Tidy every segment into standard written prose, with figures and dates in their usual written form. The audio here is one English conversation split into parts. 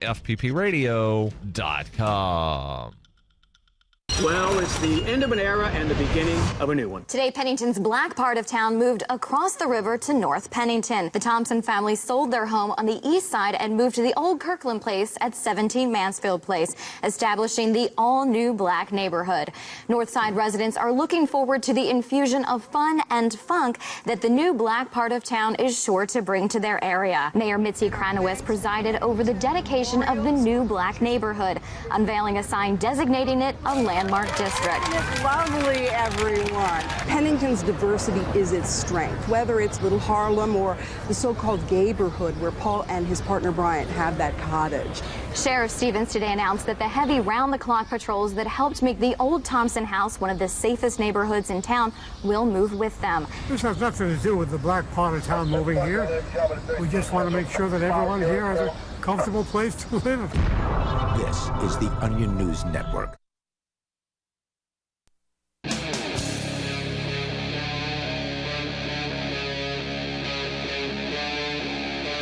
FPPRadio.com. Well, it's the end of an era and the beginning of a new one. Today, Pennington's black part of town moved across the river to North Pennington. The Thompson family sold their home on the east side and moved to the old Kirkland Place at 17 Mansfield Place, establishing the all-new black neighborhood. Northside residents are looking forward to the infusion of fun and funk that the new black part of town is sure to bring to their area. Mayor Mitzi Kranowitz presided over the dedication of the new black neighborhood, unveiling a sign designating it a landmark district. It's lovely, everyone. Pennington's diversity is its strength, whether it's Little Harlem or the so-called Gayborhood, where Paul and his partner Bryant have that cottage. Sheriff Stevens today announced that the heavy round-the-clock patrols that helped make the old Thompson house one of the safest neighborhoods in town will move with them. This has nothing to do with the black part of town moving here. We just want to make sure that everyone here has a comfortable place to live. This is the Onion News Network.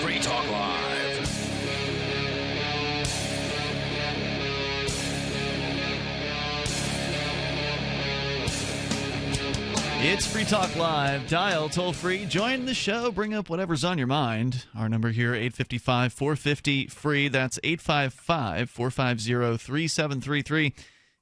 Free Talk Live. It's Free Talk Live. Dial toll free. Join the show. Bring up whatever's on your mind. Our number here, 855-450-FREE. That's 855-450-3733.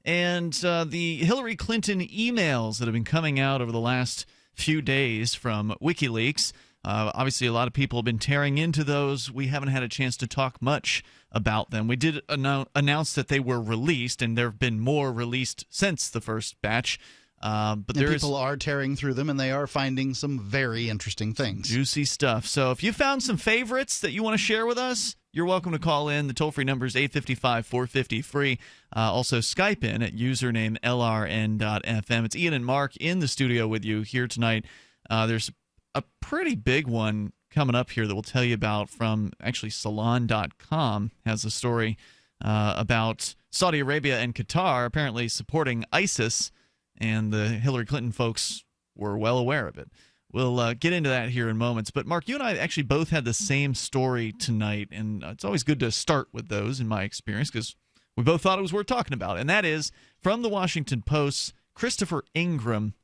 And the Hillary Clinton emails that have been coming out over the last few days from WikiLeaks. Obviously, a lot of people have been tearing into those. We haven't had a chance to talk much about them. We did announce that they were released, and there have been more released since the first batch. But people are tearing through them, and they are finding some very interesting things. Juicy stuff. So if you found some favorites that you want to share with us, you're welcome to call in. The toll-free number is 855-450-FREE. Also, Skype in at username LRN.FM. It's Ian and Mark in the studio with you here tonight. There's a pretty big one coming up here that we'll tell you about from actually Salon.com has a story about Saudi Arabia and Qatar apparently supporting ISIS, and the Hillary Clinton folks were well aware of it. We'll get into that here in moments. But, Mark, you and I actually both had the same story tonight, and it's always good to start with those, in my experience, because we both thought it was worth talking about. And that is from the Washington Post's Christopher Ingram.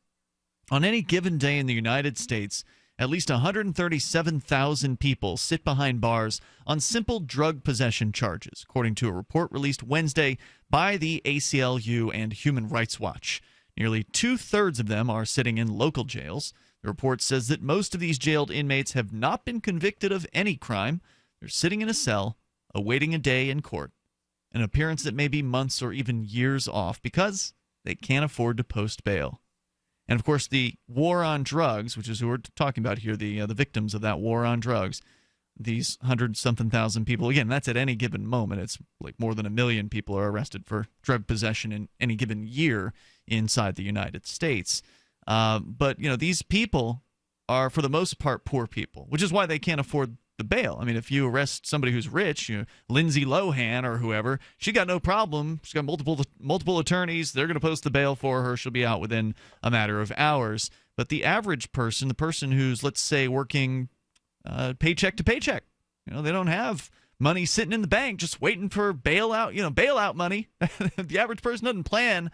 On any given day in the United States, at least 137,000 people sit behind bars on simple drug possession charges, according to a report released Wednesday by the ACLU and Human Rights Watch. Nearly two-thirds of them are sitting in local jails. The report says that most of these jailed inmates have not been convicted of any crime. They're sitting in a cell, awaiting a day in court, an appearance that may be months or even years off because they can't afford to post bail. And, of course, the war on drugs, which is who we're talking about here, the victims of that war on drugs, these 100-something thousand people, again, that's at any given moment. It's like more than 1 million people are arrested for drug possession in any given year inside the United States. But, you know, these people are, for the most part, poor people, which is why they can't afford the bail. I mean, if you arrest somebody who's rich, you know, Lindsay Lohan or whoever, she got no problem. She's got multiple attorneys. They're going to post the bail for her. She'll be out within a matter of hours. But the average person, the person who's, let's say, working paycheck to paycheck, you know, they don't have money sitting in the bank just waiting for bailout money. The average person doesn't plan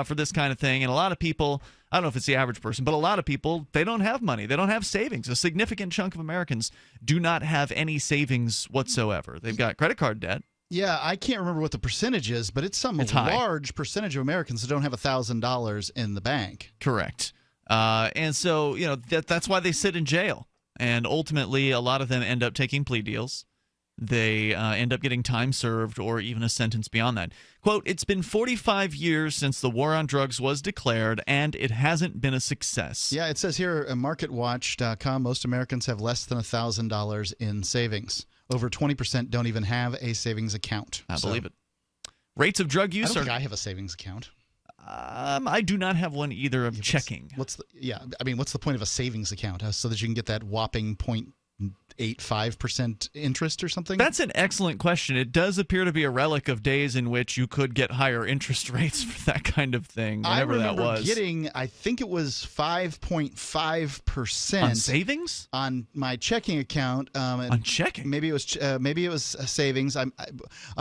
for this kind of thing. And a lot of people, I don't know if it's the average person, but a lot of people, they don't have money. They don't have savings. A significant chunk of Americans do not have any savings whatsoever. They've got credit card debt. Yeah, I can't remember what the percentage is, but it's some large percentage of Americans that don't have $1,000 in the bank. Correct. And so, you know, that's why they sit in jail. And ultimately, a lot of them end up taking plea deals. They end up getting time served or even a sentence beyond that. Quote, "It's been 45 years since the war on drugs was declared, and it hasn't been a success." Yeah, it says here at MarketWatch.com, most Americans have less than $1,000 in savings. Over 20% don't even have a savings account. I believe it. Rates of drug use I don't think I have a savings account. I do not have one either of checking. What's the point of a savings account? So that you can get that whopping 5% interest or something? That's an excellent question. It does appear to be a relic of days in which you could get higher interest rates for that kind of thing, whatever that was. I remember getting, I think it was 5.5% on savings on my checking account. On checking, maybe it was savings. On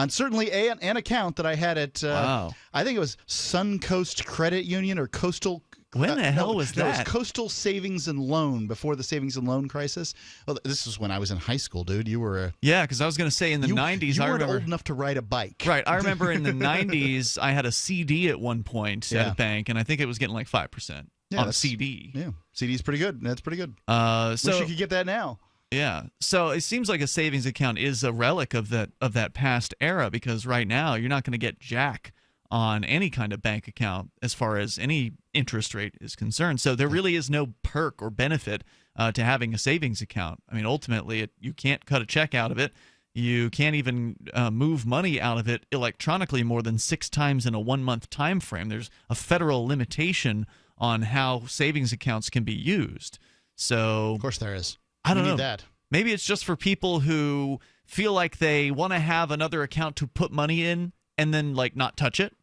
certainly an account that I had at. Wow. I think it was Suncoast Credit Union or Coastal. When the hell was that? It was Coastal Savings and Loan before the savings and loan crisis. Well, this was when I was in high school, dude. You were yeah, because I was going to say in the 90s. You I weren't remember old enough to ride a bike, right? I remember in the 90s, I had a CD at one point at a bank, and I think it was getting like 5% on a CD. Yeah, CD's pretty good. That's pretty good. So wish you could get that now. Yeah, so it seems like a savings account is a relic of that past era, because right now you're not going to get jack on any kind of bank account as far as any interest rate is concerned. So there really is no perk or benefit to having a savings account. I mean, ultimately, you can't cut a check out of it. You can't even move money out of it electronically more than 6 times in a 1-month time frame. There's a federal limitation on how savings accounts can be used. So, of course there is. I don't know. That. Maybe it's just for people who feel like they want to have another account to put money in and then like not touch it.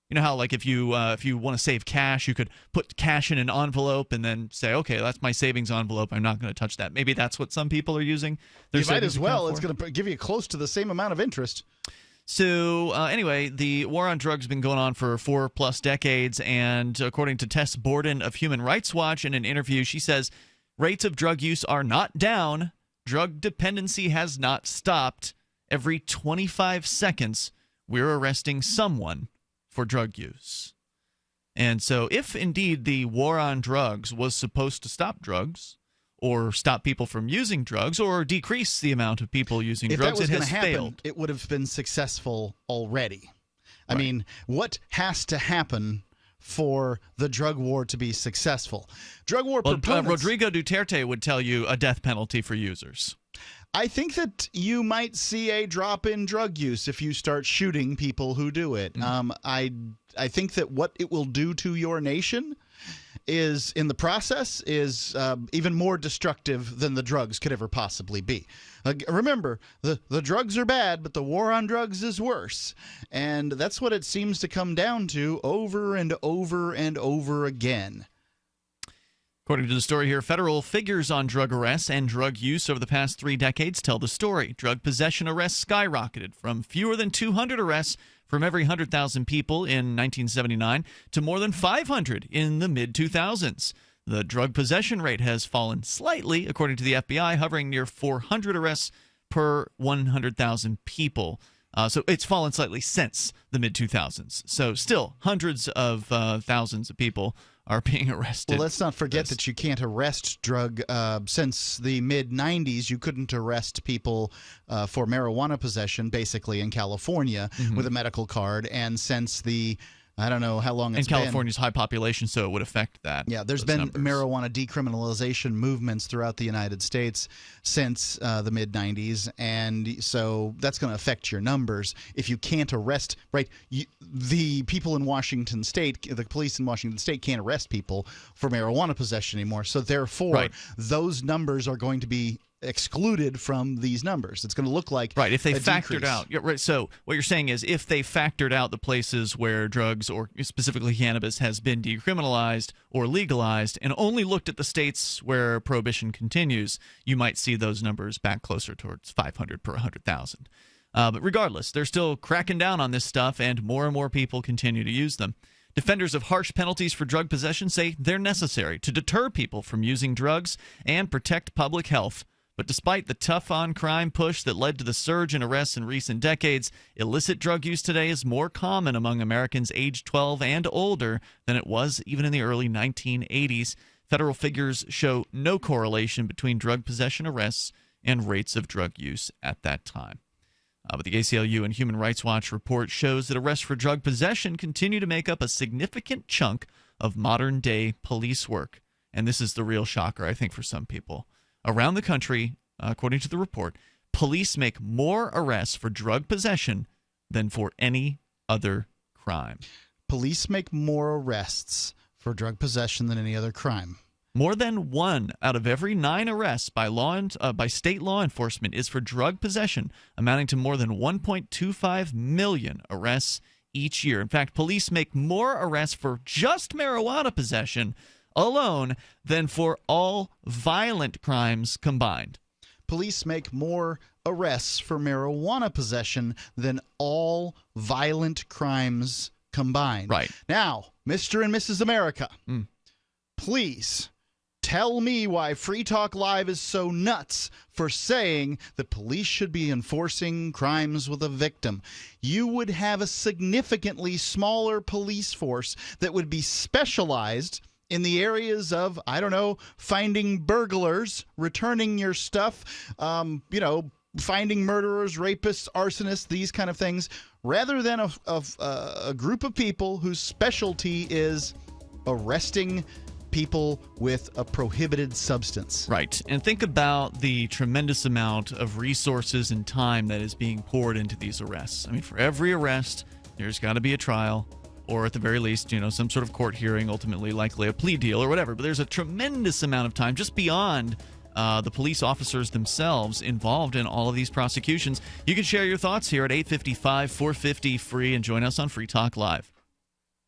You know how, like, if you want to save cash, you could put cash in an envelope and then say, okay, that's my savings envelope. I'm not going to touch that. Maybe that's what some people are using. You might as well. It's going to give you close to the same amount of interest. So anyway, the war on drugs has been going on for 4+ decades. And according to Tess Borden of Human Rights Watch, in an interview, she says rates of drug use are not down. Drug dependency has not stopped. Every 25 seconds, we're arresting someone for drug use. And so if indeed the war on drugs was supposed to stop drugs or stop people from using drugs or decrease the amount of people using drugs, it has failed. It would have been successful already. I mean, what has to happen for the drug war to be successful? Drug war proponents... Rodrigo Duterte would tell you a death penalty for users. I think that you might see a drop in drug use if you start shooting people who do it. I think that what it will do to your nation is, in the process, is even more destructive than the drugs could ever possibly be. Remember, the drugs are bad, but the war on drugs is worse. And that's what it seems to come down to over and over and over again. According to the story here, federal figures on drug arrests and drug use over the past 3 decades tell the story. Drug possession arrests skyrocketed from fewer than 200 arrests from every 100,000 people in 1979 to more than 500 in the mid-2000s. The drug possession rate has fallen slightly, according to the FBI, hovering near 400 arrests per 100,000 people. So it's fallen slightly since the mid-2000s. So still hundreds of thousands of people are being arrested. Well, let's not forget that you can't arrest since the mid-'90s, you couldn't arrest people for marijuana possession, basically, in California with a medical card. And since I don't know how long it's been. And California's high population, so it would affect that. Yeah, there's been marijuana decriminalization movements throughout the United States since the mid-'90s, and so that's going to affect your numbers. If you can't arrest, the people in Washington State, the police in Washington State can't arrest people for marijuana possession anymore, so therefore those numbers are going to be excluded from these numbers. It's going to look like if they factored decrease. out. Yeah, right. So what you're saying is if they factored out the places where drugs or specifically cannabis has been decriminalized or legalized and only looked at the states where prohibition continues, you might see those numbers back closer towards 500 per 100,000. But regardless, they're still cracking down on this stuff, and more people continue to use them. Defenders of harsh penalties for drug possession say they're necessary to deter people from using drugs and protect public health. But despite the tough-on-crime push that led to the surge in arrests in recent decades, illicit drug use today is more common among Americans aged 12 and older than it was even in the early 1980s. Federal figures show no correlation between drug possession arrests and rates of drug use at that time. But the ACLU and Human Rights Watch report shows that arrests for drug possession continue to make up a significant chunk of modern-day police work. And this is the real shocker, I think, for some people. Around the country, according to the report, police make more arrests for drug possession than for any other crime. Police make more arrests for drug possession than any other crime. More than 1 out of every 9 arrests by state law enforcement is for drug possession, amounting to more than 1.25 million arrests each year. In fact, police make more arrests for just marijuana possession alone than for all violent crimes combined. Police make more arrests for marijuana possession than all violent crimes combined. Right. Now, Mr. and Mrs. America, please tell me why Free Talk Live is so nuts for saying that police should be enforcing crimes with a victim. You would have a significantly smaller police force that would be specialized in the areas of, I don't know, finding burglars, returning your stuff, finding murderers, rapists, arsonists, these kind of things, rather than a group of people whose specialty is arresting people with a prohibited substance. Right. And think about the tremendous amount of resources and time that is being poured into these arrests. I mean, for every arrest, there's got to be a trial, or at the very least, some sort of court hearing, ultimately likely a plea deal or whatever. But there's a tremendous amount of time just beyond the police officers themselves involved in all of these prosecutions. You can share your thoughts here at 855-450-FREE and join us on Free Talk Live.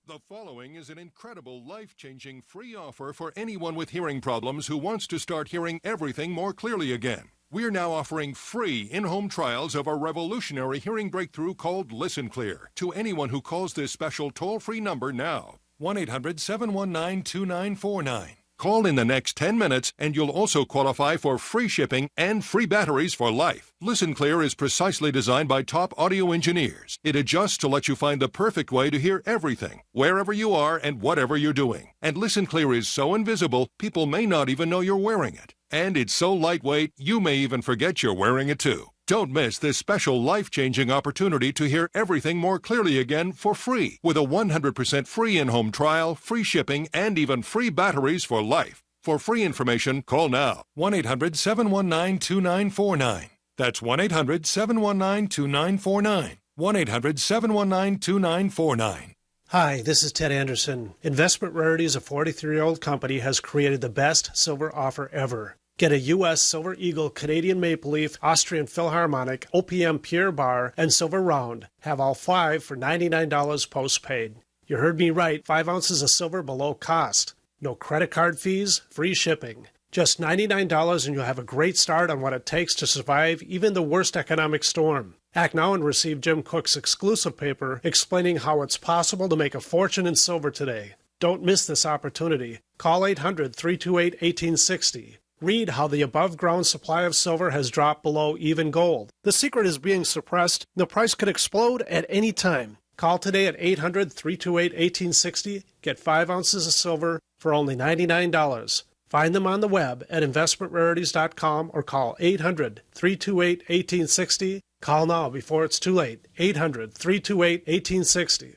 The following is an incredible, life-changing free offer for anyone with hearing problems who wants to start hearing everything more clearly again. We're now offering free in-home trials of a revolutionary hearing breakthrough called Listen Clear to anyone who calls this special toll-free number now, 1-800-719-2949. Call in the next 10 minutes and you'll also qualify for free shipping and free batteries for life. Listen Clear is precisely designed by top audio engineers. It adjusts to let you find the perfect way to hear everything, wherever you are and whatever you're doing. And Listen Clear is so invisible, people may not even know you're wearing it. And it's so lightweight, you may even forget you're wearing it too. Don't miss this special life-changing opportunity to hear everything more clearly again for free with a 100% free in-home trial, free shipping, and even free batteries for life. For free information, call now. 1-800-719-2949. That's 1-800-719-2949. 1-800-719-2949. Hi, this is Ted Anderson. Investment Rarities, a 43-year-old company, has created the best silver offer ever. Get a U.S. Silver Eagle, Canadian Maple Leaf, Austrian Philharmonic, OPM Pure Bar, and Silver Round. Have all 5 for $99 postpaid. You heard me right, 5 ounces of silver below cost. No credit card fees, free shipping. Just $99 and you'll have a great start on what it takes to survive even the worst economic storm. Act now and receive Jim Cook's exclusive paper explaining how it's possible to make a fortune in silver today. Don't miss this opportunity. Call 800-328-1860. Read how the above-ground supply of silver has dropped below even gold. The secret is being suppressed. The price could explode at any time. Call today at 800-328-1860. Get 5 ounces of silver for only $99. Find them on the web at investmentrarities.com or call 800-328-1860. Call now before it's too late. 800-328-1860.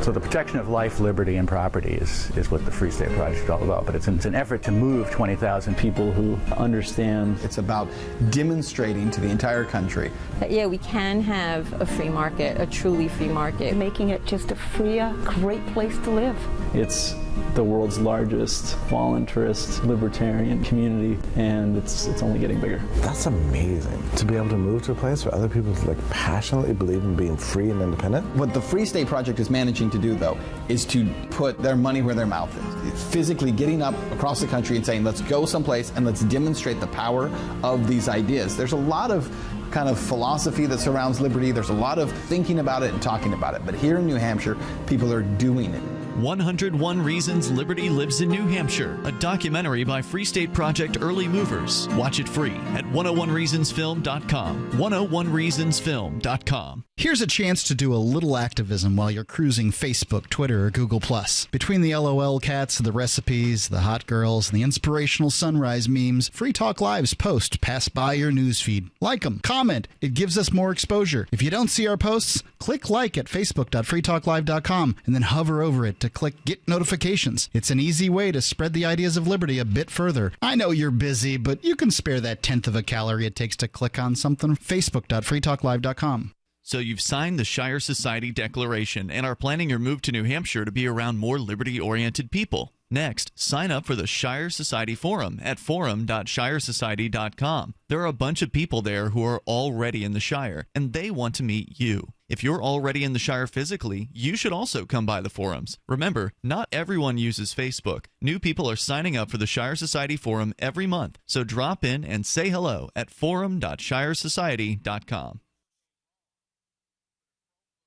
So the protection of life, liberty, and property is what the Free State Project is all about. But it's an effort to move 20,000 people who understand. It's about demonstrating to the entire country that, yeah, we can have a free market, a truly free market. Making it just a freer, great place to live. It's the world's largest voluntarist libertarian community, and it's only getting bigger. That's amazing, to be able to move to a place where other people passionately believe in being free and independent. What the Free State Project is managing to do, though, is to put their money where their mouth is. Physically getting up across the country and saying, let's go someplace and let's demonstrate the power of these ideas. There's a lot of kind of philosophy that surrounds liberty. There's a lot of thinking about it and talking about it. But here in New Hampshire, people are doing it. 101 Reasons Liberty Lives in New Hampshire, a documentary by Free State Project Early Movers. Watch it free at 101reasonsfilm.com. 101reasonsfilm.com. Here's a chance to do a little activism while you're cruising Facebook, Twitter, or Google+. Between the LOL cats, the recipes, the hot girls, and the inspirational sunrise memes, Free Talk Live's posts pass by your newsfeed. Like them, comment. It gives us more exposure. If you don't see our posts, click like at facebook.freetalklive.com and then hover over it to click Get Notifications. It's an easy way to spread the ideas of liberty a bit further. I know you're busy, but you can spare that tenth of a calorie it takes to click on something. Facebook.freetalklive.com. So you've signed the Shire Society Declaration and are planning your move to New Hampshire to be around more liberty-oriented people. Next, sign up for the Shire Society Forum at forum.shiresociety.com. There are a bunch of people there who are already in the Shire, and they want to meet you. If you're already in the Shire physically, you should also come by the forums. Remember, not everyone uses Facebook. New people are signing up for the Shire Society Forum every month, so drop in and say hello at forum.shiresociety.com.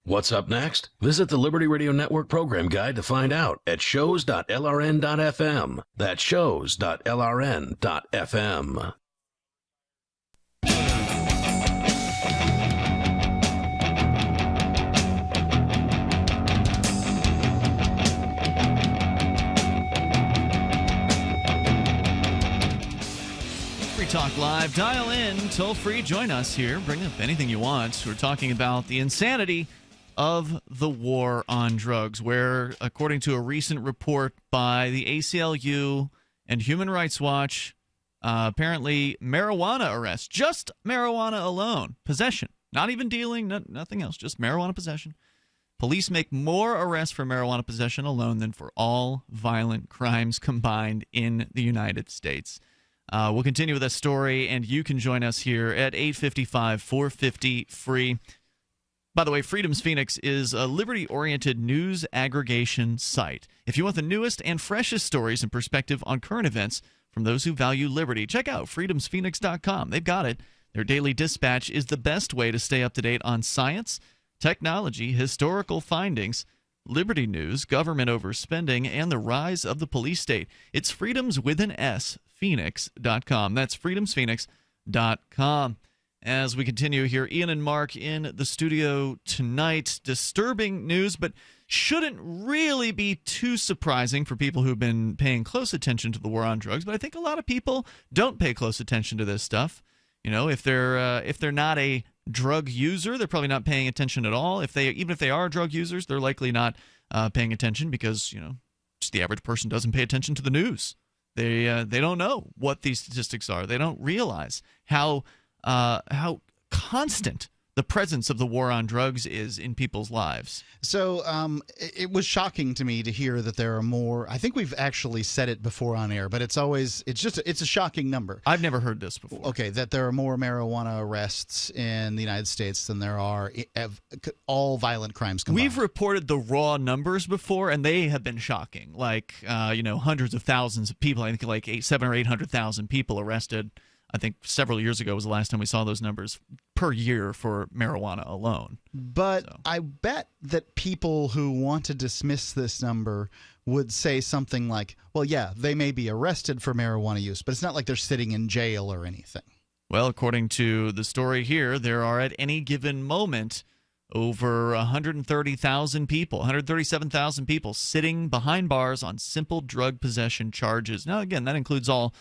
What's up next? Visit the Liberty Radio Network program guide to find out at shows.lrn.fm. That's shows.lrn.fm. Free Talk Live. Dial in, toll free, join us here. Bring up anything you want. We're talking about the insanity of the war on drugs, where, according to a recent report by the ACLU and Human Rights Watch, apparently marijuana arrests, just marijuana alone, possession, not even dealing, nothing else, just marijuana possession. Police make more arrests for marijuana possession alone than for all violent crimes combined in the United States. We'll continue with this story, and you can join us here at 855-450-FREE. By the way, Freedom's Phoenix is a liberty-oriented news aggregation site. If you want the newest and freshest stories and perspective on current events from those who value liberty, check out freedomsphoenix.com. They've got it. Their daily dispatch is the best way to stay up to date on science, technology, historical findings, liberty news, government overspending, and the rise of the police state. It's freedoms with an S, phoenix.com. That's freedomsphoenix.com. As we continue here, Ian and Mark in the studio tonight. Disturbing news, but shouldn't really be too surprising for people who've been paying close attention to the war on drugs. But I think a lot of people don't pay close attention to this stuff. You know, if they're not a drug user, they're probably not paying attention at all. Even if they are drug users, they're likely not paying attention because, you know, just the average person doesn't pay attention to the news. They don't know what these statistics are. They don't realize how constant the presence of the war on drugs is in people's lives. So it was shocking to me to hear that there are more. I think we've actually said it before on air, but it's a shocking number. I've never heard this before. Okay, that there are more marijuana arrests in the United States than there are all violent crimes combined. We've reported the raw numbers before, and they have been shocking. Like hundreds of thousands of people. I think like 700,000 or 800,000 people arrested. I think several years ago was the last time we saw those numbers per year for marijuana alone. But I bet that people who want to dismiss this number would say something like, well, yeah, they may be arrested for marijuana use, but it's not like they're sitting in jail or anything. Well, according to the story here, there are at any given moment over 130,000 people, 137,000 people sitting behind bars on simple drug possession charges. Now, again, that includes all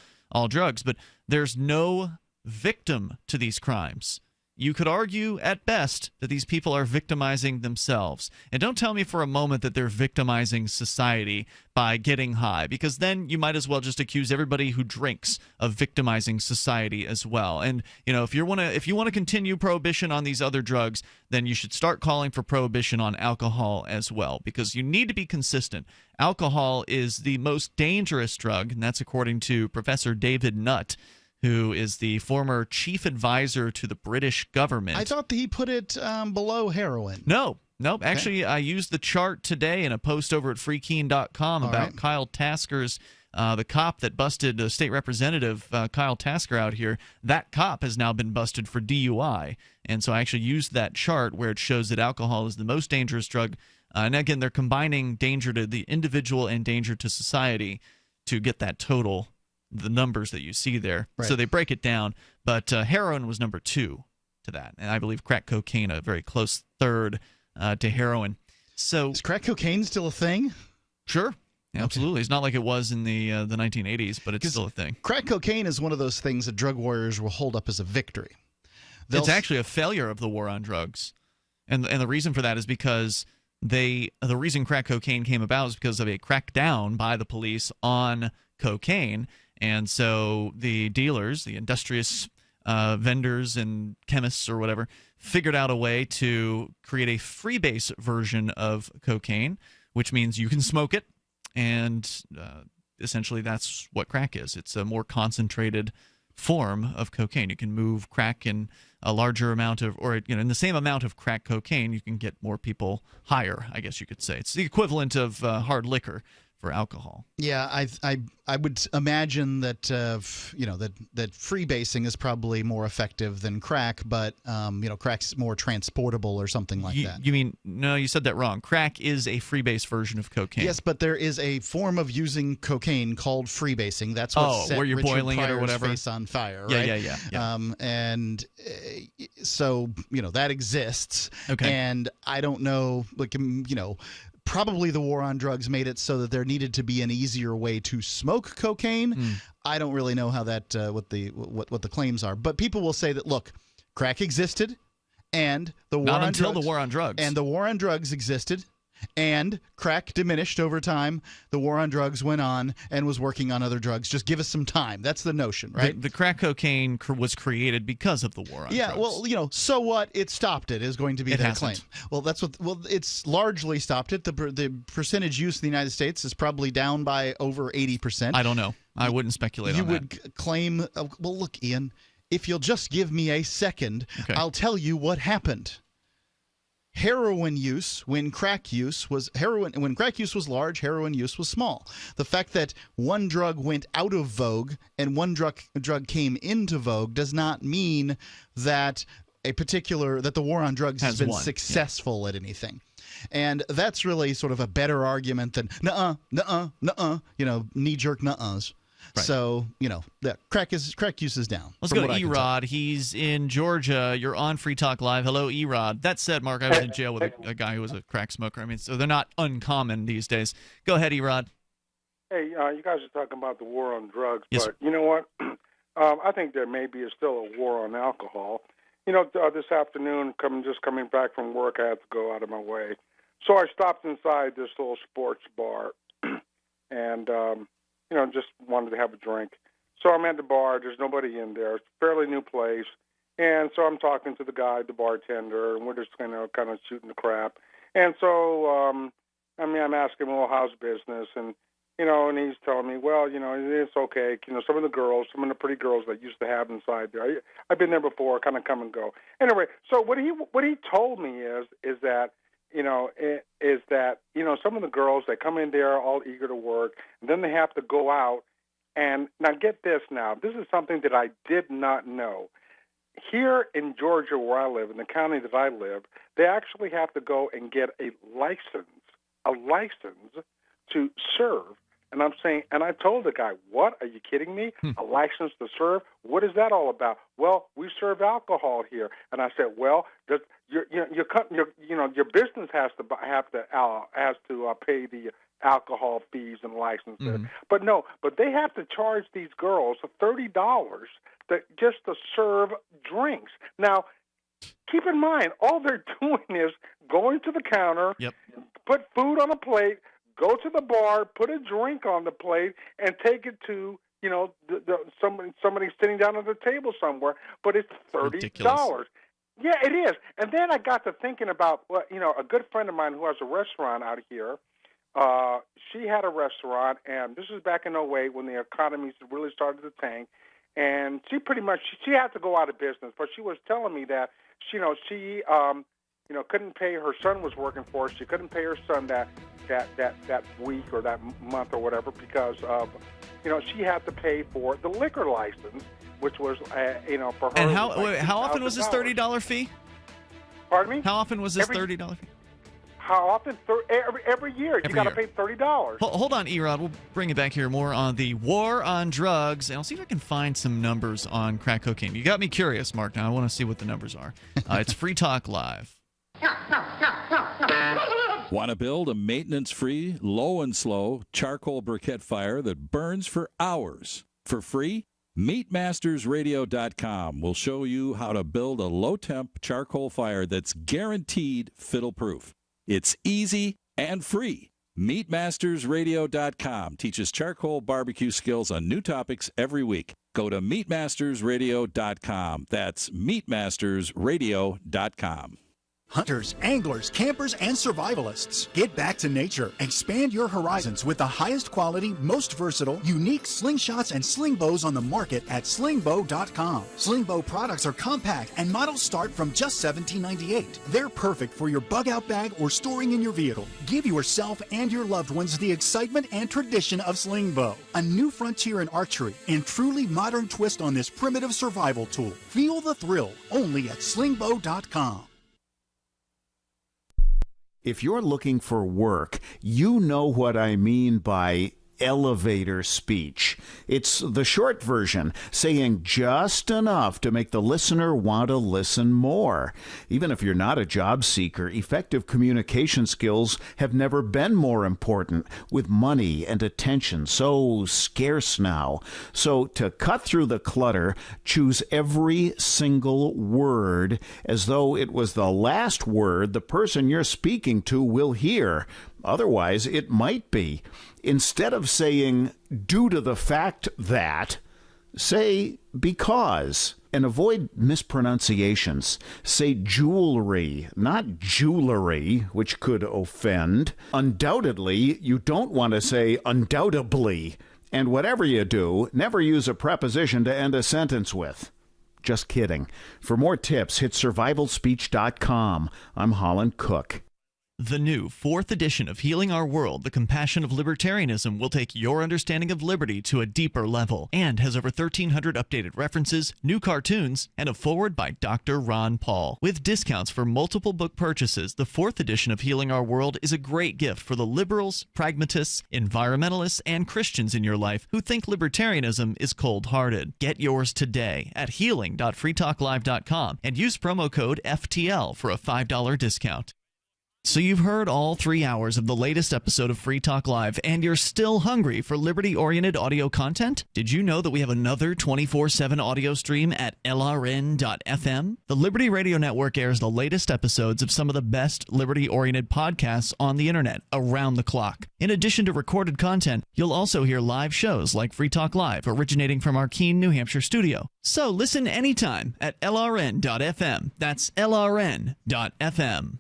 drugs, but there's no victim to these crimes. You could argue at best that these people are victimizing themselves. And don't tell me for a moment that they're victimizing society by getting high, because then you might as well just accuse everybody who drinks of victimizing society as well. And if you want to continue prohibition on these other drugs, then you should start calling for prohibition on alcohol as well, because you need to be consistent. Alcohol is the most dangerous drug, and that's according to Professor David Nutt, who is the former chief advisor to the British government. I thought that he put it below heroin. Nope. Okay. Actually, I used the chart today in a post over at freekeen.com about Kyle Tasker's, the cop that busted State Representative Kyle Tasker out here. That cop has now been busted for DUI. And so I actually used that chart where it shows that alcohol is the most dangerous drug. And again, they're combining danger to the individual and danger to society to get that total, the numbers that you see there. Right. So they break it down, but heroin was number 2 to that, and I believe crack cocaine a very close third to heroin. So is crack cocaine still a thing? Sure, absolutely. It's not like it was in the 1980s, but it's still a thing. Crack cocaine is one of those things that drug warriors will hold up as a victory. It's actually a failure of the war on drugs, and the reason for that is because the reason crack cocaine came about is because of a crackdown by the police on cocaine. And so the dealers, the industrious vendors and chemists or whatever figured out a way to create a freebase version of cocaine, which means you can smoke it, and essentially that's what crack is. It's a more concentrated form of cocaine. You can move crack in a larger amount of, or in the same amount of crack cocaine, you can get more people higher, I guess you could say. It's the equivalent of hard liquor for alcohol. Yeah, I would imagine that that freebasing is probably more effective than crack, but crack's more transportable or something like that. You mean no? You said that wrong. Crack is a freebase version of cocaine. Yes, but there is a form of using cocaine called freebasing. That's what set where you're Richard boiling Pryor's it or whatever. face on fire. Yeah, right? yeah. So that exists. Okay. And I don't know, probably the war on drugs made it so that there needed to be an easier way to smoke cocaine. I don't really know how that what the claims are, but people will say that look, crack existed, and the war Not on until drugs, the war on drugs, and the war on drugs existed. And crack diminished over time. The war on drugs went on and was working on other drugs. Just give us some time. That's the notion, right? The crack cocaine was created because of the war on drugs. Yeah, well, so what? It stopped it is going to be It their hasn't. claim. Well, it's largely stopped it. The percentage use in the United States is probably down by over 80%. I don't know. I wouldn't speculate on that. You would claim, well, look, Ian, if you'll just give me a second, I'll tell you what happened. Heroin use, when crack use was large, heroin use was small. The fact that one drug went out of vogue and one drug came into vogue does not mean that the war on drugs has been successful at anything. And that's really sort of a better argument than knee-jerk nuh-uhs. Right. So, the crack use is down. Let's go to Erod. He's in Georgia. You're on Free Talk Live. Hello, Erod. That said, Mark, I was in jail with a guy who was a crack smoker. I mean, so they're not uncommon these days. Go ahead, Erod. Hey, you guys are talking about the war on drugs, yes, but you know what? I think there maybe is still a war on alcohol. This afternoon, coming back from work, I had to go out of my way. So I stopped inside this little sports bar and just wanted to have a drink. So I'm at the bar. There's nobody in there. It's a fairly new place. And so I'm talking to the guy, the bartender, and we're just kind of shooting the crap. And so, I'm asking him, well, how's business? And, and he's telling me, well, it's okay. Some of the pretty girls that used to have inside there, I've been there before, kind of come and go. Anyway, so what he told me is that, some of the girls, they come in there all eager to work, and then they have to go out. And now get this now. This is something that I did not know. Here in Georgia where I live, in the county that I live, they actually have to go and get a license to serve. And I'm saying, and I told the guy, what? Are you kidding me? A license to serve? What is that all about? Well, we serve alcohol here. And I said, well, your business has to pay the alcohol fees and licenses. Mm-hmm. But they have to charge these girls $30 just to serve drinks. Now, keep in mind, all they're doing is going to the counter, put food on a plate, go to the bar, put a drink on the plate, and take it to somebody sitting down at the table somewhere. But it's $30. Ridiculous. Yeah, it is. And then I got to thinking about a good friend of mine who has a restaurant out here. She had a restaurant, and this was back in 2008 when the economy really started to tank. And she had to go out of business. But she was telling me that she couldn't pay. Her son was working for her. She couldn't pay her son that week or that month or whatever because of she had to pay for the liquor license, which was for her. And how often was this $30 fee? Pardon me? How often was this $30 fee? How often? Every year. You got to pay $30. Hold on, Erod. We'll bring it back here more on the war on drugs, and I'll see if I can find some numbers on crack cocaine. You got me curious, Mark. Now I want to see what the numbers are. It's Free Talk Live. Want to build a maintenance-free, low and slow charcoal briquette fire that burns for hours for free? MeatMastersRadio.com will show you how to build a low-temp charcoal fire that's guaranteed fiddle-proof. It's easy and free. MeatMastersRadio.com teaches charcoal barbecue skills on new topics every week. go to meatmastersradio.com. That's meatmastersradio.com. Hunters, anglers, campers, and survivalists, get back to nature. Expand your horizons with the highest quality, most versatile, unique slingshots and sling bows on the market at slingbow.com. Slingbow products are compact and models start from just $17.98. They're perfect for your bug-out bag or storing in your vehicle. Give yourself and your loved ones the excitement and tradition of Slingbow, a new frontier in archery and truly modern twist on this primitive survival tool. Feel the thrill only at slingbow.com. If you're looking for work, you know what I mean by elevator speech. It's the short version, saying just enough to make the listener want to listen more. Even if you're not a job seeker, effective communication skills have never been more important, with money and attention so scarce now. So to cut through the clutter, choose every single word as though it was the last word the person you're speaking to will hear. Otherwise, it might be. Instead of saying, due to the fact that, say, because. And avoid mispronunciations. Say jewelry, not jewelry, which could offend. Undoubtedly, you don't want to say undoubtedly. And whatever you do, never use a preposition to end a sentence with. Just kidding. For more tips, hit survivalspeech.com. I'm Holland Cook. The new 4th edition of Healing Our World, The Compassion of Libertarianism, will take your understanding of liberty to a deeper level and has over 1,300 updated references, new cartoons, and a foreword by Dr. Ron Paul. With discounts for multiple book purchases, the 4th edition of Healing Our World is a great gift for the liberals, pragmatists, environmentalists, and Christians in your life who think libertarianism is cold-hearted. Get yours today at healing.freetalklive.com and use promo code FTL for a $5 discount. So you've heard all 3 hours of the latest episode of Free Talk Live, and you're still hungry for liberty-oriented audio content? Did you know that we have another 24/7 audio stream at LRN.FM? The Liberty Radio Network airs the latest episodes of some of the best liberty-oriented podcasts on the internet around the clock. In addition to recorded content, you'll also hear live shows like Free Talk Live, originating from our Keene, New Hampshire studio. So listen anytime at LRN.FM. That's LRN.FM.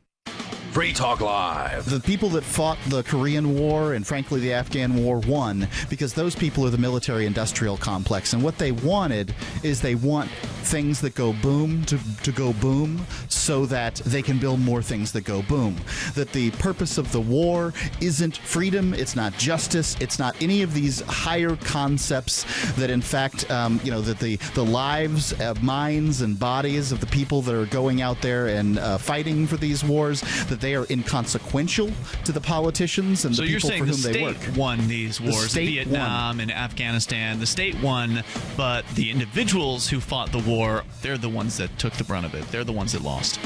Free Talk Live. The people that fought the Korean War and, frankly, the Afghan War won because those people are the military-industrial complex. And what they wanted is they want things that go boom to go boom so that they can build more things that go boom. That the purpose of the war isn't freedom, it's not justice, it's not any of these higher concepts that, in fact, that the lives, minds, and bodies of the people that are going out there and fighting for these wars, that they are inconsequential to the politicians and the people for whom they work. So you're saying the state won these wars, Vietnam and Afghanistan. The state won, but the individuals who fought the war, they're the ones that took the brunt of it. They're the ones that lost.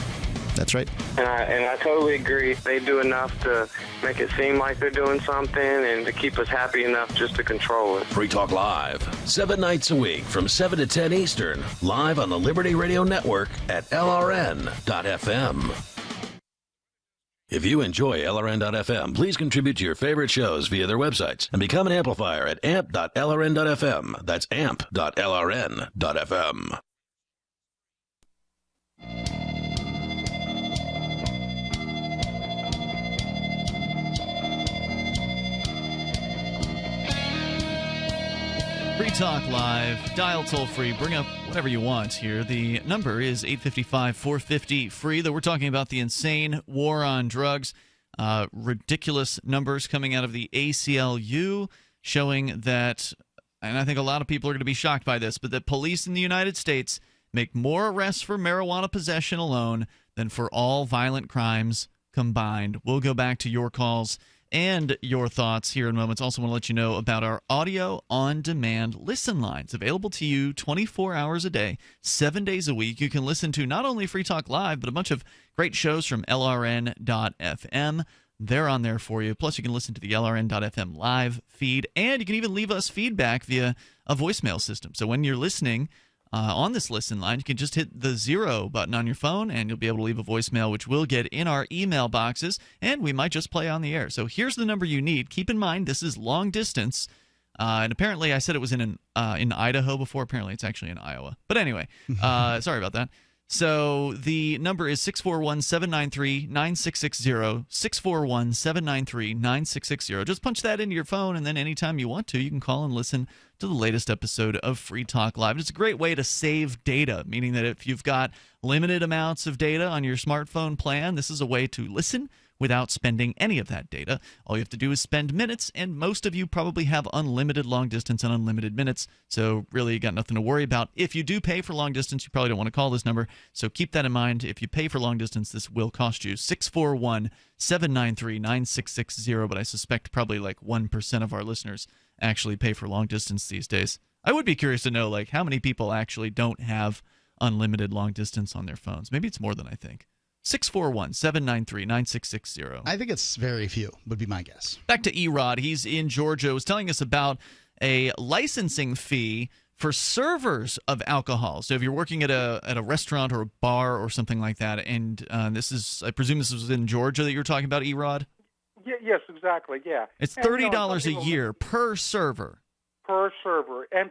That's right. And I totally agree. They do enough to make it seem like they're doing something and to keep us happy enough just to control it. Free Talk Live, 7 nights a week from 7 to 10 Eastern, live on the Liberty Radio Network at LRN.FM. If you enjoy LRN.FM, please contribute to your favorite shows via their websites and become an amplifier at amp.lrn.fm. That's amp.lrn.fm. Free Talk Live, dial toll free, bring up whatever you want here. The number is 855-450-FREE, though we're talking about the insane war on drugs. Ridiculous numbers coming out of the ACLU showing that, and I think a lot of people are going to be shocked by this, but that police in the United States make more arrests for marijuana possession alone than for all violent crimes combined. We'll go back to your calls and your thoughts here in moments. Also want to let you know about our audio on demand listen lines, available to you 24 hours a day, 7 days a week. You can listen to not only Free Talk Live, but a bunch of great shows from LRN.FM. They're on there for you. Plus, you can listen to the LRN.FM live feed, and you can even leave us feedback via a voicemail system. So when you're listening on this listen line, you can just hit the 0 button on your phone, and you'll be able to leave a voicemail, which we'll get in our email boxes, and we might just play on the air. So here's the number you need. Keep in mind, this is long distance. And apparently, I said it was in Idaho before. Apparently, it's actually in Iowa. But anyway, sorry about that. So the number is 641-793-9660, 641-793-9660. Just punch that into your phone, and then anytime you want to, you can call and listen to the latest episode of Free Talk Live. It's a great way to save data, meaning that if you've got limited amounts of data on your smartphone plan, this is a way to listen without spending any of that data. All you have to do is spend minutes, and most of you probably have unlimited long distance and unlimited minutes, so really you got nothing to worry about. If you do pay for long distance, you probably don't want to call this number, so keep that in mind. If you pay for long distance, this will cost you. 641-793-9660, but I suspect probably like 1% of our listeners actually pay for long distance these days. I would be curious to know like how many people actually don't have unlimited long distance on their phones. Maybe it's more than I think. 641-793-9660. I think it's very few, would be my guess. Back to Erod. He's in Georgia. Was telling us about a licensing fee for servers of alcohol. So if you're working at a restaurant or a bar or something like that, and this is, I presume this was in Georgia that you were talking about, Erod? Yes, exactly, yeah. It's $30 a year per server. Per server. And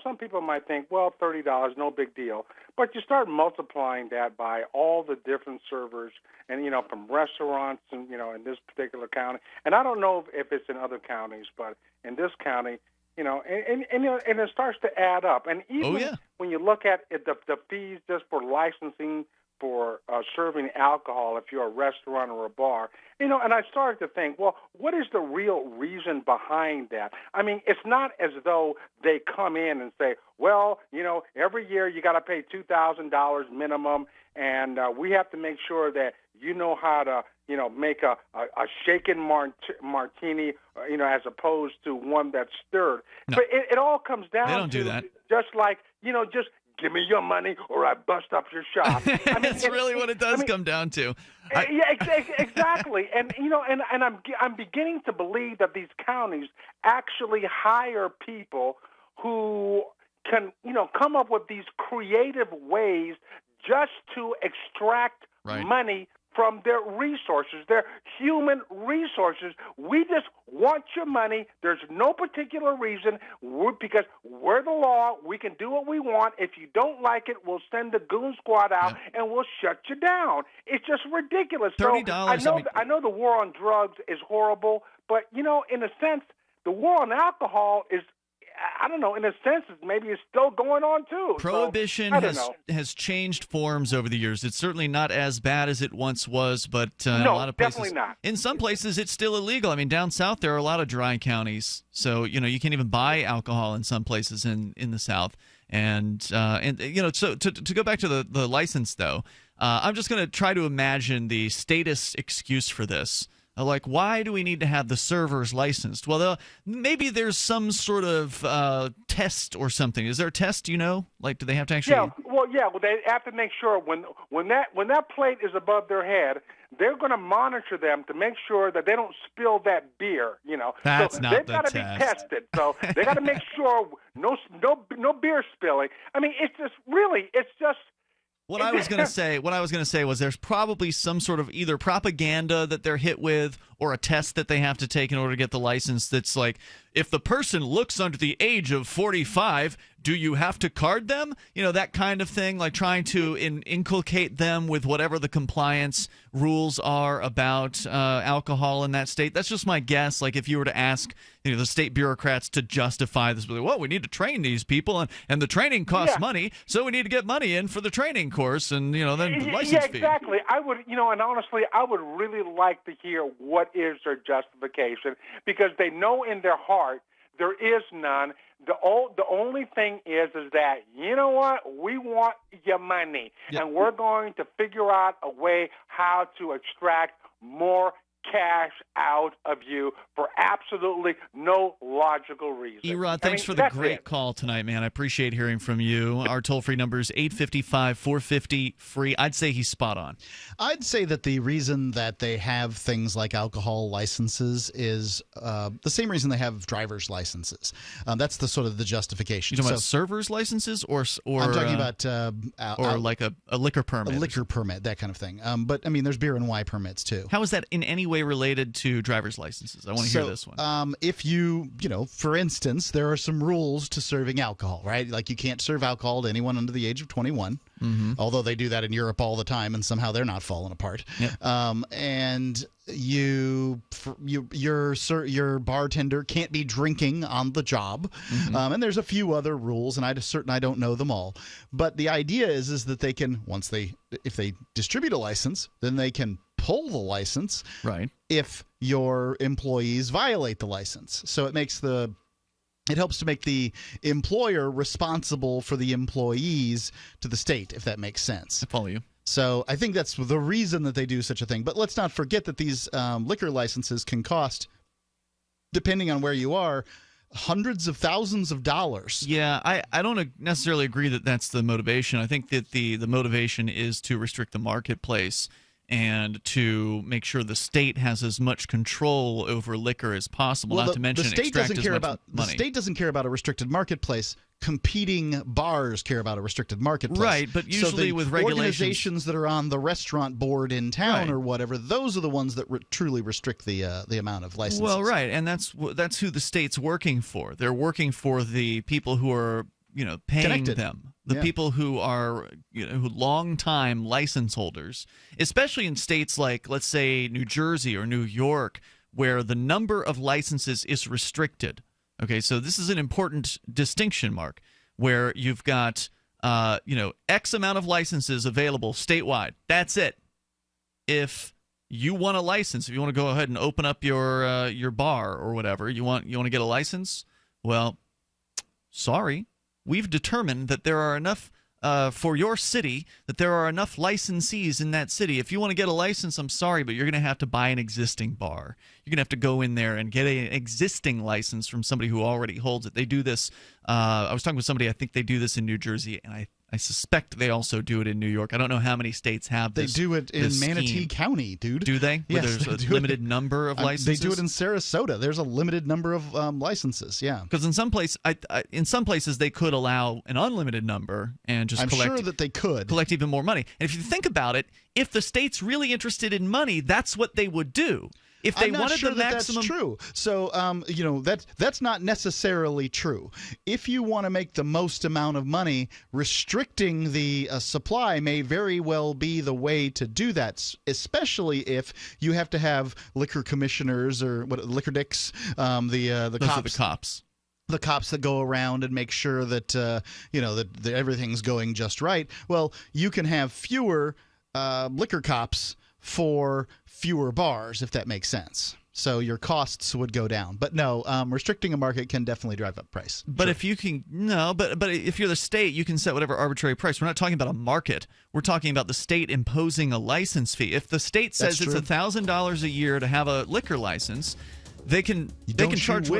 some people might think, well, $30, no big deal. But you start multiplying that by all the different servers and, from restaurants and, in this particular county. And I don't know if it's in other counties, but in this county, and it starts to add up. And even when you look at the fees just for licensing for serving alcohol, if you're a restaurant or a bar, and I started to think, well, what is the real reason behind that? I mean, it's not as though they come in and say, well, every year you got to pay $2,000 minimum, and we have to make sure that you know how to, make a shaken martini, as opposed to one that's stirred. No. But it all comes down They don't to do that. just like, just give me your money or I bust up your shop. I mean, That's really what it does come down to. Exactly. And I'm beginning to believe that these counties actually hire people who can, come up with these creative ways just to extract money from their resources, their human resources. We just want your money. There's no particular reason. Because we're the law. We can do what we want. If you don't like it, we'll send the goon squad out and we'll shut you down. It's just ridiculous. $30. I know the war on drugs is horrible, but, in a sense, the war on alcohol is, I don't know, in a sense, maybe it's still going on too. Prohibition has changed forms over the years. It's certainly not as bad as it once was, but in a lot of places, definitely not. In some places, it's still illegal. I mean, down south, there are a lot of dry counties, so you can't even buy alcohol in some places in the South. And so to go back to the license, though, I'm just going to try to imagine the statist excuse for this. Like, why do we need to have the servers licensed? Well, maybe there's some sort of test or something. Is there a test, Like, do they have to actually... Well, they have to make sure when that plate is above their head, they're going to monitor them to make sure that they don't spill that beer, That's not the test. They've got to be tested. So they got to make sure no beer spilling. I mean, it's just... What I was going to say was there's probably some sort of either propaganda that they're hit with or a test that they have to take in order to get the license that's like, if the person looks under the age of 45, do you have to card them? That kind of thing, like trying to inculcate them with whatever the compliance rules are about alcohol in that state. That's just my guess. Like if you were to ask the state bureaucrats to justify this, well, we need to train these people, and the training costs money, so we need to get money in for the training course, and then the license fee. Yeah, exactly. I would, and honestly, I would really like to hear what is their justification, because they know in their heart there is none. The only thing is that, you know what, we want your money, and we're going to figure out a way how to extract more cash out of you for absolutely no logical reason. Erod, thanks for the great call tonight, man. I appreciate hearing from you. Our toll-free number is 855-450-FREE. I'd say he's spot on. I'd say that the reason that they have things like alcohol licenses is the same reason they have driver's licenses. That's the sort of the justification. You're talking about servers licenses or I'm talking about like a liquor permit. A liquor permit, that kind of thing. But, I mean, there's beer and wine permits, too. How is that in any way way related to driver's licenses? I want to hear this one. If you for instance, there are some rules to serving alcohol, right? Like you can't serve alcohol to anyone under the age of 21, although they do that in Europe all the time, and somehow they're not falling apart. Yep. And your bartender can't be drinking on the job, and there's a few other rules, and I don't know them all. But the idea is that they can, if they distribute a license, then they can pull the license, right, if your employees violate the license. So it helps to make the employer responsible for the employees to the state, if that makes sense. I follow you. So I think that's the reason that they do such a thing. But let's not forget that these liquor licenses can cost, depending on where you are, hundreds of thousands of dollars. Yeah, I don't necessarily agree that that's the motivation. I think that the motivation is to restrict the marketplace and to make sure the state has as much control over liquor as possible, not to mention extract as much money. The state doesn't care about a restricted marketplace. Competing bars care about a restricted marketplace. Right, but usually with regulations, organizations that are on the restaurant board in town or whatever, those are the ones that truly restrict the amount of licenses. Well, right, and that's who the state's working for. They're working for the people who are paying Connected. them, the people who are long-time license holders, especially in states like, let's say, New Jersey or New York, where the number of licenses is restricted. Okay, so this is an important distinction, Mark, where you've got X amount of licenses available statewide. That's it. If you want a license, if you want to go ahead and open up your bar or whatever, you want to get a license, well, sorry. We've determined that there are enough for your city, that there are enough licensees in that city. If you want to get a license, I'm sorry, but you're going to have to buy an existing bar. You're going to have to go in there and get an existing license from somebody who already holds it. They do this. I was talking with somebody, I think they do this in New Jersey, and I suspect they also do it in New York. I don't know how many states have this. They do it in Manatee scheme. County, dude. Do they? Yes, Where there's a limited number of licenses? They do it in Sarasota. There's a limited number of licenses, yeah. Because in some places they could allow an unlimited number and just I'm sure that they could collect even more money. And if you think about it, if the state's really interested in money, that's what they would do. If they I'm not wanted sure the that maximum, that's true. So, that's not necessarily true. If you want to make the most amount of money, restricting the supply may very well be the way to do that. Especially if you have to have liquor commissioners or liquor dicks, the those cops. are the cops. The cops that go around and make sure that that everything's going just right. Well, you can have fewer liquor cops for fewer bars, if that makes sense. So your costs would go down. But no, restricting a market can definitely drive up price. But if you can, but if you're the state, you can set whatever arbitrary price. We're not talking about a market. We're talking about the state imposing a license fee. If the state says it's $1,000 a year to have a liquor license, they can charge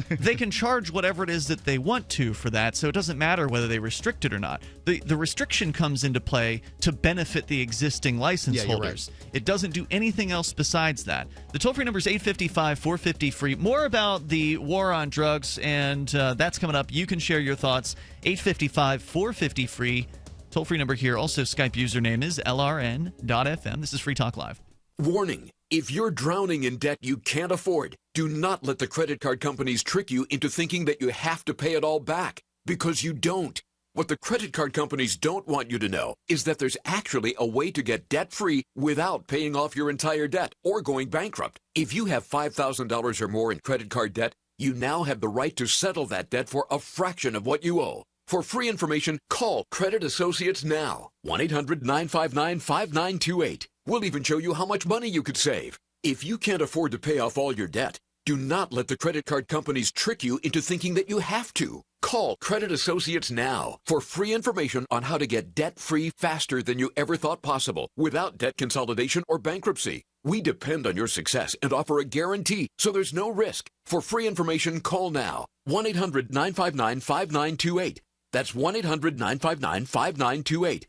they can charge whatever it is that they want to for that. So it doesn't matter whether they restrict it or not. The restriction comes into play to benefit the existing license holders. Right. It doesn't do anything else besides that. The toll-free number is 855-450-FREE. More about the war on drugs, and that's coming up. You can share your thoughts. 855-450-FREE. Toll-free number here. Also, Skype username is LRN.FM. This is Free Talk Live. Warning. If you're drowning in debt you can't afford, do not let the credit card companies trick you into thinking that you have to pay it all back, because you don't. What the credit card companies don't want you to know is that there's actually a way to get debt-free without paying off your entire debt or going bankrupt. If you have $5,000 or more in credit card debt, you now have the right to settle that debt for a fraction of what you owe. For free information, call Credit Associates now. 1-800-959-5928. We'll even show you how much money you could save. If you can't afford to pay off all your debt, do not let the credit card companies trick you into thinking that you have to. Call Credit Associates now for free information on how to get debt-free faster than you ever thought possible without debt consolidation or bankruptcy. We depend on your success and offer a guarantee, so there's no risk. For free information, call now. 1-800-959-5928. That's 1-800-959-5928.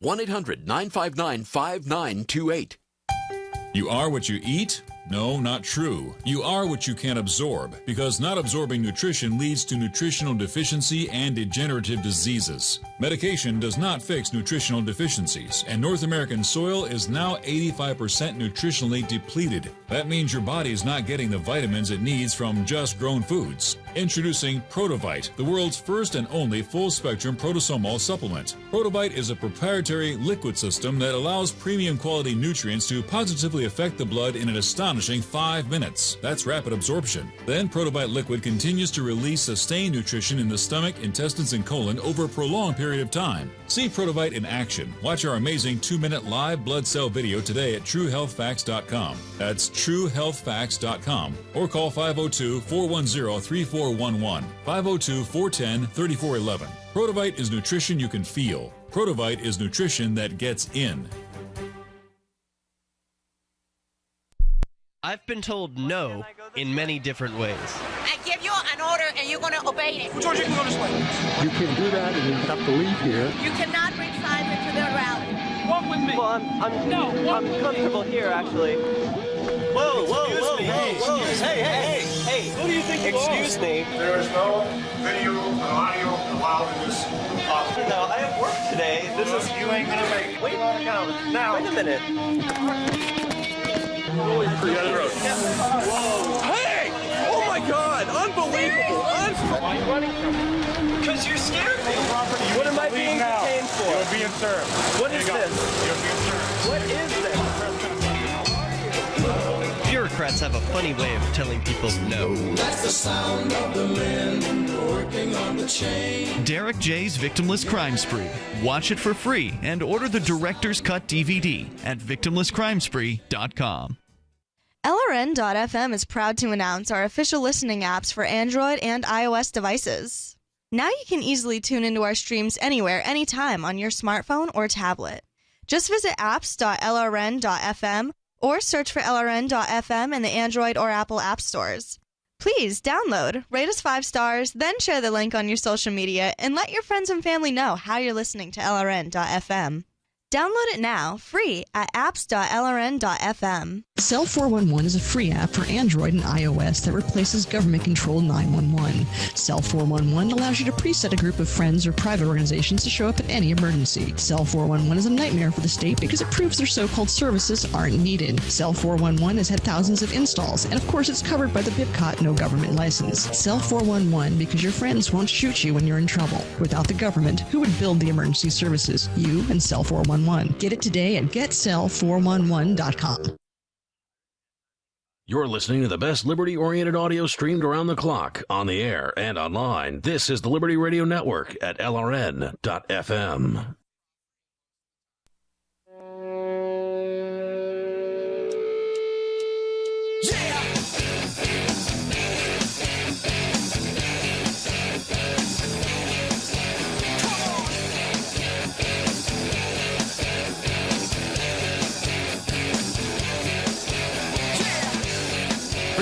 1-800-959-5928. You are what you eat, No, not true. You are what you can absorb, because not absorbing nutrition leads to nutritional deficiency and degenerative diseases. Medication does not fix nutritional deficiencies, and North American soil is now 85% nutritionally depleted. That means your body is not getting the vitamins it needs from just grown foods. Introducing Protovite, the world's first and only full-spectrum protosomal supplement. Protovite is a proprietary liquid system that allows premium quality nutrients to positively affect the blood in an astonishing 5 minutes. That's rapid absorption. Then Protovite liquid continues to release sustained nutrition in the stomach, intestines, and colon over a prolonged period of time. See Protovite in action. Watch our amazing 2-minute live blood cell video today at TrueHealthFacts.com. That's TrueHealthFacts.com. Or call 502-410-3411. 502-410-3411. Protovite is nutrition you can feel. Protovite is nutrition that gets in. I've been told no in many different ways. I give you an order and you're going to obey it. George, you can go this way. You can't do that and you have to leave here. You cannot bring signs into the rally. Walk with me. Well, I'm comfortable here, actually. Whoa, hey. Who do you think you Excuse me. There is no video and audio allowed in this office. No, I have work today. You ain't going to make it. Wait a minute. Whoa. Hey! Oh my God! Unbelievable! Why are you running from me? Because you're scared me. What am I being detained for? You're being served. What is this? You're being served. What is this? Bureaucrats have a funny way of telling people no. That's the sound of the men working on the chain. Derek J's Victimless Crime Spree. Watch it for free and order the Director's Cut DVD at victimlesscrimespree.com. LRN.FM is proud to announce our official listening apps for Android and iOS devices. Now you can easily tune into our streams anywhere, anytime on your smartphone or tablet. Just visit apps.lrn.fm or search for LRN.FM in the Android or Apple app stores. Please download, rate us 5 stars, then share the link on your social media and let your friends and family know how you're listening to LRN.FM. Download it now, free at apps.lrn.fm. Cell 411 is a free app for Android and iOS that replaces government-controlled 911. Cell 411 allows you to preset a group of friends or private organizations to show up in any emergency. Cell 411 is a nightmare for the state because it proves their so-called services aren't needed. Cell 411 has had thousands of installs, and of course it's covered by the BIPCOT no government license. Cell 411 because your friends won't shoot you when you're in trouble. Without the government, who would build the emergency services? You and Cell 411. Get it today at getcell411.com. You're listening to the best liberty-oriented audio streamed around the clock, on the air, and online. This is the Liberty Radio Network at LRN.FM.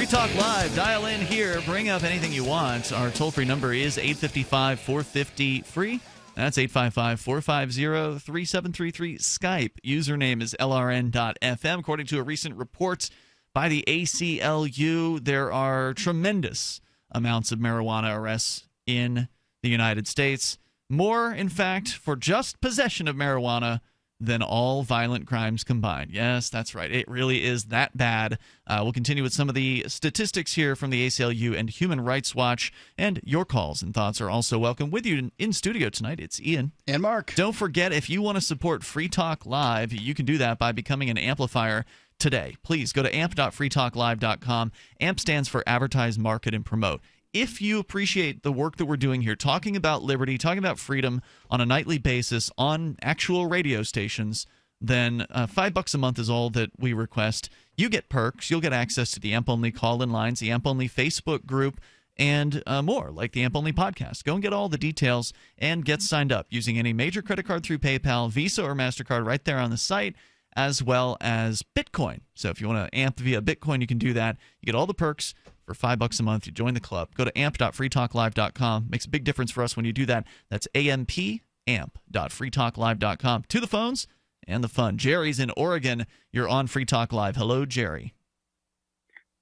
Talk Live. Dial in here. Bring up anything you want. Our toll-free number is 855-450-FREE. That's 855-450-3733. Skype. Username is LRN.FM. According to a recent report by the ACLU, there are tremendous amounts of marijuana arrests in the United States. More, in fact, for just possession of marijuana than all violent crimes combined. Yes, that's right. It really is that bad. We'll continue with some of the statistics here from the ACLU and Human Rights Watch, and your calls and thoughts are also welcome. With you in studio tonight, it's Ian. And Mark. Don't forget, if you want to support Free Talk Live, you can do that by becoming an amplifier today. Please go to amp.freetalklive.com. AMP stands for Advertise, Market, and Promote. If you appreciate the work that we're doing here, talking about liberty, talking about freedom on a nightly basis on actual radio stations, then $5 a month is all that we request. You get perks. You'll get access to the AMP-only call-in lines, the AMP-only Facebook group, and more, like the AMP-only podcast. Go and get all the details and get signed up using any major credit card through PayPal, Visa, or MasterCard right there on the site, as well as Bitcoin. So if you want to AMP via Bitcoin, you can do that. You get all the perks for $5 a month. You join the club. Go to amp.freetalklive.com. Makes a big difference for us when you do that. That's amp.freetalklive.com. To the phones and the fun. Jerry's in Oregon. You're on Free Talk Live. Hello, Jerry.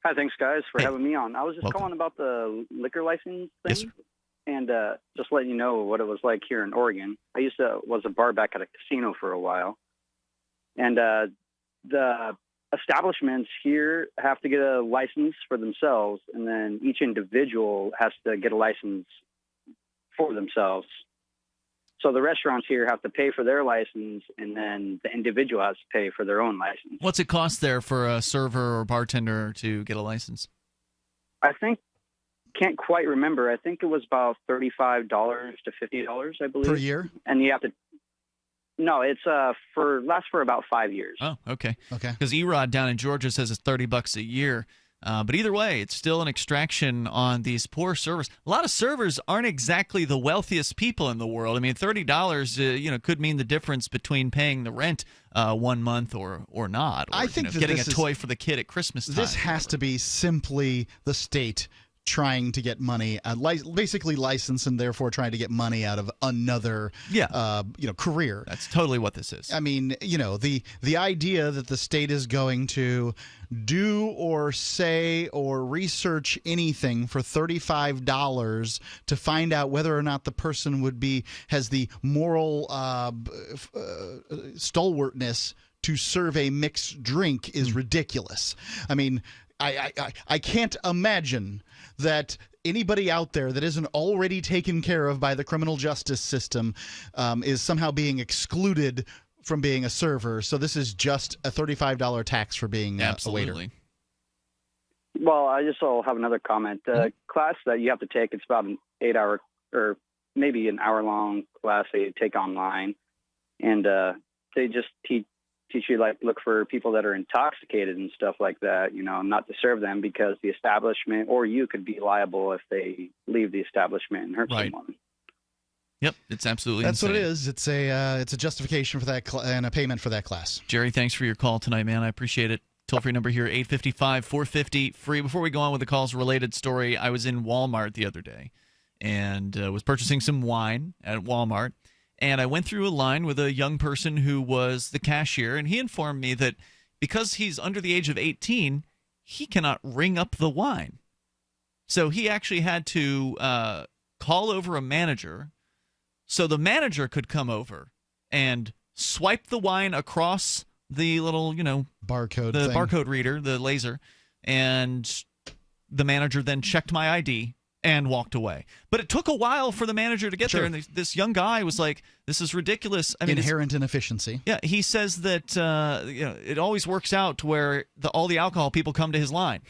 Hi, thanks, guys, for having me on. I was just calling about the liquor license thing, and just letting you know what it was like here in Oregon. I was a bar back at a casino for a while, and the establishments here have to get a license for themselves, and then each individual has to get a license for themselves. So the restaurants here have to pay for their license, and then the individual has to pay for their own license. What's it cost there for a server or bartender to get a license? I think, can't quite remember. I think it was about $35 to $50, I believe. Per year? And you have to. No, it's lasts for about 5 years. Oh, okay. Okay. Because Erod down in Georgia says it's $30 a year. But either way, it's still an extraction on these poor servers. A lot of servers aren't exactly the wealthiest people in the world. I mean, $30, could mean the difference between paying the rent 1 month or not. Or, I think that getting a this toy for the kid at Christmas time. This has to be simply the state trying to get money, basically licensed, and therefore trying to get money out of another, career. That's totally what this is. I mean, the idea that the state is going to do or say or research anything for $35 to find out whether or not the person has the moral stalwartness to serve a mixed drink is ridiculous. I mean, I can't imagine that anybody out there that isn't already taken care of by the criminal justice system is somehow being excluded from being a server. So this is just a $35 tax for being a waiter. Well, I just will have another comment. The class that you have to take, it's about an 8-hour or maybe an hour-long class that you take online. And they just teach you, look for people that are intoxicated and stuff like that, not to serve them, because the establishment or you could be liable if they leave the establishment and hurt someone. Yep, it's absolutely That's insane. what it is. It's a justification for that and a payment for that class. Jerry, thanks for your call tonight, man. I appreciate it. Toll-free number here, 855-450-FREE. Before we go on with the calls, related story, I was in Walmart the other day and was purchasing some wine at Walmart. And I went through a line with a young person who was the cashier, and he informed me that because he's under the age of 18, he cannot ring up the wine. So he actually had to call over a manager so the manager could come over and swipe the wine across the little, barcode reader, the laser, and the manager then checked my ID and walked away. But it took a while for the manager to get there, and this young guy was like, this is ridiculous. I mean, inherent inefficiency. Yeah, he says that it always works out to where all the alcohol people come to his line.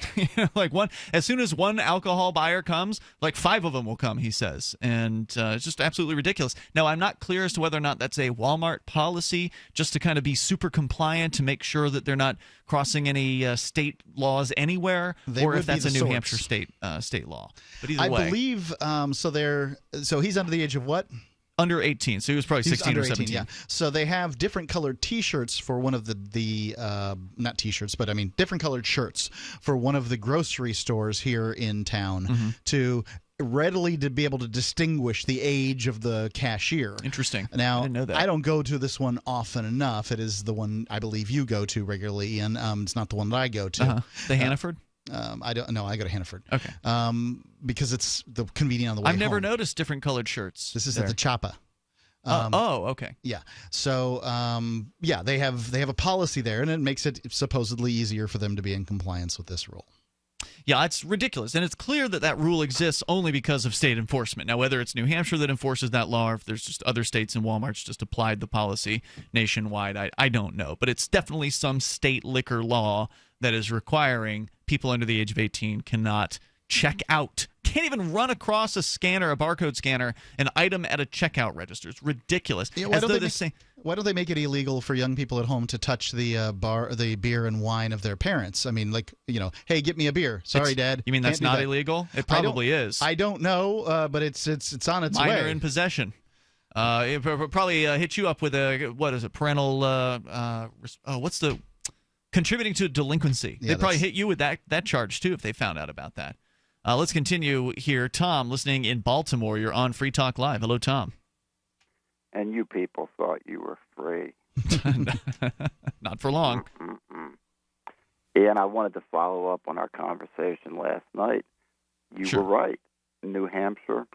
As soon as one alcohol buyer comes, 5 of them will come, he says. And it's just absolutely ridiculous. Now, I'm not clear as to whether or not that's a Walmart policy, just to kind of be super compliant to make sure that they're not crossing any state laws anywhere, or if that's a New Hampshire state law. But either way. I believe so he's under the age of what? Under 18, so he was probably 16 or 17. Yeah. So they have different colored T-shirts for one of the not T-shirts, but I mean different colored shirts for one of the grocery stores here in town to readily to be able to distinguish the age of the cashier. Interesting. Now, I didn't know that. I don't go to this one often enough. It is the one I believe you go to regularly, Ian. It's not the one that I go to. The Hannaford? I don't know. I go to Hannaford. Okay. Because it's the convenient on the way I've never home. noticed different colored shirts. This is there. at the Chapa. Okay. Yeah. So, they have a policy there, and it makes it supposedly easier for them to be in compliance with this rule. Yeah, it's ridiculous. And it's clear that rule exists only because of state enforcement. Now, whether it's New Hampshire that enforces that law or if there's just other states and Walmart's just applied the policy nationwide, I don't know. But it's definitely some state liquor law that is requiring people under the age of 18 cannot check out, can't even run across a scanner, a barcode scanner, an item at a checkout register. It's ridiculous. Yeah, why don't they make it illegal for young people at home to touch the beer and wine of their parents? I mean, hey, get me a beer. Sorry, Dad. You mean that's not illegal? It probably is. I don't know, but it's on its way. Minor in possession. It probably hit you up with parental what's the contributing to delinquency. Yeah, They'd probably hit you with that charge too if they found out about that. Let's continue here. Tom, listening in Baltimore. You're on Free Talk Live. Hello, Tom. And you people thought you were free. Not for long. And I wanted to follow up on our conversation last night. You were right. New Hampshire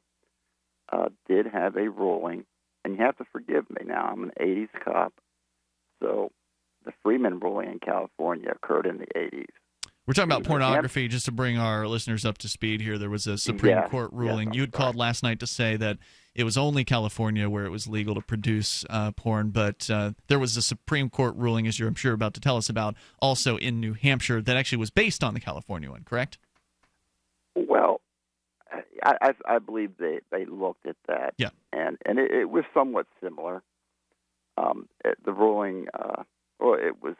did have a ruling, and you have to forgive me now. I'm an 80s cop, so the Freeman ruling in California occurred in the 80s. We're talking about pornography, just to bring our listeners up to speed here. There was a Supreme Court ruling. You had called last night to say that it was only California where it was legal to produce porn, but there was a Supreme Court ruling, as you're, I'm sure, about to tell us about, also in New Hampshire that actually was based on the California one, correct? Well, I believe they looked at that, and it was somewhat similar. The ruling, it was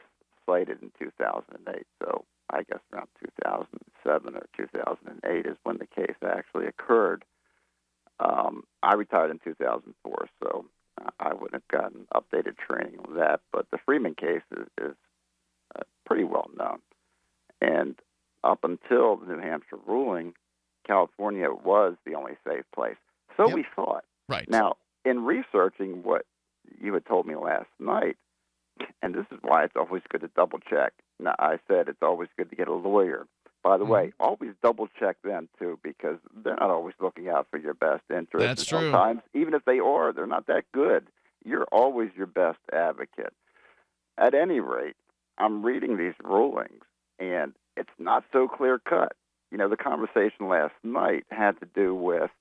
cited in 2008, so I guess around 2007 or 2008 is when the case actually occurred. I retired in 2004, so I wouldn't have gotten updated training on that. But the Freeman case is pretty well known. And up until the New Hampshire ruling, California was the only safe place. So we thought. Right. Now, in researching what you had told me last night, and this is why it's always good to double check. Now, I said it's always good to get a lawyer. By the way, always double check them too, because they're not always looking out for your best interest. That's true. Sometimes, even if they are, they're not that good. You're always your best advocate. At any rate, I'm reading these rulings, and it's not so clear cut. You know, the conversation last night had to do with,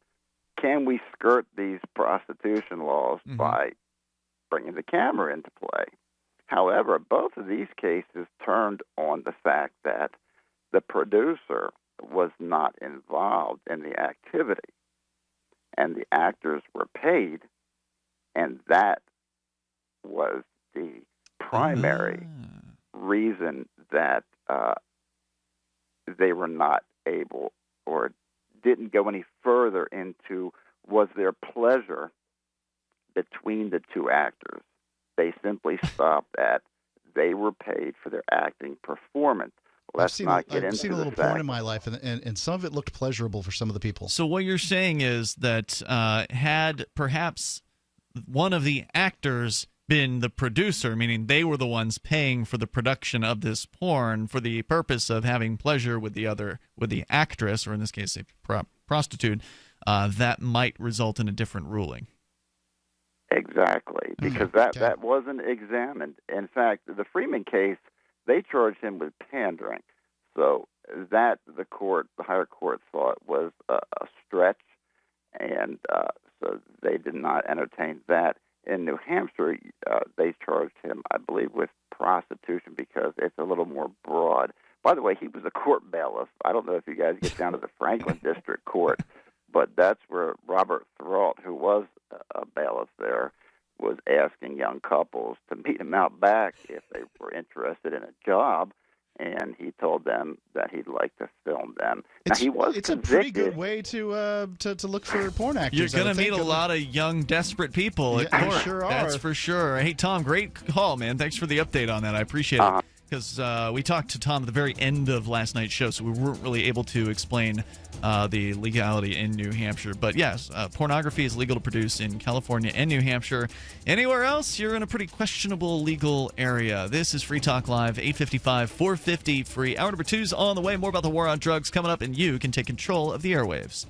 can we skirt these prostitution laws by bringing the camera into play? However, both of these cases turned on the fact that the producer was not involved in the activity, and the actors were paid, and that was the primary reason that they were not able or didn't go any further into was there pleasure between the two actors. They simply stopped at they were paid for their acting performance. Let's not get into I've seen a little porn in my life, and some of it looked pleasurable for some of the people. So what you're saying is that had perhaps one of the actors been the producer, meaning they were the ones paying for the production of this porn for the purpose of having pleasure with the actress, or in this case a prostitute, that might result in a different ruling. Exactly, because that wasn't examined. In fact, the Freeman case, they charged him with pandering. So that the higher court thought was a stretch, and so they did not entertain that. In New Hampshire, they charged him, I believe, with prostitution because it's a little more broad. By the way, he was a court bailiff. I don't know if you guys get down to the Franklin District Court, but that's where Robert Throat, who was a bailiff there, was asking young couples to meet him out back if they were interested in a job, and he told them that he'd like to film them. Now, it's a pretty good way to look for porn actors. You're going to meet a lot of young, desperate people at court. Sure are. That's for sure. Hey, Tom, great call, man. Thanks for the update on that. I appreciate it. Because we talked to Tom at the very end of last night's show, so we weren't really able to explain the legality in New Hampshire. But yes, pornography is legal to produce in California and New Hampshire. Anywhere else, you're in a pretty questionable legal area. This is Free Talk Live, 855 450 free. Hour number 2's on the way. More about the war on drugs coming up, and you can take control of the airwaves.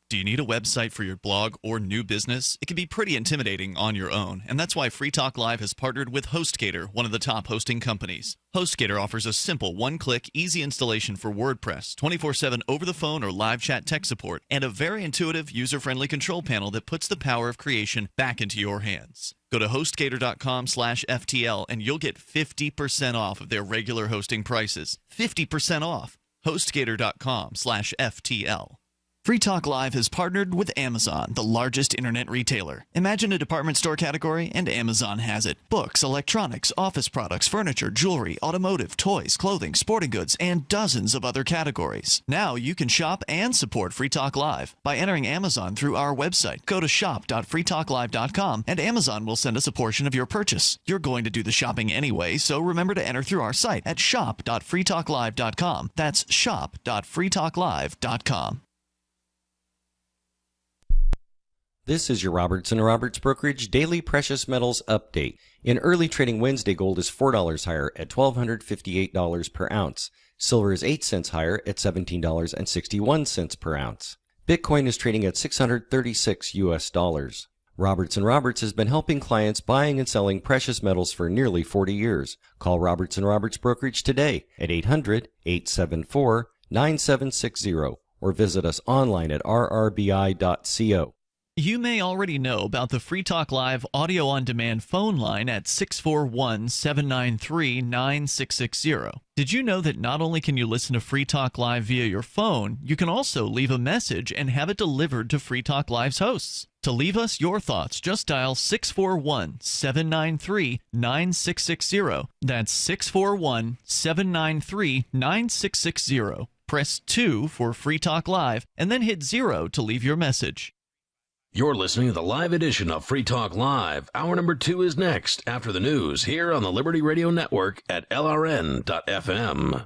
Do you need a website for your blog or new business? It can be pretty intimidating on your own, and that's why Free Talk Live has partnered with HostGator, one of the top hosting companies. HostGator offers a simple, one-click, easy installation for WordPress, 24/7 over-the-phone or live chat tech support, and a very intuitive, user-friendly control panel that puts the power of creation back into your hands. Go to HostGator.com/FTL, and you'll get 50% off of their regular hosting prices. 50% off. HostGator.com/FTL. Free Talk Live has partnered with Amazon, the largest internet retailer. Imagine a department store category, and Amazon has it. Books, electronics, office products, furniture, jewelry, automotive, toys, clothing, sporting goods, and dozens of other categories. Now you can shop and support Free Talk Live by entering Amazon through our website. Go to shop.freetalklive.com, and Amazon will send us a portion of your purchase. You're going to do the shopping anyway, so remember to enter through our site at shop.freetalklive.com. That's shop.freetalklive.com. This is your Robertson & Roberts Brokerage Daily Precious Metals Update. In early trading Wednesday, gold is $4 higher at $1,258 per ounce. Silver is 8 cents higher at $17.61 per ounce. Bitcoin is trading at $636 US. Robertson & Roberts has been helping clients buying and selling precious metals for nearly 40 years. Call Robertson & Roberts Brokerage today at 800-874-9760 or visit us online at rrbi.co. You may already know about the Free Talk Live audio-on-demand phone line at 641-793-9660. Did you know that not only can you listen to Free Talk Live via your phone, you can also leave a message and have it delivered to Free Talk Live's hosts? To leave us your thoughts, just dial 641-793-9660. That's 641-793-9660. Press 2 for Free Talk Live, and then hit 0 to leave your message. You're listening to the live edition of Free Talk Live. Hour number 2 is next after the news here on the Liberty Radio Network at LRN.FM.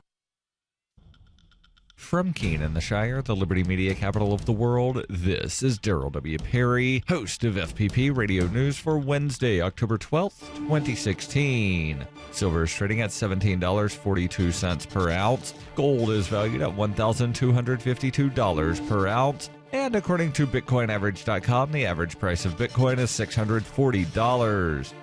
From Keene in the Shire, the Liberty Media capital of the world, this is Daryl W. Perry, host of FPP Radio News for Wednesday, October 12th, 2016. Silver is trading at $17.42 per ounce. Gold is valued at $1,252 per ounce. And according to BitcoinAverage.com, the average price of Bitcoin is $640.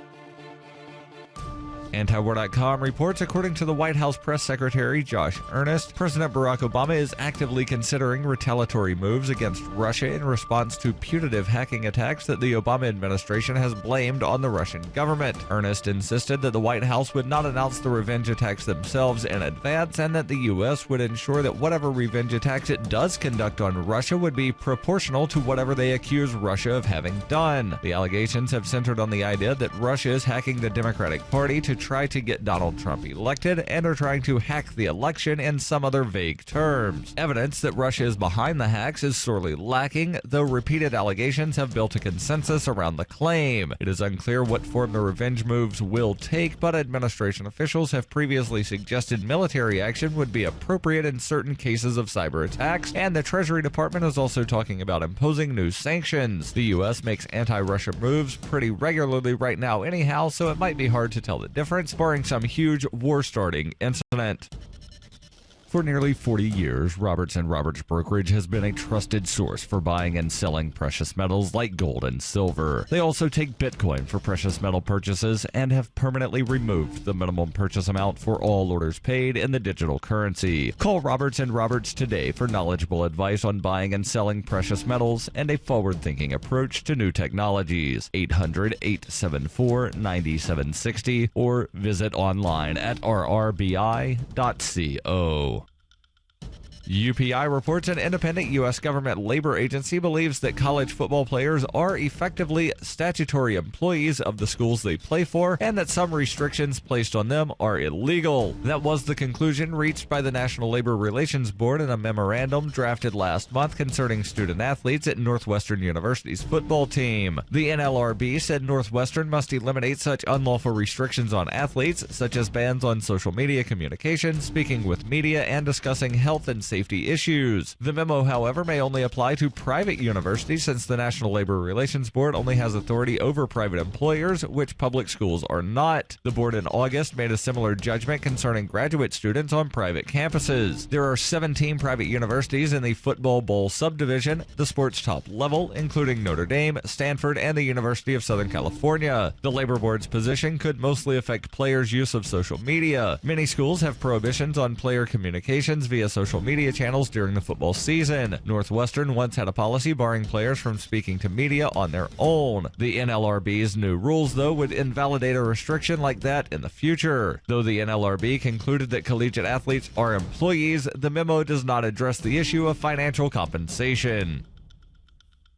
Antiwar.com reports, according to the White House Press Secretary Josh Earnest, President Barack Obama is actively considering retaliatory moves against Russia in response to putative hacking attacks that the Obama administration has blamed on the Russian government. Earnest insisted that the White House would not announce the revenge attacks themselves in advance and that the U.S. would ensure that whatever revenge attacks it does conduct on Russia would be proportional to whatever they accuse Russia of having done. The allegations have centered on the idea that Russia is hacking the Democratic Party to try to get Donald Trump elected and are trying to hack the election in some other vague terms. Evidence that Russia is behind the hacks is sorely lacking, though repeated allegations have built a consensus around the claim. It is unclear what form the revenge moves will take, but administration officials have previously suggested military action would be appropriate in certain cases of cyber attacks, and the Treasury Department is also talking about imposing new sanctions. The U.S. makes anti-Russia moves pretty regularly right now anyhow, so it might be hard to tell the difference, barring some huge war-starting incident. For nearly 40 years, Robertson & Roberts Brokerage has been a trusted source for buying and selling precious metals like gold and silver. They also take Bitcoin for precious metal purchases and have permanently removed the minimum purchase amount for all orders paid in the digital currency. Call Robertson & Roberts today for knowledgeable advice on buying and selling precious metals and a forward-thinking approach to new technologies. 800-874-9760 or visit online at rrbi.co. UPI reports an independent U.S. government labor agency believes that college football players are effectively statutory employees of the schools they play for and that some restrictions placed on them are illegal. That was the conclusion reached by the National Labor Relations Board in a memorandum drafted last month concerning student athletes at Northwestern University's football team. The NLRB said Northwestern must eliminate such unlawful restrictions on athletes, such as bans on social media communication, speaking with media, and discussing health and safety issues. The memo, however, may only apply to private universities since the National Labor Relations Board only has authority over private employers, which public schools are not. The board in August made a similar judgment concerning graduate students on private campuses. There are 17 private universities in the Football Bowl subdivision, the sport's top level, including Notre Dame, Stanford, and the University of Southern California. The Labor Board's position could mostly affect players' use of social media. Many schools have prohibitions on player communications via social media channels during the football season. Northwestern once had a policy barring players from speaking to media on their own. The NLRB's new rules, though, would invalidate a restriction like that in the future. Though the NLRB concluded that collegiate athletes are employees, the memo does not address the issue of financial compensation.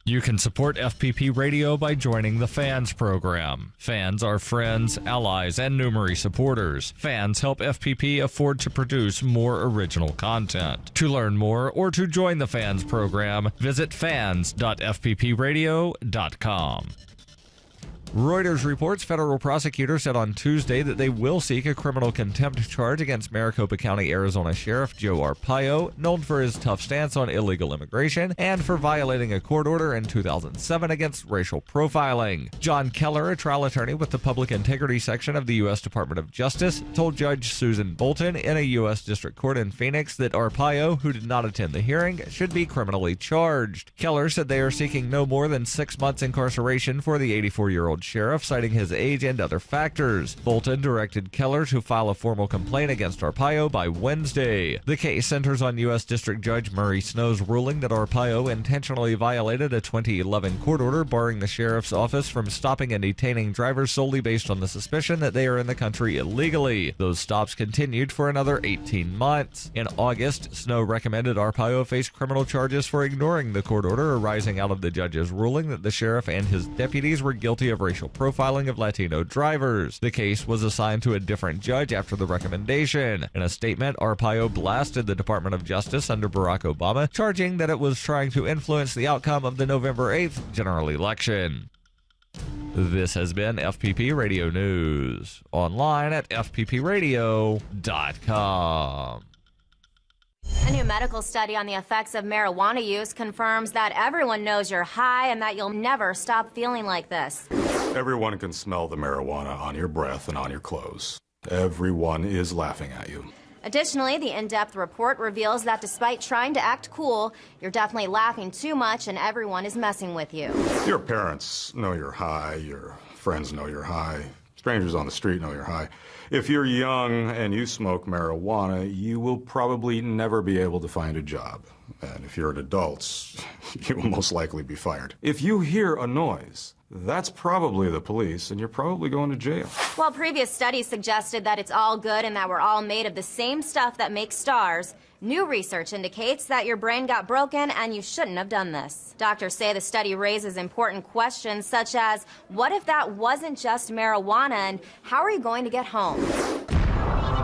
You can support FPP Radio by joining the Fans program. Fans are friends, allies, and numerary supporters. Fans help FPP afford to produce more original content. To learn more or to join the Fans program, visit fans.fppradio.com. Reuters reports federal prosecutors said on Tuesday that they will seek a criminal contempt charge against Maricopa County, Arizona Sheriff Joe Arpaio, known for his tough stance on illegal immigration and for violating a court order in 2007 against racial profiling. John Keller, a trial attorney with the Public Integrity Section of the U.S. Department of Justice, told Judge Susan Bolton in a U.S. District Court in Phoenix that Arpaio, who did not attend the hearing, should be criminally charged. Keller said they are seeking no more than 6 months incarceration for the 84-year-old sheriff, citing his age and other factors. Bolton directed Keller to file a formal complaint against Arpaio by Wednesday. The case centers on U.S. District Judge Murray Snow's ruling that Arpaio intentionally violated a 2011 court order barring the sheriff's office from stopping and detaining drivers solely based on the suspicion that they are in the country illegally. Those stops continued for another 18 months. In August, Snow recommended Arpaio face criminal charges for ignoring the court order arising out of the judge's ruling that the sheriff and his deputies were guilty of racial profiling of Latino drivers. The case was assigned to a different judge after the recommendation. In a statement, Arpaio blasted the Department of Justice under Barack Obama, charging that it was trying to influence the outcome of the November 8th general election. This has been FPP Radio News. Online at fppradio.com. A new medical study on the effects of marijuana use confirms that everyone knows you're high and that you'll never stop feeling like this. Everyone can smell the marijuana on your breath and on your clothes. Everyone is laughing at you. Additionally, the in-depth report reveals that despite trying to act cool, you're definitely laughing too much and everyone is messing with you. Your parents know you're high. Your friends know you're high. Strangers on the street know you're high. If you're young and you smoke marijuana, you will probably never be able to find a job. And if you're an adult, you will most likely be fired. If you hear a noise, that's probably the police, and you're probably going to jail. While previous studies suggested that it's all good and that we're all made of the same stuff that makes stars, new research indicates that your brain got broken and you shouldn't have done this. Doctors say the study raises important questions such as, what if that wasn't just marijuana and how are you going to get home?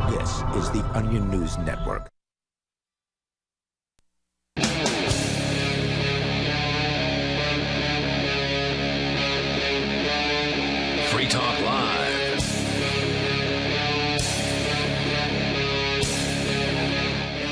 This is the Onion News Network. Free Talk Live.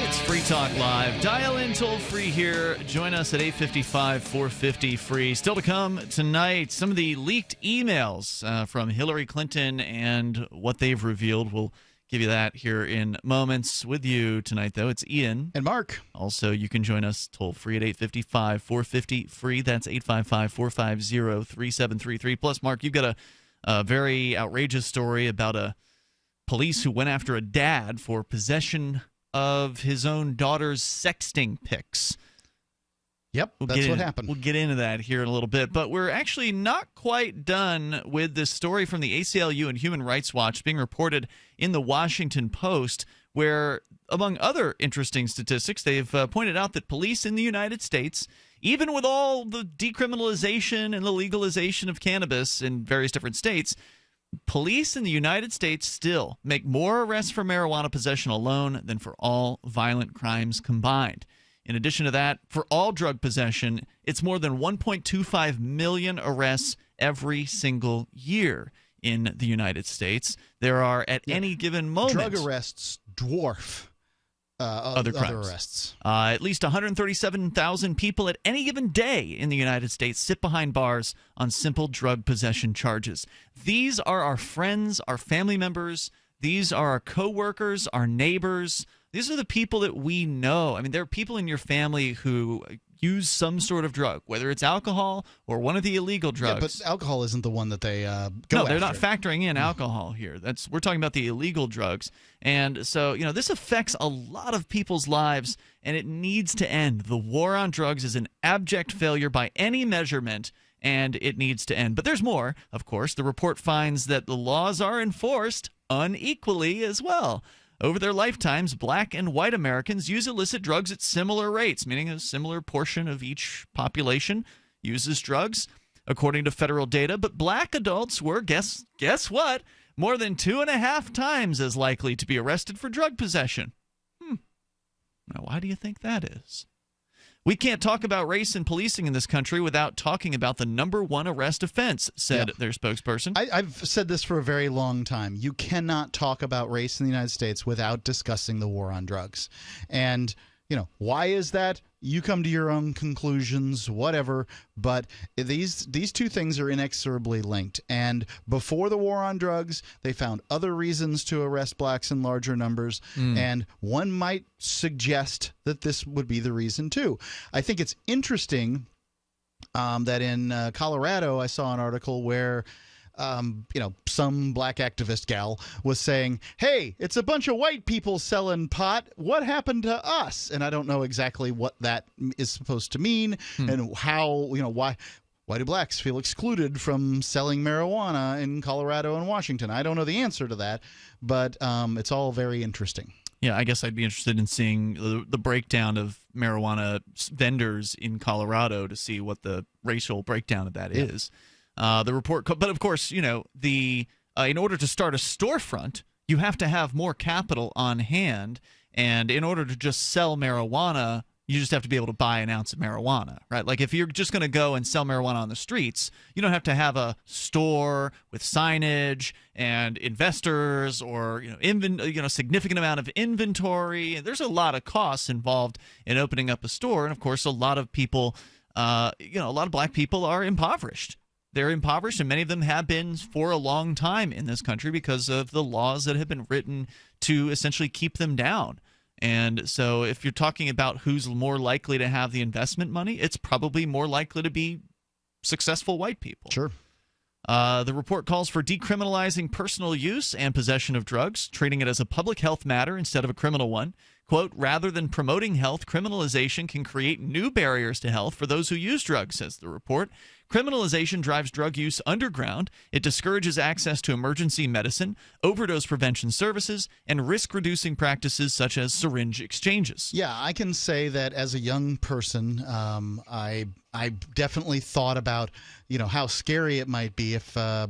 It's Free Talk Live. Dial in toll free here. Join us at 855-450-FREE. Still to come tonight, some of the leaked emails from Hillary Clinton and what they've revealed. We'll give you that here in moments. With you tonight, though, it's Ian. And Mark. Also, you can join us toll free at 855-450-FREE. That's 855-450-3733. Plus, Mark, you've got a very outrageous story about a police who went after a dad for possession of his own daughter's sexting pics. Yep, that's what happened. We'll get into that here in a little bit, but we're actually not quite done with this story from the ACLU and Human Rights Watch being reported in the Washington Post, where, among other interesting statistics, they've pointed out that police in the United States, even with all the decriminalization and the legalization of cannabis in various different states, police in the United States still make more arrests for marijuana possession alone than for all violent crimes combined. In addition to that, for all drug possession, it's more than 1.25 million arrests every single year in the United States. There are, at any given moment, drug arrests dwarf other crimes. Arrests. At least 137,000 people at any given day in the United States sit behind bars on simple drug possession charges. These are our friends, our family members. These are our coworkers, our neighbors. These are the people that we know. I mean, there are people in your family who use some sort of drug, whether it's alcohol or one of the illegal drugs. Yeah, but alcohol isn't the one that they go No, they're after. not factoring in alcohol here. We're talking about the illegal drugs. And so, this affects a lot of people's lives, and it needs to end. The war on drugs is an abject failure by any measurement, and it needs to end. But there's more, of course. The report finds that the laws are enforced unequally as well. Over their lifetimes, black and white Americans use illicit drugs at similar rates, meaning a similar portion of each population uses drugs, according to federal data. But black adults were, guess what, more than 2.5 times as likely to be arrested for drug possession. Now, why do you think that is? We can't talk about race and policing in this country without talking about the number one arrest offense, said their spokesperson. I've said this for a very long time. You cannot talk about race in the United States without discussing the war on drugs. And, why is that? You come to your own conclusions, whatever. But these two things are inexorably linked. And before the war on drugs, they found other reasons to arrest blacks in larger numbers. And one might suggest that this would be the reason, too. I think it's interesting that in Colorado, I saw an article where some black activist gal was saying, hey, it's a bunch of white people selling pot. What happened to us? And I don't know exactly what that is supposed to mean and how, why do blacks feel excluded from selling marijuana in Colorado and Washington? I don't know the answer to that, but it's all very interesting. Yeah, I guess I'd be interested in seeing the breakdown of marijuana vendors in Colorado to see what the racial breakdown of that is. The report, but of course, in order to start a storefront, you have to have more capital on hand, and in order to just sell marijuana, you just have to be able to buy an ounce of marijuana, right? Like if you're just going to go and sell marijuana on the streets, you don't have to have a store with signage and investors or significant amount of inventory. There's a lot of costs involved in opening up a store, and of course, a lot of people, a lot of black people are impoverished. They're impoverished, and many of them have been for a long time in this country because of the laws that have been written to essentially keep them down. And so if you're talking about who's more likely to have the investment money, it's probably more likely to be successful white people. Sure. The report calls for decriminalizing personal use and possession of drugs, treating it as a public health matter instead of a criminal one. Quote, rather than promoting health, criminalization can create new barriers to health for those who use drugs, says the report. Criminalization drives drug use underground. It discourages access to emergency medicine, overdose prevention services, and risk-reducing practices such as syringe exchanges. Yeah, I can say that as a young person, I definitely thought about, how scary it might be if, there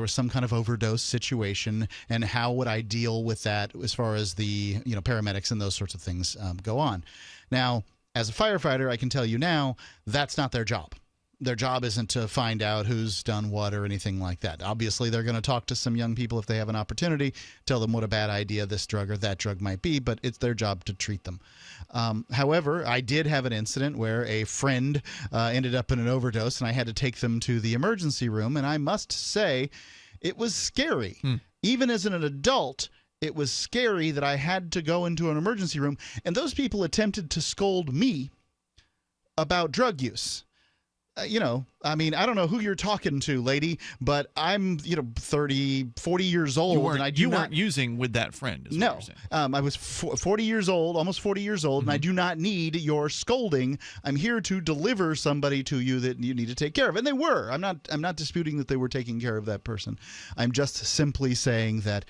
was some kind of overdose situation, and how would I deal with that as far as the, paramedics and those sorts of things go on. Now, as a firefighter, I can tell you now, that's not their job. Their job isn't to find out who's done what or anything like that. Obviously, they're going to talk to some young people if they have an opportunity, tell them what a bad idea this drug or that drug might be, but it's their job to treat them. However, I did have an incident where a friend ended up in an overdose, and I had to take them to the emergency room, and I must say it was scary. Even as an adult, it was scary that I had to go into an emergency room, and those people attempted to scold me about drug use. I don't know who you're talking to, lady, but I'm, 30, 40 years old. You weren't using with that friend, is what you're saying. I was 40 years old, almost 40 years old, and I do not need your scolding. I'm here to deliver somebody to you that you need to take care of. And they were. I'm not disputing that they were taking care of that person. I'm just simply saying that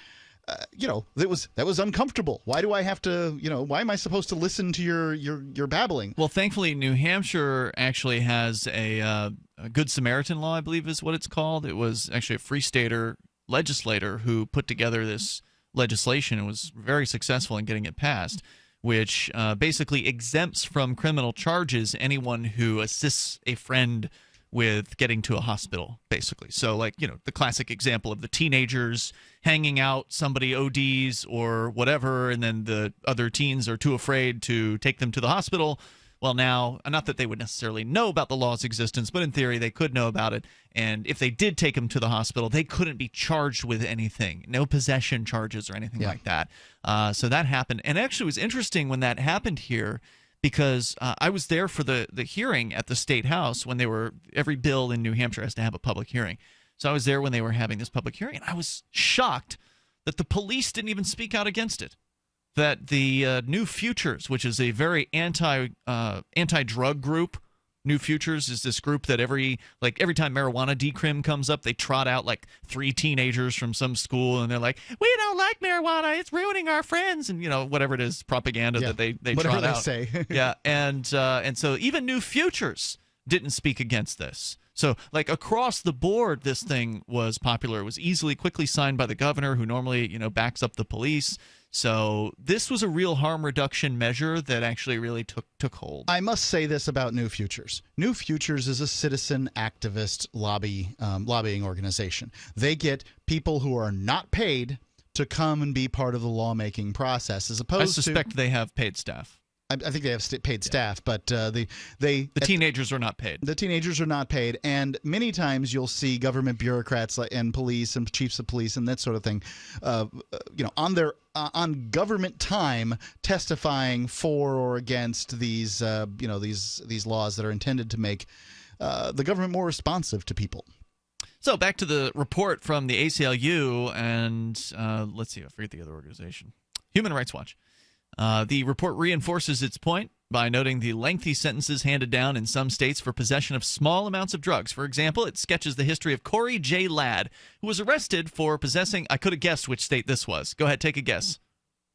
that was uncomfortable. Why do I have to, why am I supposed to listen to your babbling? Well, thankfully, New Hampshire actually has a Good Samaritan law, I believe is what it's called. It was actually a Free Stater legislator who put together this legislation and was very successful in getting it passed, which basically exempts from criminal charges anyone who assists a friend with getting to a hospital, basically. So, the classic example of the teenagers hanging out, somebody ODs or whatever, and then the other teens are too afraid to take them to the hospital. Well, now, not that they would necessarily know about the law's existence, but in theory, they could know about it. And if they did take them to the hospital, they couldn't be charged with anything. No possession charges or anything like that. So that happened. And actually, it was interesting when that happened here, because I was there for the hearing at the State House when every bill in New Hampshire has to have a public hearing. So I was there when they were having this public hearing, and I was shocked that the police didn't even speak out against it. That the New Futures, which is a very anti-drug group, New Futures is this group that every time marijuana decrim comes up, they trot out 3 teenagers from some school, and they're like, "We don't like marijuana; it's ruining our friends," and whatever it is, propaganda that they whatever trot they out. say. Yeah, and so even New Futures didn't speak against this. So, like, across the board, this thing was popular. It was quickly signed by the governor, who normally, backs up the police. So this was a real harm reduction measure that actually really took hold. I must say this about New Futures. New Futures is a citizen activist lobbying organization. They get people who are not paid to come and be part of the lawmaking process, as opposed to... I suspect they have paid staff. I think they have paid staff, but the teenagers are not paid. The teenagers are not paid, and many times you'll see government bureaucrats and police and chiefs of police and that sort of thing, on government time testifying for or against these laws that are intended to make the government more responsive to people. So back to the report from the ACLU and let's see, I forget the other organization, Human Rights Watch. The report reinforces its point by noting the lengthy sentences handed down in some states for possession of small amounts of drugs. For example, it sketches the history of Corey J. Ladd, who was arrested for possessing... I could have guessed which state this was. Go ahead, take a guess.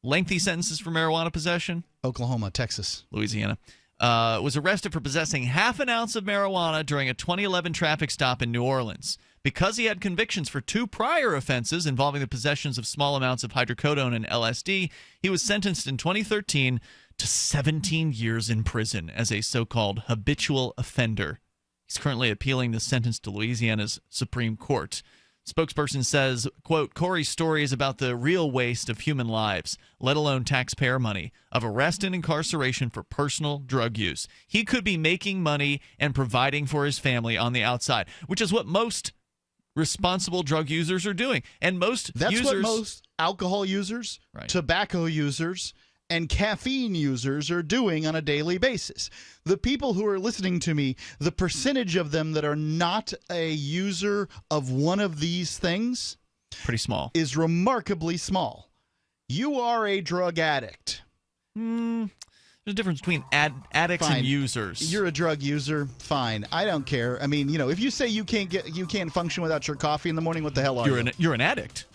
Lengthy sentences for marijuana possession? Oklahoma, Texas. Louisiana. Was arrested for possessing half an ounce of marijuana during a 2011 traffic stop in New Orleans. Because he had convictions for 2 prior offenses involving the possessions of small amounts of hydrocodone and LSD, he was sentenced in 2013 to 17 years in prison as a so-called habitual offender. He's currently appealing the sentence to Louisiana's Supreme Court. Spokesperson says, quote, Corey's story is about the real waste of human lives, let alone taxpayer money, of arrest and incarceration for personal drug use. He could be making money and providing for his family on the outside, which is what most responsible drug users are doing. And That's what most alcohol users, tobacco users, and caffeine users are doing on a daily basis. The people who are listening to me, the percentage of them that are not a user of one of these things pretty small, is remarkably small. You are a drug addict. There's a difference between addicts and users. You're a drug user. Fine. I don't care. I mean, if you say you can't function without your coffee in the morning, what the hell are you? You're an addict.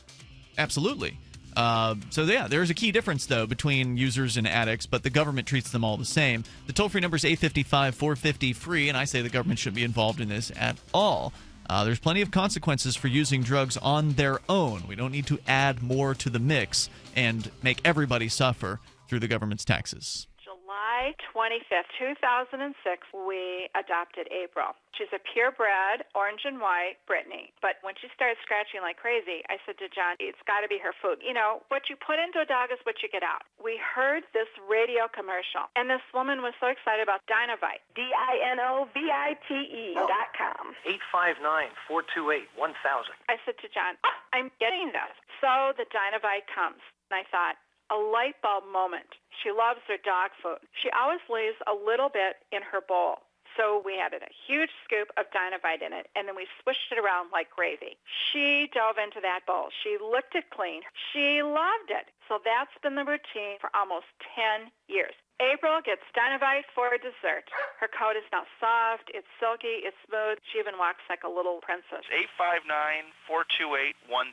Absolutely. There's a key difference, though, between users and addicts, but the government treats them all the same. The toll-free number is 855-450-FREE, and I say the government shouldn't be involved in this at all. There's plenty of consequences for using drugs on their own. We don't need to add more to the mix and make everybody suffer through the government's taxes. July 25th, 2006, we adopted April. She's a purebred, orange and white Brittany. But when she started scratching like crazy, I said to John, it's got to be her food. What you put into a dog is what you get out. We heard this radio commercial, and this woman was so excited about Dinovite. DINOVITE.com. 859-428-1000. I said to John, I'm getting this. So the Dinovite comes, and I thought, a light bulb moment. She loves her dog food. She always leaves a little bit in her bowl. So we added a huge scoop of Dinovite in it, and then we swished it around like gravy. She dove into that bowl. She licked it clean. She loved it. So that's been the routine for almost 10 years. April gets Dinovite for dessert. Her coat is now soft, it's silky, it's smooth. She even walks like a little princess. 859-428-1000. On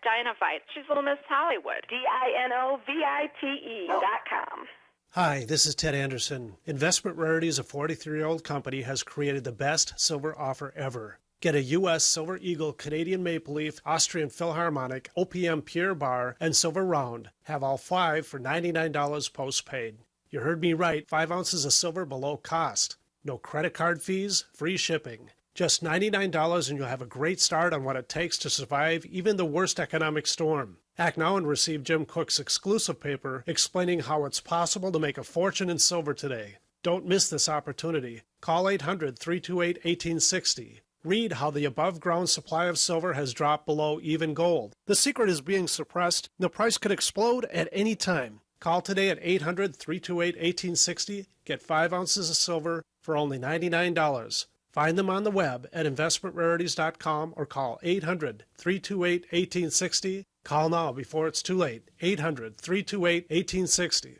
Dinovite, she's little Miss Hollywood. DINOVITE.com. Hi, this is Ted Anderson. Investment Rarities, a 43-year-old company, has created the best silver offer ever. Get a U.S. Silver Eagle, Canadian Maple Leaf, Austrian Philharmonic, OPM Pure Bar, and Silver Round. Have all 5 for $99 post-paid. You heard me right, 5 ounces of silver below cost. No credit card fees, free shipping. Just $99 and you'll have a great start on what it takes to survive even the worst economic storm. Act now and receive Jim Cook's exclusive paper explaining how it's possible to make a fortune in silver today. Don't miss this opportunity. Call 800-328-1860. Read how the above-ground supply of silver has dropped below even gold. The secret is being suppressed. The price could explode at any time. Call today at 800-328-1860. Get 5 ounces of silver for only $99. Find them on the web at investmentrarities.com or call 800-328-1860. Call now before it's too late. 800-328-1860.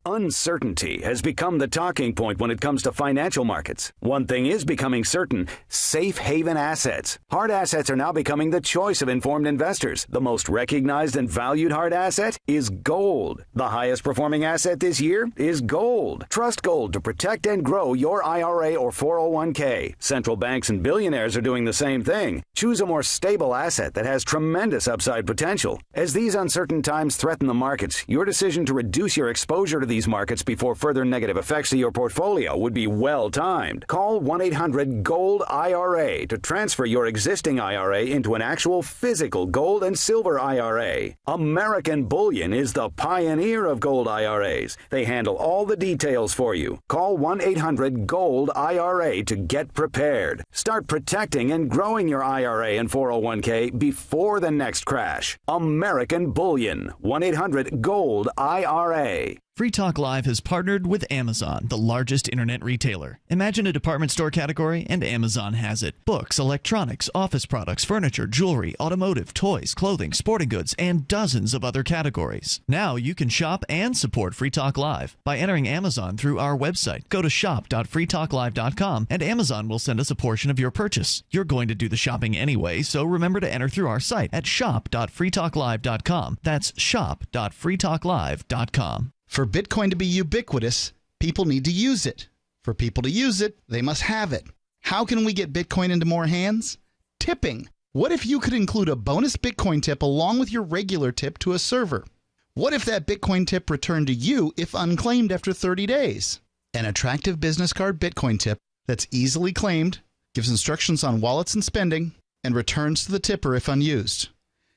Uncertainty has become the talking point when it comes to financial markets. One thing is becoming certain: safe haven assets. Hard assets are now becoming the choice of informed investors. The most recognized and valued hard asset is gold. The highest performing asset this year is gold. Trust gold to protect and grow your IRA or 401k. Central banks and billionaires are doing the same thing. Choose a more stable asset that has tremendous upside potential. As these uncertain times threaten the markets, your decision to reduce your exposure to these markets before further negative effects to your portfolio would be well timed. Call 1-800-GOLD-IRA to transfer your existing IRA into an actual physical gold and silver IRA. American Bullion is the pioneer of gold IRAs. They handle all the details for you. Call 1-800-GOLD-IRA to get prepared. Start protecting and growing your IRA and 401k before the next crash. American Bullion. 1-800-GOLD-IRA. Free Talk Live has partnered with Amazon, the largest internet retailer. Imagine a department store category, and Amazon has it. Books, electronics, office products, furniture, jewelry, automotive, toys, clothing, sporting goods, and dozens of other categories. Now you can shop and support Free Talk Live by entering Amazon through our website. Go to shop.freetalklive.com, and Amazon will send us a portion of your purchase. You're going to do the shopping anyway, so remember to enter through our site at shop.freetalklive.com. That's shop.freetalklive.com. For Bitcoin to be ubiquitous, people need to use it. For people to use it, they must have it. How can we get Bitcoin into more hands? Tipping. What if you could include a bonus Bitcoin tip along with your regular tip to a server? What if that Bitcoin tip returned to you if unclaimed after 30 days? An attractive business card Bitcoin tip that's easily claimed, gives instructions on wallets and spending, and returns to the tipper if unused.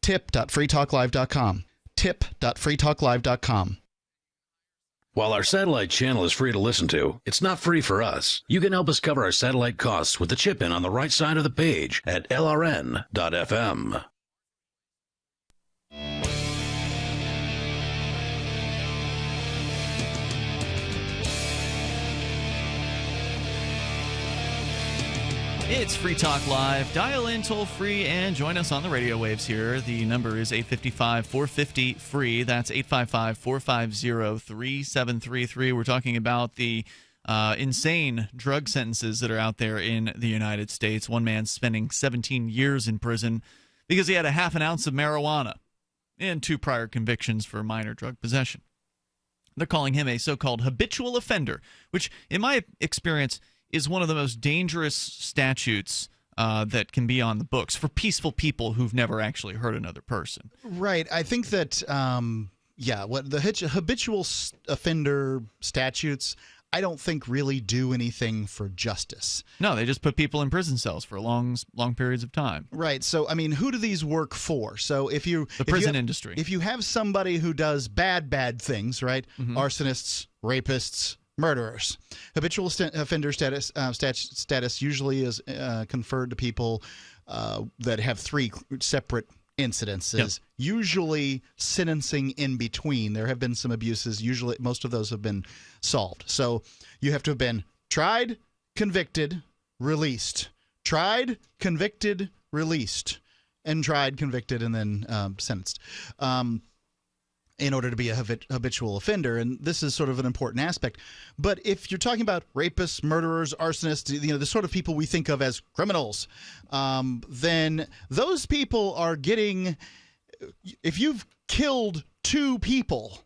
Tip.freetalklive.com. Tip.freetalklive.com. While our satellite channel is free to listen to, it's not free for us. You can help us cover our satellite costs with the chip-in on the right side of the page at lrn.fm. It's Free Talk Live. Dial in toll free and join us on the radio waves here. The number is 855-450-FREE. That's 855-450-3733. We're talking about the insane drug sentences that are out there in the United States. One man spending 17 years in prison because he had a half an ounce of marijuana and 2 prior convictions for minor drug possession. They're calling him a so-called habitual offender, which, in my experience, is one of the most dangerous statutes that can be on the books for peaceful people who've never actually hurt another person. Right. I think that, what the habitual offender statutes, I don't think really do anything for justice. No, they just put people in prison cells for long periods of time. Right. So, I mean, who do these work for? So if you... The prison industry. If you have somebody who does bad things, right? Mm-hmm. Arsonists, rapists, murderers. Habitual offender status usually is conferred to people that have 3 separate incidences, yep. Usually sentencing in between. There have been some abuses. Usually, most of those have been solved. So you have to have been tried, convicted, released. Tried, convicted, released. And tried, convicted, and then sentenced. In order to be a habitual offender, and this is sort of an important aspect. But if you're talking about rapists, murderers, arsonists, the sort of people we think of as criminals, then those people are getting, if you've killed 2 people,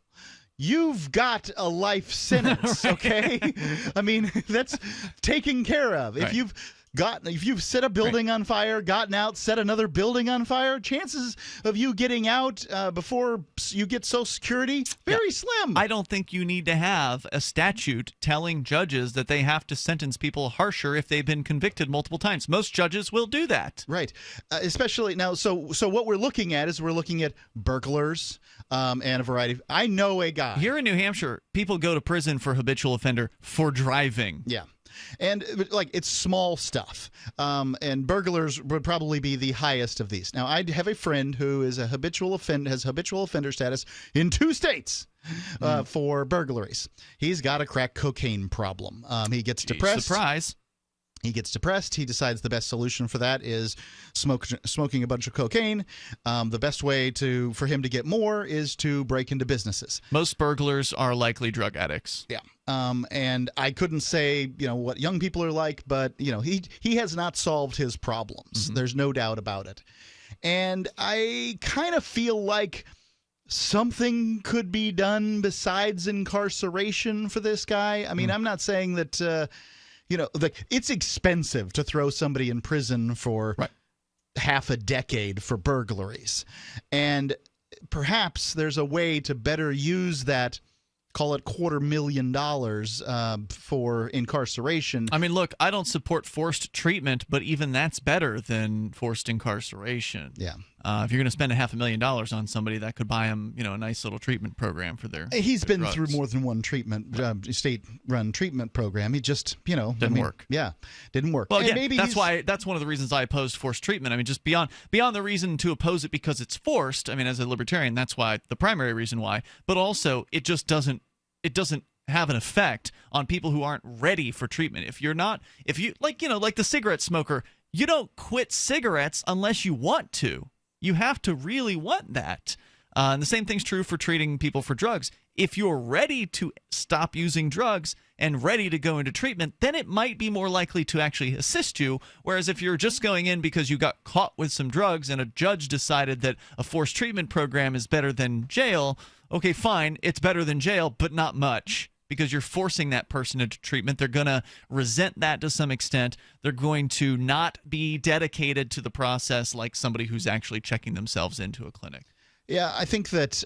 you've got a life sentence, right. Okay? I mean, that's taken care of. Right. If you've set a building on fire, gotten out, set another building on fire, chances of you getting out before you get Social Security, very slim. I don't think you need to have a statute telling judges that they have to sentence people harsher if they've been convicted multiple times. Most judges will do that. Right. Especially now, so what we're looking at is burglars and a variety of... I know a guy. Here in New Hampshire, people go to prison for habitual offender for driving. Yeah. And it's small stuff, and burglars would probably be the highest of these. Now, I have a friend who is has habitual offender status in 2 states for burglaries. He's got a crack cocaine problem. He gets depressed. Surprise. He gets depressed. He decides the best solution for that is smoking a bunch of cocaine. The best way for him to get more is to break into businesses. Most burglars are likely drug addicts. Yeah. And I couldn't say, what young people are like, but, he has not solved his problems. Mm-hmm. There's no doubt about it. And I kind of feel like something could be done besides incarceration for this guy. I mean, I'm not saying that... it's expensive to throw somebody in prison for half a decade for burglaries. And perhaps there's a way to better use that, call it $250,000 for incarceration. I mean, look, I don't support forced treatment, but even that's better than forced incarceration. Yeah. If you're going to spend $500,000 on somebody, that could buy them, a nice little treatment program for their He's been drugs. through more than one state-run treatment program. He just, didn't work. Yeah, didn't work. Well, and again, that's one of the reasons I opposed forced treatment. I mean, just beyond the reason to oppose it because it's forced. I mean, as a libertarian, that's why the primary reason why. But also, it doesn't have an effect on people who aren't ready for treatment. If you like the cigarette smoker, you don't quit cigarettes unless you want to. You have to really want that. And the same thing's true for treating people for drugs. If you're ready to stop using drugs and ready to go into treatment, then it might be more likely to actually assist you. Whereas if you're just going in because you got caught with some drugs and a judge decided that a forced treatment program is better than jail, okay, fine, it's better than jail, but not much. Because you're forcing that person into treatment. They're going to resent that to some extent. They're going to not be dedicated to the process like somebody who's actually checking themselves into a clinic. Yeah, I think that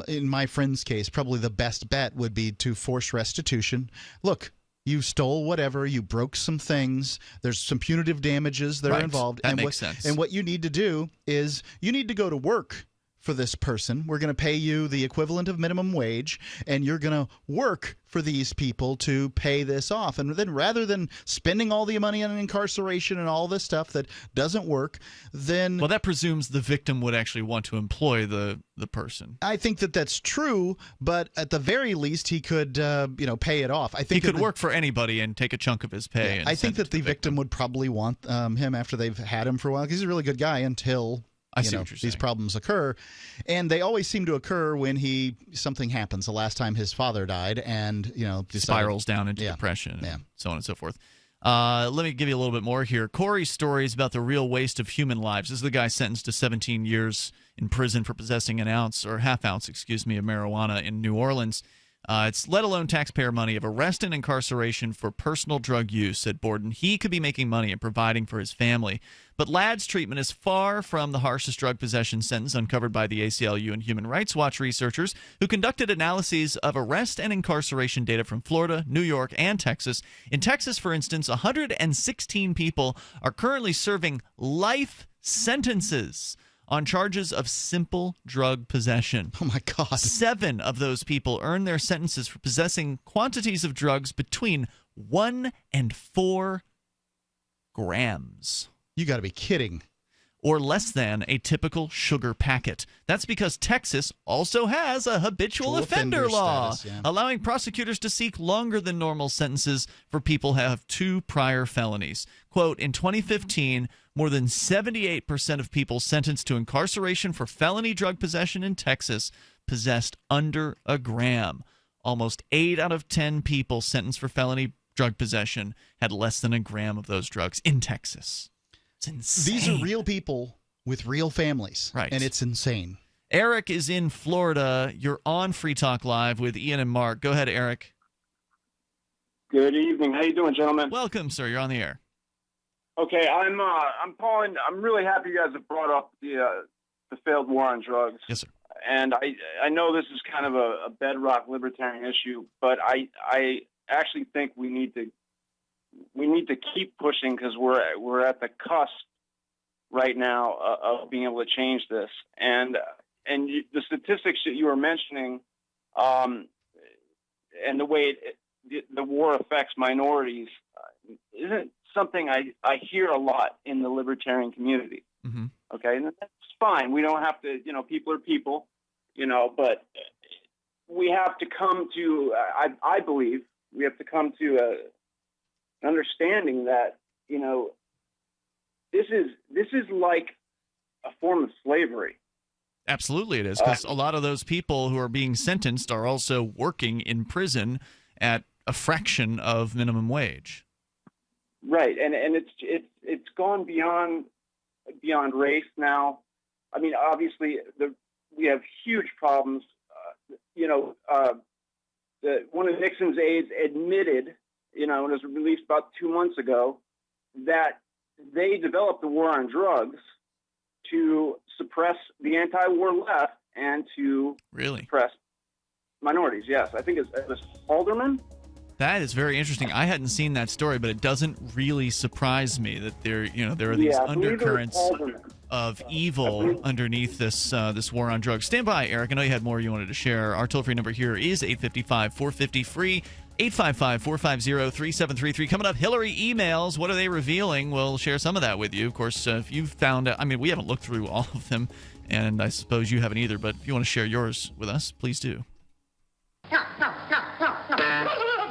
in my friend's case, probably the best bet would be to force restitution. Look, you stole whatever, you broke some things, there's some punitive damages that are involved. That makes sense. And what you need to do is you need to go to work for this person. We're going to pay you the equivalent of minimum wage, and you're going to work for these people to pay this off. And then rather than spending all the money on incarceration and all this stuff that doesn't work, then... Well, that presumes the victim would actually want to employ the person. I think that that's true, but at the very least, he could, pay it off. I think he could work for anybody and take a chunk of his pay. Yeah, I think that the victim would probably want him after they've had him for a while, because he's a really good guy until... I see what you're saying. These problems occur, and they always seem to occur when something happens. The last time his father died, and spirals down into depression, and so on and so forth. Let me give you a little bit more here. Corey's story is about the real waste of human lives. This is the guy sentenced to 17 years in prison for possessing half ounce, of marijuana in New Orleans. It's let alone taxpayer money of arrest and incarceration for personal drug use, said Borden. He could be making money and providing for his family. But Ladd's treatment is far from the harshest drug possession sentence uncovered by the ACLU and Human Rights Watch researchers who conducted analyses of arrest and incarceration data from Florida, New York, and Texas. In Texas, for instance, 116 people are currently serving life sentences on charges of simple drug possession. Oh, my God. 7 of those people earned their sentences for possessing quantities of drugs between 1 and 4 grams. You got to be kidding. Or less than a typical sugar packet. That's because Texas also has a habitual offender law, allowing prosecutors to seek longer than normal sentences for people who have 2 prior felonies. Quote, in 2015, more than 78% of people sentenced to incarceration for felony drug possession in Texas possessed under a gram. Almost 8 out of 10 people sentenced for felony drug possession had less than a gram of those drugs in Texas. It's insane. These are real people with real families. Right. And it's insane. Eric is in Florida. You're on Free Talk Live with Ian and Mark. Go ahead, Eric. Good evening. How you doing, gentlemen? Welcome, sir. You're on the air. Okay, I'm calling. I'm really happy you guys have brought up the failed war on drugs. Yes, sir. And I know this is kind of a bedrock libertarian issue, but I actually think we need to keep pushing because we're at the cusp right now of being able to change this. And the statistics that you were mentioning, and the way the war affects minorities, isn't something I hear a lot in the libertarian community. Mm-hmm. Okay, and that's fine. We don't have to, people are people, but we have to come to, I believe, we have to come to an understanding that this is like a form of slavery. Absolutely it is, because a lot of those people who are being sentenced are also working in prison at a fraction of minimum wage. Right, and it's gone beyond race now. I mean, obviously, we have huge problems. One of Nixon's aides admitted, and it was released about 2 months ago, that they developed the war on drugs to suppress the anti-war left and to suppress minorities. Yes, I think it was Halderman. That is very interesting. I hadn't seen that story, but it doesn't really surprise me that there are these undercurrents of evil underneath this war on drugs. Stand by, Eric. I know you had more you wanted to share. Our toll-free number here is 855-450-FREE, 855-450-3733. Coming up, Hillary emails. What are they revealing? We'll share some of that with you. Of course, if you've found out, we haven't looked through all of them, and I suppose you haven't either, but if you want to share yours with us, please do.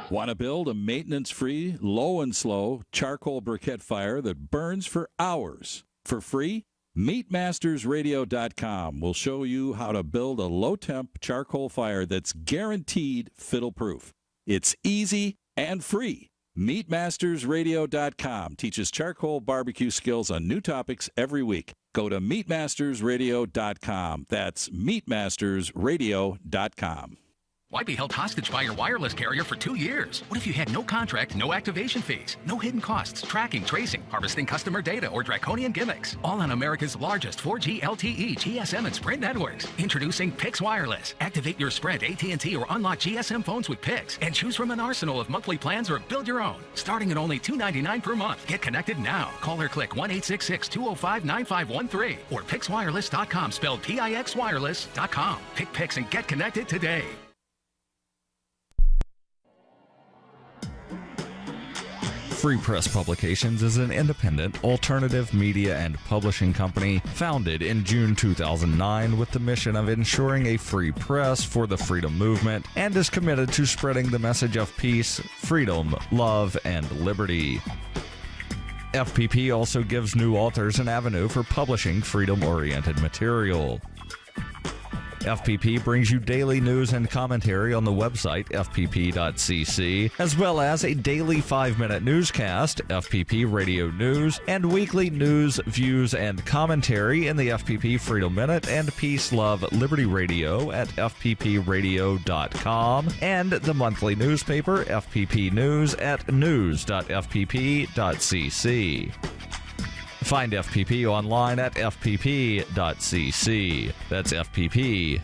Want to build a maintenance-free, low and slow charcoal briquette fire that burns for hours for free? MeatMastersRadio.com will show you how to build a low-temp charcoal fire that's guaranteed fiddle-proof. It's easy and free. MeatMastersRadio.com teaches charcoal barbecue skills on new topics every week. Go to MeatMastersRadio.com. That's MeatMastersRadio.com. Why be held hostage by your wireless carrier for 2 years? What if you had no contract, no activation fees, no hidden costs, tracking, tracing, harvesting customer data, or draconian gimmicks? All on America's largest 4G LTE, GSM, and Sprint networks. Introducing Pix Wireless. Activate your Sprint, AT&T, or unlock GSM phones with Pix and choose from an arsenal of monthly plans or build your own. Starting at only $2.99 per month. Get connected now. Call or click 1-866-205-9513 or PixWireless.com, spelled PIXWireless.com. Pick Pix and get connected today. Free Press Publications is an independent, alternative media and publishing company founded in June 2009 with the mission of ensuring a free press for the freedom movement and is committed to spreading the message of peace, freedom, love, and liberty. FPP also gives new authors an avenue for publishing freedom-oriented material. FPP brings you daily news and commentary on the website fpp.cc, as well as a daily 5-minute newscast, FPP Radio News, and weekly news, views, and commentary in the FPP Freedom Minute and Peace, Love, Liberty Radio at fppradio.com, and the monthly newspaper, FPP News, at news.fpp.cc. Find FPP online at fpp.cc. That's fpp.cc,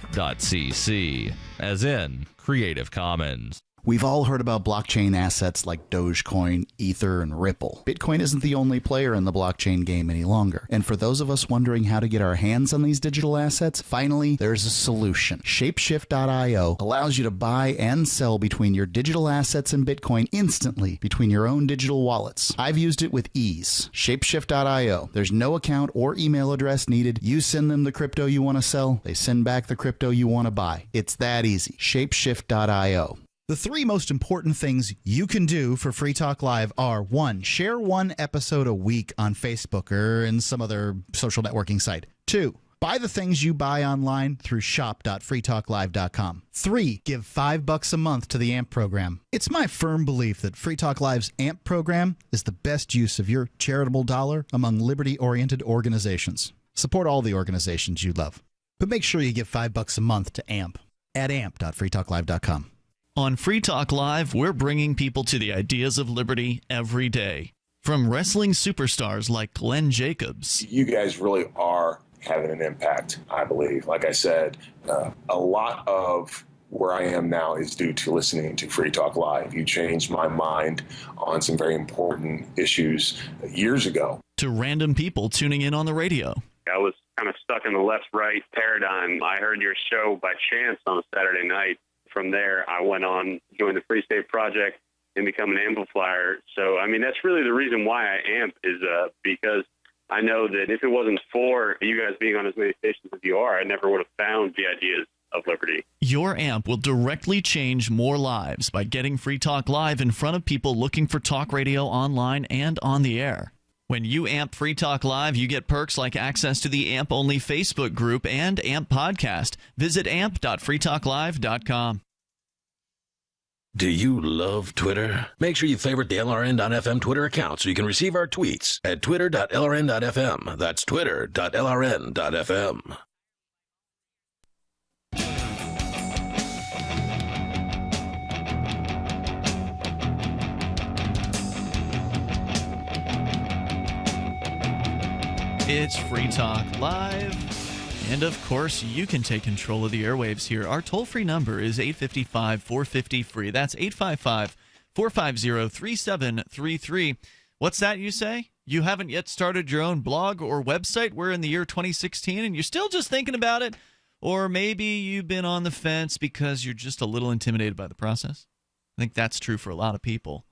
as in Creative Commons. We've all heard about blockchain assets like Dogecoin, Ether, and Ripple. Bitcoin isn't the only player in the blockchain game any longer. And for those of us wondering how to get our hands on these digital assets, finally, there's a solution. Shapeshift.io allows you to buy and sell between your digital assets and Bitcoin instantly between your own digital wallets. I've used it with ease. Shapeshift.io. There's no account or email address needed. You send them the crypto you want to sell. They send back the crypto you want to buy. It's that easy. Shapeshift.io. The 3 most important things you can do for Free Talk Live are: 1, share 1 episode a week on Facebook or in some other social networking site. 2, buy the things you buy online through shop.freetalklive.com. 3, give $5 a month to the AMP program. It's my firm belief that Free Talk Live's AMP program is the best use of your charitable dollar among liberty-oriented organizations. Support all the organizations you love, but make sure you give $5 a month to AMP at amp.freetalklive.com. On Free Talk Live, we're bringing people to the ideas of liberty every day. From wrestling superstars like Glenn Jacobs. You guys really are having an impact, I believe. Like I said, a lot of where I am now is due to listening to Free Talk Live. You changed my mind on some very important issues years ago. To random people tuning in on the radio. I was kind of stuck in the left-right paradigm. I heard your show by chance on a Saturday night. From there, I went on, joined the Free State Project, and become an amplifier. So, that's really the reason why I amp is because I know that if it wasn't for you guys being on as many stations as you are, I never would have found the ideas of liberty. Your AMP will directly change more lives by getting Free Talk Live in front of people looking for talk radio online and on the air. When you AMP Free Talk Live, you get perks like access to the AMP-only Facebook group and AMP podcast. Visit amp.freetalklive.com. Do you love Twitter? Make sure you favorite the LRN.FM Twitter account so you can receive our tweets at twitter.lrn.fm. That's twitter.lrn.fm. It's Free Talk Live. And, of course, you can take control of the airwaves here. Our toll-free number is 855-450-FREE. That's 855-450-3733. What's that, you say? You haven't yet started your own blog or website? We're in the year 2016, and you're still just thinking about it? Or maybe you've been on the fence because you're just a little intimidated by the process? I think that's true for a lot of people.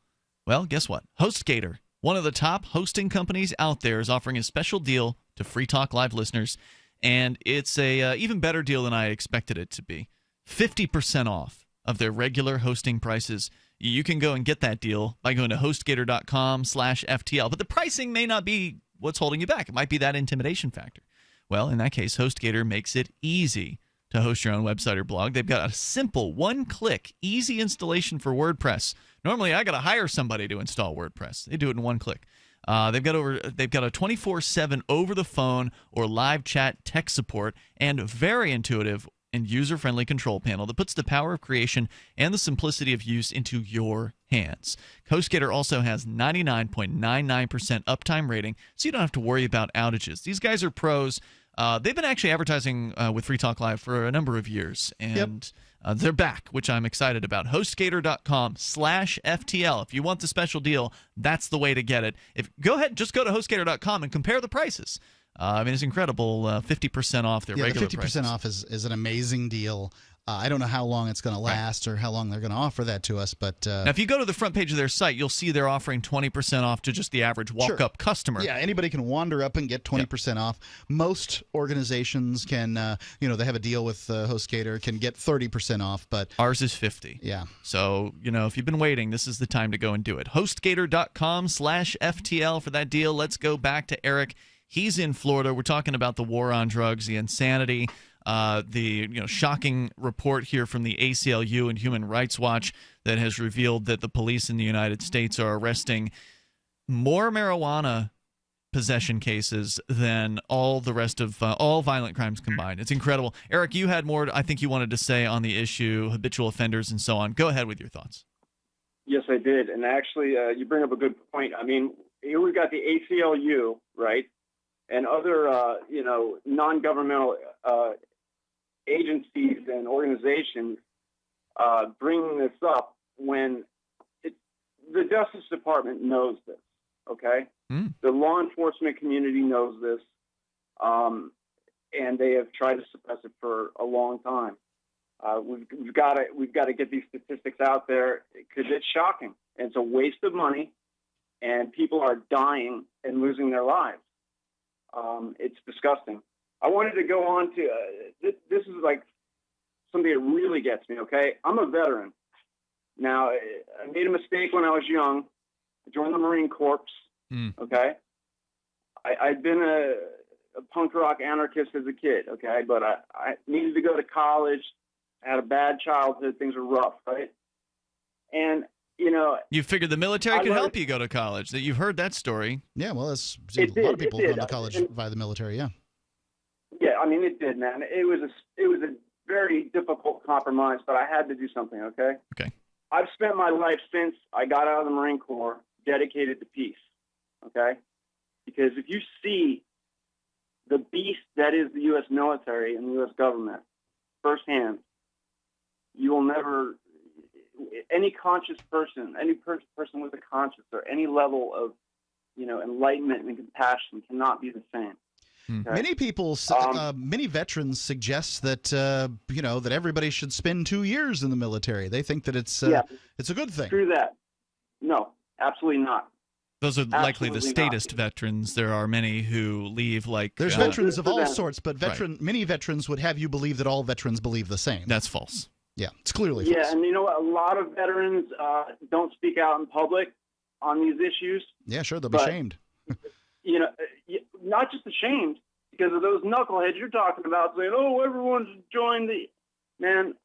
Well, guess what? HostGator, one of the top hosting companies out there, is offering a special deal to Free Talk Live listeners. And it's a even better deal than I expected it to be. 50% off of their regular hosting prices. You can go and get that deal by going to HostGator.com/FTL. But the pricing may not be what's holding you back. It might be that intimidation factor. Well, in that case, HostGator makes it easy to host your own website or blog. They've got a simple one-click, easy installation for WordPress. Normally, I got to hire somebody to install WordPress. They do it in one click. They've got a 24/7 over-the-phone or live chat tech support and very intuitive and user-friendly control panel that puts the power of creation and the simplicity of use into your hands. HostGator also has 99.99% uptime rating, so you don't have to worry about outages. These guys are pros. They've been actually advertising with Free Talk Live for a number of years, and they're back, which I'm excited about. HostGator.com/FTL. If you want the special deal, that's the way to get it. Go ahead, just go to HostGator.com and compare the prices. I mean, it's incredible. 50% off their regular the 50% prices. off is an amazing deal. I don't know how long it's going to last or how long they're going to offer that to us, but now, if you go to the front page of their site, you'll see they're offering 20% off to just the average walk-up customer. Yeah, anybody can wander up and get 20% off. Most organizations can, they have a deal with HostGator, can get 30% off, but ours is 50. Yeah. So, if you've been waiting, this is the time to go and do it. HostGator.com/FTL for that deal. Let's go back to Eric. He's in Florida. We're talking about the war on drugs, the insanity. The shocking report here from the ACLU and Human Rights Watch that has revealed that the police in the United States are arresting more marijuana possession cases than all the rest of all violent crimes combined. It's incredible. Eric, you had more I think you wanted to say on the issue, habitual offenders and so on. Go ahead with your thoughts. Yes, I did. And actually, you bring up a good point. I mean, here we've got the ACLU, right, and other, non-governmental agencies and organizations bringing this up when the Justice Department knows this, okay? The law enforcement community knows this, and they have tried to suppress it for a long time. We've got to get these statistics out there because it's shocking. And it's a waste of money, and people are dying and losing their lives. It's disgusting. I wanted to go on to this is like something that really gets me, okay? I'm a veteran. Now, I made a mistake when I was young. I joined the Marine Corps, okay? I'd been a punk rock anarchist as a kid, okay? But I needed to go to college. I had a bad childhood. Things were rough, right? And, you figured the military could help you go to college. That you've heard that story. Yeah, well, a lot of people go to college via the military, yeah. Yeah, I mean, it did, man. It was a very difficult compromise, but I had to do something, okay? Okay. I've spent my life since I got out of the Marine Corps dedicated to peace, okay? Because if you see the beast that is the U.S. military and the U.S. government firsthand, you will never, any conscious person, any person with a conscience or any level of, enlightenment and compassion cannot be the same. Okay. Many veterans suggest that that everybody should spend 2 years in the military. They think that it's a good thing. Screw that. No, absolutely not. Those are likely the Absolutely not. statist veterans. There are many who leave like There's veterans of all them. sorts, but many veterans would have you believe that all veterans believe the same. That's false. Yeah, it's clearly Yeah, false. and you know what? A lot of veterans don't speak out in public on these issues. Yeah, sure, they'll be But- shamed. You know, not just ashamed because of those knuckleheads you're talking about saying, "Oh, everyone's joined the." Man,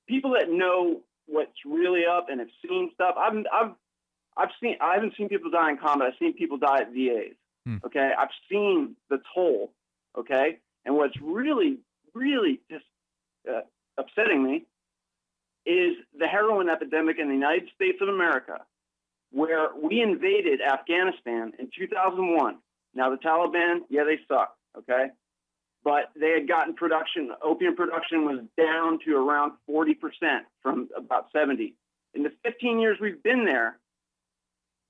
people that know what's really up and have seen stuff. I've seen. I haven't seen people die in combat. I've seen people die at VAs. Okay, I've seen the toll. Okay, and what's really, really just upsetting me is the heroin epidemic in the United States of America, where we invaded Afghanistan in 2001. Now, the Taliban, yeah, they suck, okay? But they had gotten opium production was down to around 40% from about 70. In the 15 years we've been there,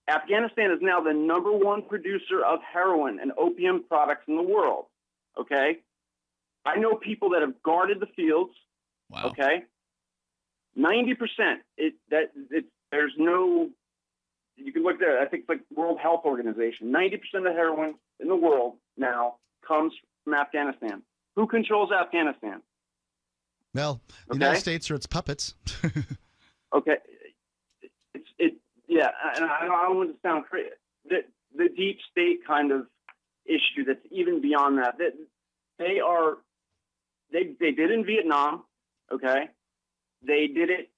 Afghanistan is now the number one producer of heroin and opium products in the world, okay? I know people that have guarded the fields, okay? 90%. There's no... You can look there. I think it's like World Health Organization. 90% of heroin in the world now comes from Afghanistan. Who controls Afghanistan? Well, the United States are its puppets. Okay. Yeah, and I don't want to sound crazy. The deep state kind of issue that's even beyond that. That they did in Vietnam, okay? They did it.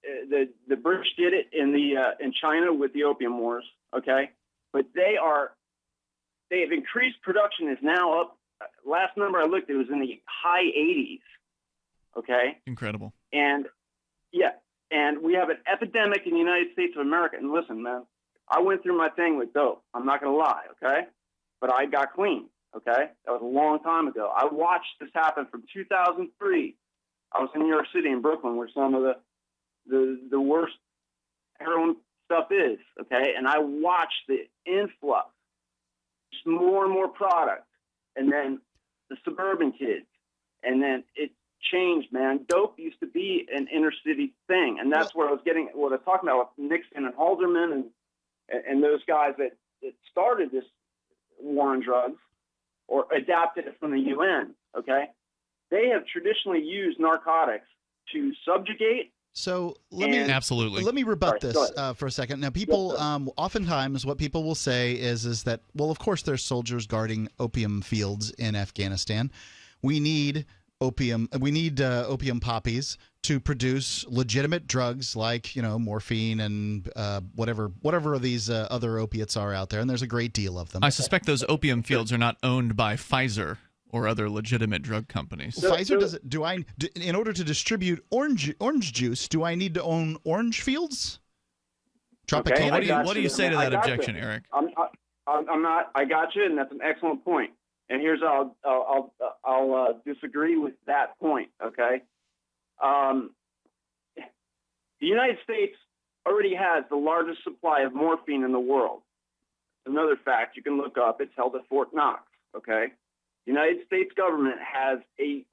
The British did it in China with the Opium Wars. Okay, but they have increased production. Is now up. Last number I looked, it was in the high 80s. Okay, incredible. And yeah, and we have an epidemic in the United States of America. And listen, man, I went through my thing with dope. I'm not gonna lie. Okay, but I got clean. Okay, that was a long time ago. I watched this happen from 2003. I was in New York City and Brooklyn, where some of the worst heroin stuff is, okay? And I watched the influx, just more and more product, and then the suburban kids, and then it changed, man. Dope used to be an inner city thing, and that's where I was getting what I was talking about with Nixon and Haldeman and those guys that started this war on drugs or adapted it from the UN, okay? They have traditionally used narcotics to subjugate. So let me rebut this for a second. Now, people oftentimes what people will say is that, well, of course there's soldiers guarding opium fields in Afghanistan. We need opium poppies to produce legitimate drugs like morphine and whatever these other opiates are out there, and there's a great deal of them. I suspect those opium fields are not owned by Pfizer or other legitimate drug companies. Pfizer does it. In order to distribute orange juice, do I need to own orange fields? Tropicana. Okay, what do you say to that objection, Eric? I'm not. I got you, and that's an excellent point. And here's I'll disagree with that point. Okay, the United States already has the largest supply of morphine in the world. Another fact you can look up. It's held at Fort Knox. Okay. The United States government has a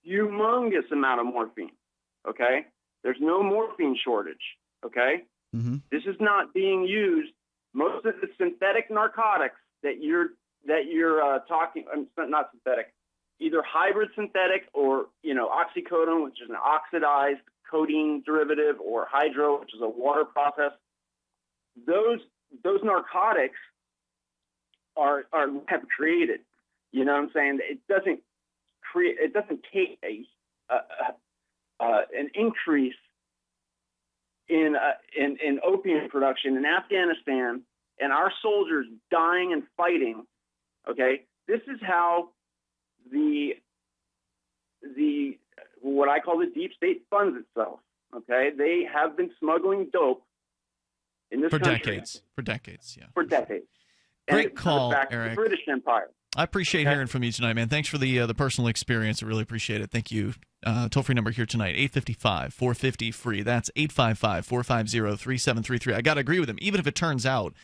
humongous amount of morphine, okay? There's no morphine shortage, okay? Mm-hmm. This is not being used. Most of the synthetic narcotics that you're talking, not synthetic, either hybrid synthetic or, oxycodone, which is an oxidized codeine derivative, or hydro, which is a water process. Those narcotics have created. You know what I'm saying? It doesn't take an increase in opium production in Afghanistan and our soldiers dying and fighting. Okay, this is how the what I call the deep state funds itself. Okay, they have been smuggling dope in this country for decades. Yeah, for decades. Great call, back Eric. To the British Empire. I appreciate hearing from you tonight, man. Thanks for the personal experience. I really appreciate it. Thank you. Toll-free number here tonight, 855-450-FREE. That's 855-450-3733. I got to agree with him. Even if it turns out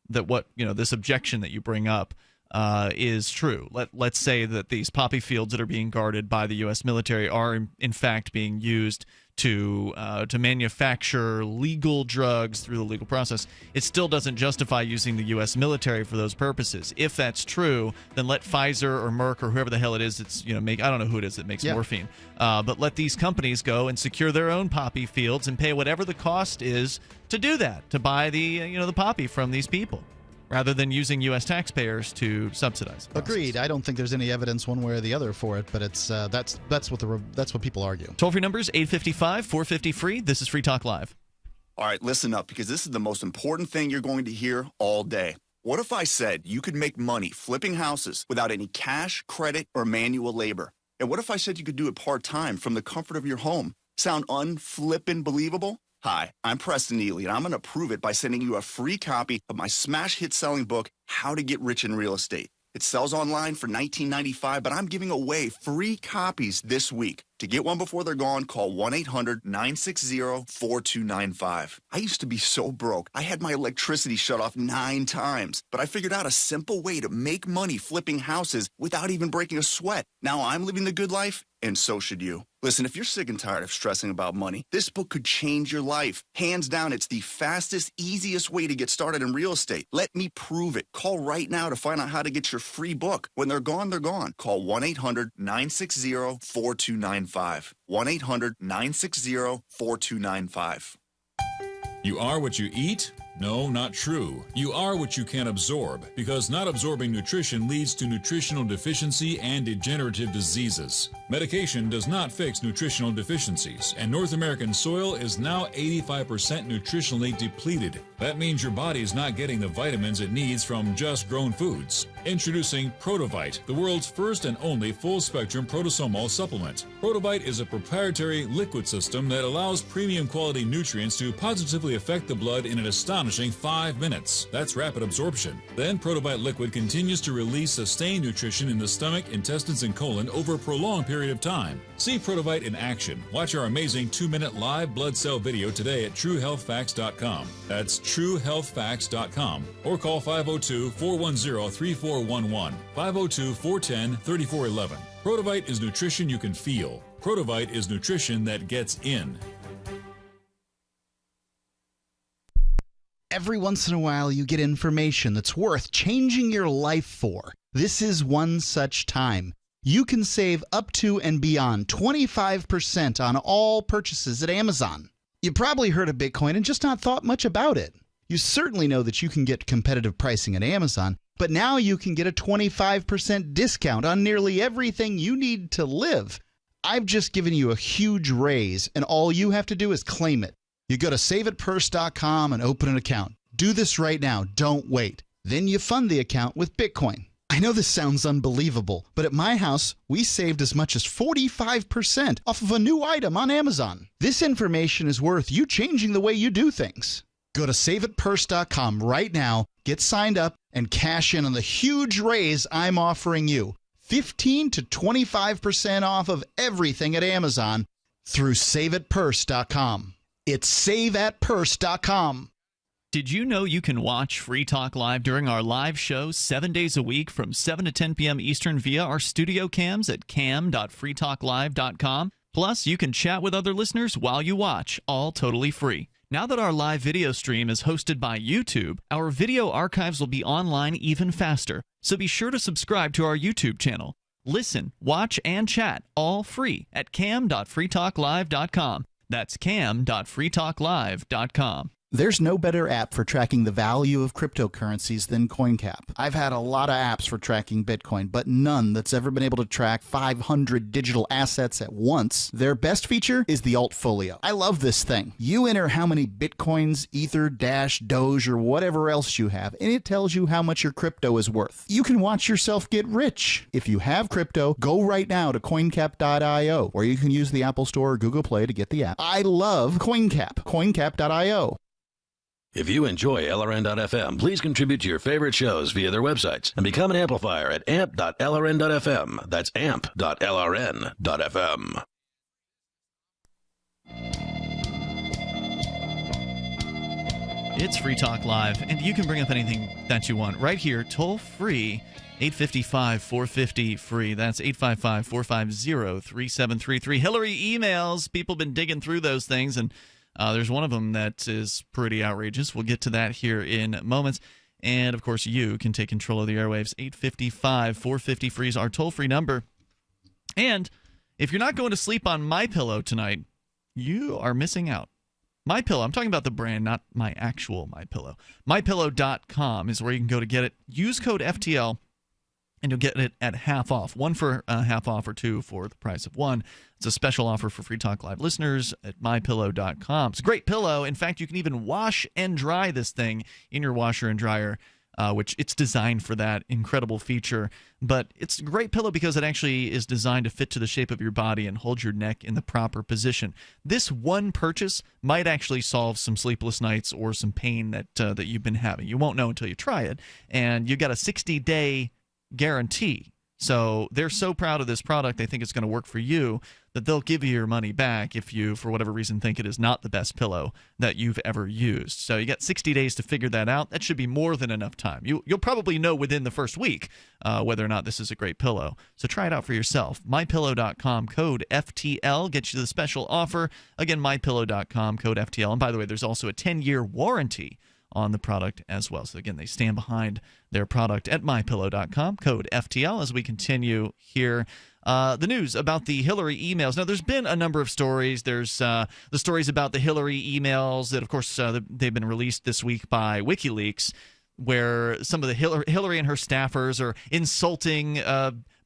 that this objection that you bring up is true. Let's say that these poppy fields that are being guarded by the U.S. military are in fact being used to manufacture legal drugs through the legal process. It still doesn't justify using the U.S. military for those purposes. If that's true, then let Pfizer or Merck or whoever the hell it is that's I don't know who it is that makes morphine, but let these companies go and secure their own poppy fields and pay whatever the cost is to do that, to buy the the poppy from these people, rather than using U.S. taxpayers to subsidize it. Agreed. I don't think there's any evidence one way or the other for it, but it's that's what people argue. Toll-free numbers 855-450-FREE. This is Free Talk Live. All right, listen up, because this is the most important thing you're going to hear all day. What if I said you could make money flipping houses without any cash, credit, or manual labor? And what if I said you could do it part-time from the comfort of your home? Sound unflippin' believable? Hi, I'm Preston Neely, and I'm going to prove it by sending you a free copy of my smash hit selling book, How to Get Rich in Real Estate. It sells online for $19.95, but I'm giving away free copies this week. To get one before they're gone, call 1-800-960-4295. I used to be so broke, I had my electricity shut off 9 times, but I figured out a simple way to make money flipping houses without even breaking a sweat. Now I'm living the good life, and so should you. Listen, if you're sick and tired of stressing about money, this book could change your life. Hands down, it's the fastest, easiest way to get started in real estate. Let me prove it. Call right now to find out how to get your free book. When they're gone, they're gone. Call 1-800-960-4295. 1-800-960-4295. You are what you eat? No, not true. You are what you can absorb, because not absorbing nutrition leads to nutritional deficiency and degenerative diseases. Medication does not fix nutritional deficiencies, and North American soil is now 85% nutritionally depleted. That means your body's not getting the vitamins it needs from just grown foods. Introducing Protovite, the world's first and only full-spectrum protosomal supplement. Protovite is a proprietary liquid system that allows premium quality nutrients to positively affect the blood in an astonishing 5 minutes. That's rapid absorption. Then Protovite liquid continues to release sustained nutrition in the stomach, intestines, and colon over a prolonged period of time. See Protovite in action. Watch our amazing 2-minute live blood cell video today at TrueHealthFacts.com. That's TrueHealthFacts.com. Or call 502-410-3411. 502-410-3411. Protovite is nutrition you can feel. Protovite is nutrition that gets in. Every once in a while, you get information that's worth changing your life for. This is one such time. You can save up to and beyond 25% on all purchases at Amazon. You probably heard of Bitcoin and just not thought much about it. You certainly know that you can get competitive pricing at Amazon, but now you can get a 25% discount on nearly everything you need to live. I've just given you a huge raise, and all you have to do is claim it. You go to saveitpurse.com and open an account. Do this right now. Don't wait. Then you fund the account with Bitcoin. I know this sounds unbelievable, but at my house, we saved as much as 45% off of a new item on Amazon. This information is worth you changing the way you do things. Go to saveitpurse.com right now, get signed up, and cash in on the huge raise I'm offering you. 15 to 25% off of everything at Amazon through saveitpurse.com. It's saveatpurse.com. Did you know you can watch Free Talk Live during our live show 7 days a week from 7 to 10 p.m. Eastern via our studio cams at cam.freetalklive.com? Plus, you can chat with other listeners while you watch, all totally free. Now that our live video stream is hosted by YouTube, our video archives will be online even faster, so be sure to subscribe to our YouTube channel. Listen, watch, and chat all free at cam.freetalklive.com. That's cam.freetalklive.com. There's no better app for tracking the value of cryptocurrencies than CoinCap. I've had a lot of apps for tracking Bitcoin, but none that's ever been able to track 500 digital assets at once. Their best feature is the Altfolio. I love this thing. You enter how many Bitcoins, Ether, Dash, Doge, or whatever else you have, and it tells you how much your crypto is worth. You can watch yourself get rich. If you have crypto, go right now to coincap.io, or you can use the Apple Store or Google Play to get the app. I love CoinCap. coincap.io. If you enjoy LRN.FM, please contribute to your favorite shows via their websites and become an amplifier at amp.lrn.fm. That's amp.lrn.fm. It's Free Talk Live, and you can bring up anything that you want right here, toll-free, 855-450-FREE. That's 855-450-3733. Hillary emails. People have been digging through those things, and there's one of them that is pretty outrageous. We'll get to that here in moments. And, of course, you can take control of the airwaves. 855-450-FREE is our toll-free number. And if you're not going to sleep on MyPillow tonight, you are missing out. MyPillow, I'm talking about the brand, not my actual MyPillow. MyPillow.com is where you can go to get it. Use code FTL, and you'll get it at half off. One for half off, or two for the price of one. It's a special offer for Free Talk Live listeners at MyPillow.com. It's a great pillow. In fact, you can even wash and dry this thing in your washer and dryer, which it's designed for that incredible feature. But it's a great pillow because it actually is designed to fit to the shape of your body and hold your neck in the proper position. This one purchase might actually solve some sleepless nights or some pain that you've been having. You won't know until you try it. And you got a 60-day guarantee. So they're so proud of this product, they think it's going to work for you, that they'll give you your money back if you, for whatever reason, think it is not the best pillow that you've ever used. So you got 60 days to figure that out. That should be more than enough time. You'll probably know within the first week whether or not this is a great pillow. So try it out for yourself. MyPillow.com, code FTL, gets you the special offer. Again, MyPillow.com, code FTL. And by the way, there's also a 10-year warranty on the product as well. So again, they stand behind their product at MyPillow.com, code FTL, as we continue here. The news about the Hillary emails. Now, there's been a number of stories. There's the stories about the Hillary emails that, of course, they've been released this week by WikiLeaks, where some of the Hillary and her staffers are insulting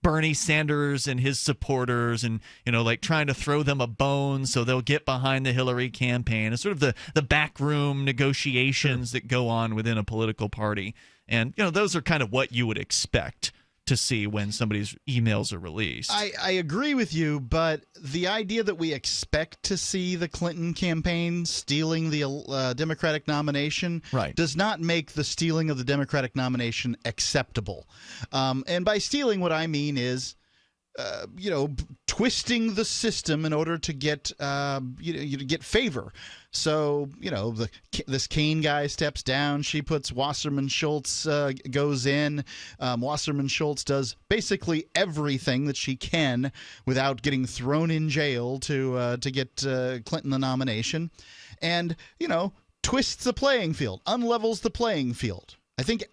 Bernie Sanders and his supporters, and like trying to throw them a bone so they'll get behind the Hillary campaign. It's sort of the backroom negotiations that go on within a political party. And those are kind of what you would expect to see when somebody's emails are released. I agree with you, but the idea that we expect to see the Clinton campaign stealing the Democratic nomination does not make the stealing of the Democratic nomination acceptable. And by stealing, what I mean is twisting the system in order to get to get favor. So this Kaine guy steps down. She puts Wasserman Schultz goes in. Wasserman Schultz does basically everything that she can without getting thrown in jail to get Clinton the nomination, and twists the playing field, unlevels the playing field. I think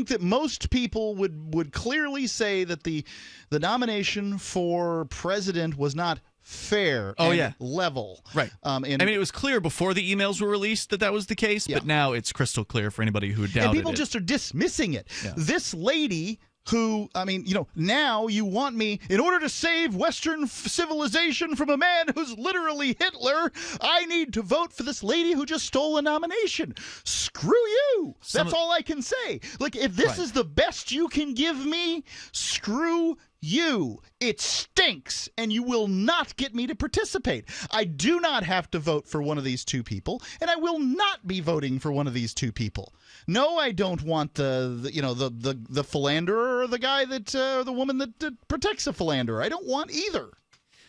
that most people would clearly say that the nomination for president was not fair and level. Right. It was clear before the emails were released that was the case, but now it's crystal clear for anybody who doubted it. And people just are dismissing it. Yeah. This lady who, now you want me, in order to save Western civilization from a man who's literally Hitler, I need to vote for this lady who just stole a nomination. Screw you. That's all I can say. Like, if this is the best you can give me, screw you. It stinks, and you will not get me to participate. I do not have to vote for one of these two people, and I will not be voting for one of these two people. No, I don't want the philanderer or the guy that the woman that protects a philanderer. I don't want either.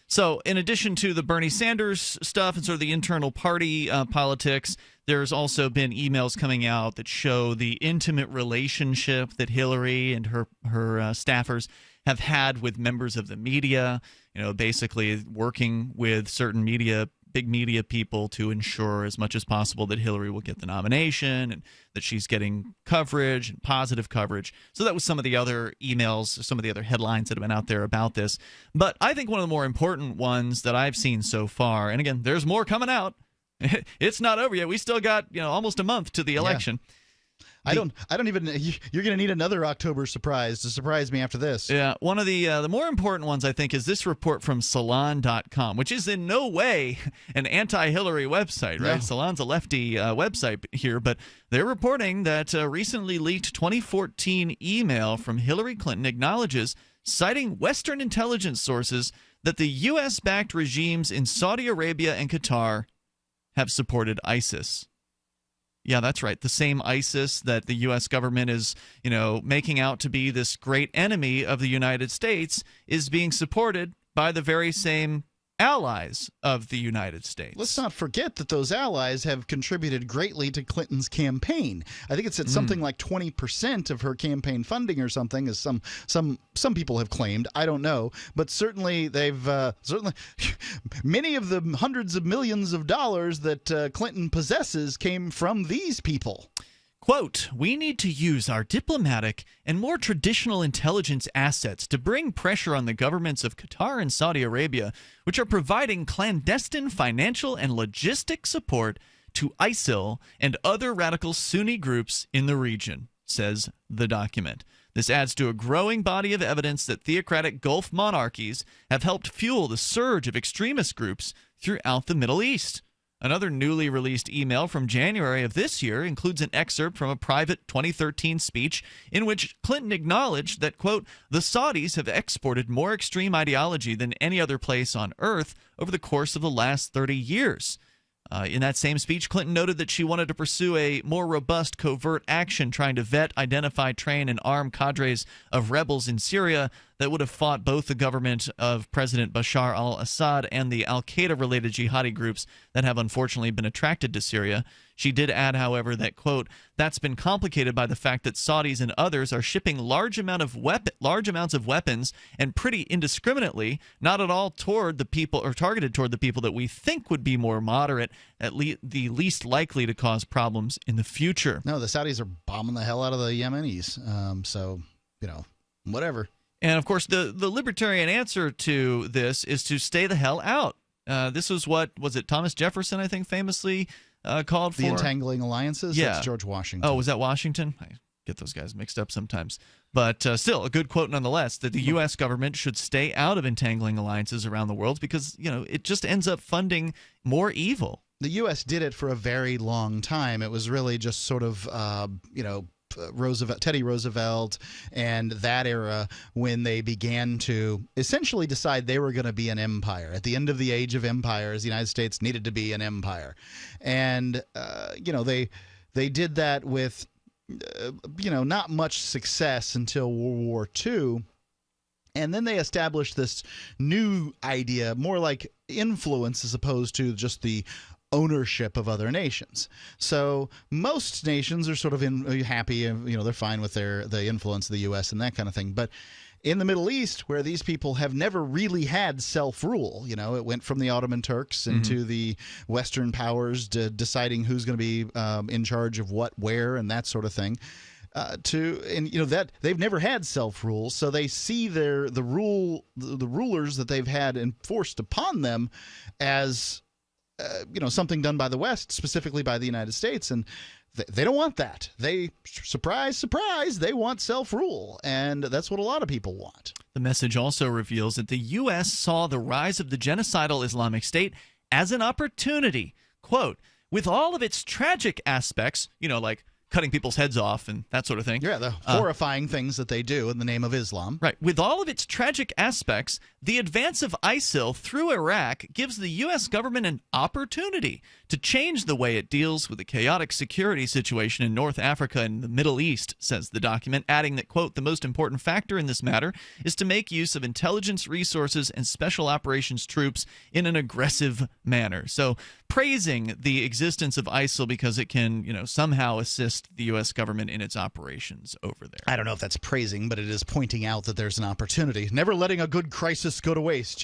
So, in addition to the Bernie Sanders stuff and sort of the internal party politics, there's also been emails coming out that show the intimate relationship that Hillary and her staffers have had with members of the media, basically working with certain big media people to ensure as much as possible that Hillary will get the nomination and that she's getting coverage and positive coverage. So that was some of the other emails, some of the other headlines that have been out there about this. But I think one of the more important ones that I've seen so far, and again, there's more coming out. It's not over yet. We still got, almost a month to the election. Yeah. I don't even. You're going to need another October surprise to surprise me after this. Yeah, one of the more important ones, I think, is this report from Salon.com, which is in no way an anti-Hillary website, right? No. Salon's a lefty website here, but they're reporting that a recently leaked 2014 email from Hillary Clinton acknowledges, citing Western intelligence sources, that the U.S.-backed regimes in Saudi Arabia and Qatar have supported ISIS. Yeah, that's right. The same ISIS that the U.S. government is, making out to be this great enemy of the United States is being supported by the very same allies of the United States. Let's not forget that those allies have contributed greatly to Clinton's campaign. I think it's at something like 20% of her campaign funding or something, as some people have claimed. I don't know, but certainly they've many of the hundreds of millions of dollars that Clinton possesses came from these people. Quote, "We need to use our diplomatic and more traditional intelligence assets to bring pressure on the governments of Qatar and Saudi Arabia, which are providing clandestine financial and logistic support to ISIL and other radical Sunni groups in the region," says the document. This adds to a growing body of evidence that theocratic Gulf monarchies have helped fuel the surge of extremist groups throughout the Middle East. Another newly released email from January of this year includes an excerpt from a private 2013 speech in which Clinton acknowledged that, quote, "the Saudis have exported more extreme ideology than any other place on earth over the course of the last 30 years. In that same speech, Clinton noted that she wanted to pursue a more robust covert action trying to vet, identify, train, and arm cadres of rebels in Syria that would have fought both the government of President Bashar al-Assad and the al-Qaeda-related jihadi groups that have unfortunately been attracted to Syria. She did add, however, that, quote, "that's been complicated by the fact that Saudis and others are shipping large amounts of weapons and pretty indiscriminately, not at all toward the people or targeted toward the people that we think would be more moderate, the least likely to cause problems in the future." No, the Saudis are bombing the hell out of the Yemenis. So, whatever. And, of course, the libertarian answer to this is to stay the hell out. This was it Thomas Jefferson, I think, famously called for? The Entangling Alliances? Yeah. That's George Washington. Oh, was that Washington? I get those guys mixed up sometimes. But still, a good quote nonetheless, that the U.S. government should stay out of entangling alliances around the world because, it just ends up funding more evil. The U.S. did it for a very long time. It was really just sort of, Teddy Roosevelt and that era when they began to essentially decide they were going to be an empire. At the end of the age of empires, the United States needed to be an empire. And, they did that with, not much success until World War II. And then they established this new idea, more like influence as opposed to just the ownership of other nations. So most nations are sort of happy, they're fine with the influence of the U.S. and that kind of thing. But in the Middle East, where these people have never really had self-rule, it went from the Ottoman Turks into the Western powers deciding who's going to be in charge of what, where, and that sort of thing. That they've never had self-rule, so they see the rulers that they've had enforced upon them as something done by the West, specifically by the United States, and they don't want that. They, surprise, they want self-rule, and that's what a lot of people want. The message also reveals that the U.S. saw the rise of the genocidal Islamic State as an opportunity. Quote, "with all of its tragic aspects," like cutting people's heads off and that sort of thing. Yeah, the horrifying things that they do in the name of Islam. Right. "With all of its tragic aspects, the advance of ISIL through Iraq gives the U.S. government an opportunity to change the way it deals with the chaotic security situation in North Africa and the Middle East," says the document, adding that, quote, "the most important factor in this matter is to make use of intelligence resources and special operations troops in an aggressive manner." So praising the existence of ISIL because it can, somehow assist the U.S. government in its operations over there. I don't know if that's praising, but it is pointing out that there's an opportunity. Never letting a good crisis go to waste,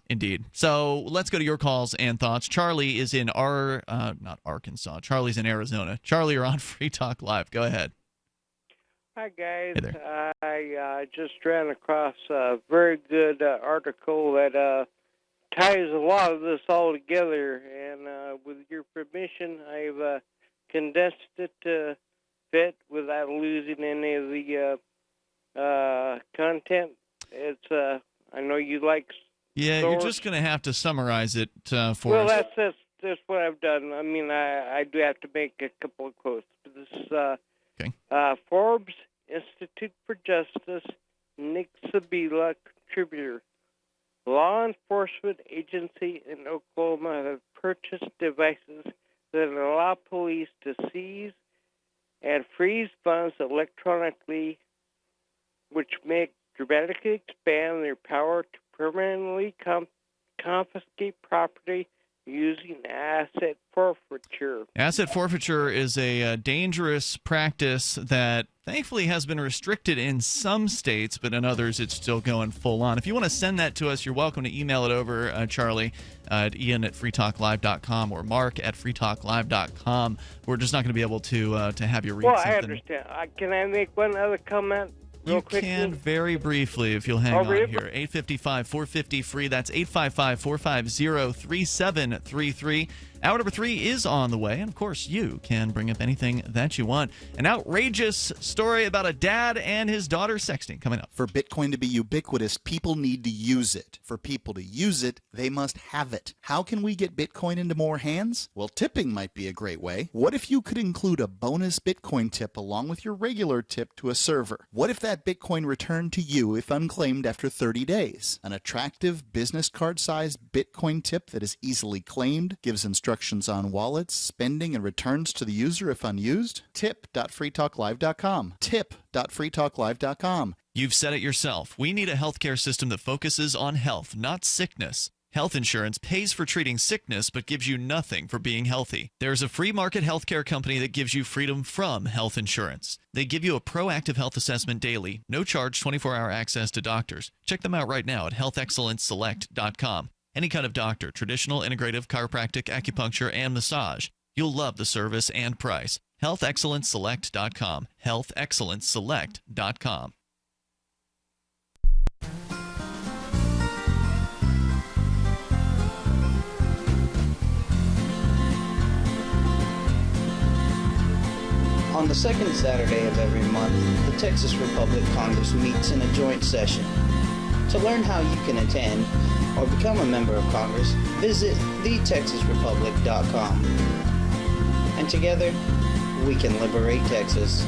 Indeed. So let's go to your calls and thoughts. Charlie is in not Arkansas. Charlie's in Arizona. Charlie, you're on Free Talk Live. Go ahead. Hi, guys. Hey there. I just ran across a very good article that ties a lot of this all together, and with your permission, I've condensed it to fit without losing any of the content. It's I know you like. Yeah, source. you're just going to have to summarize it for us. Well, that's what I've done. I mean, I do have to make a couple of quotes. This is okay. Forbes Institute for Justice, Nick Sabila, contributor. Law enforcement agency in Oklahoma have purchased devices that allow police to seize and freeze funds electronically, which may dramatically expand their power to permanently confiscate property using asset forfeiture. Asset forfeiture is a dangerous practice that thankfully has been restricted in some states, but in others it's still going full on. If you want to send that to us, you're welcome to email it over, Charlie, at ian@freetalklive.com or mark@freetalklive.com. We're just not going to be able to have you read something. I understand. Can I make one other comment? You can very briefly if you'll hang on here. 855-450-FREE. That's 855-450-3733. Hour number 3 is on the way. And, of course, you can bring up anything that you want. An outrageous story about a dad and his daughter sexting coming up. For Bitcoin to be ubiquitous, people need to use it. For people to use it, they must have it. How can we get Bitcoin into more hands? Well, tipping might be a great way. What if you could include a bonus Bitcoin tip along with your regular tip to a server? What if that Bitcoin returned to you if unclaimed after 30 days? An attractive business card-sized Bitcoin tip that is easily claimed, gives instructions on wallets, spending, and returns to the user if unused? Tip.freetalklive.com. Tip.freetalklive.com. You've said it yourself. We need a healthcare system that focuses on health, not sickness. Health insurance pays for treating sickness but gives you nothing for being healthy. There's a free market healthcare company that gives you freedom from health insurance. They give you a proactive health assessment daily, no charge 24-hour access to doctors. Check them out right now at healthexcellenceselect.com. Any kind of doctor, traditional, integrative, chiropractic, acupuncture, and massage. You'll love the service and price. healthexcellenceselect.com. healthexcellenceselect.com. On the second Saturday of every month, the Texas Republic Congress meets in a joint session. To learn how you can attend or become a member of Congress, visit thetexasrepublic.com. And together, we can liberate Texas.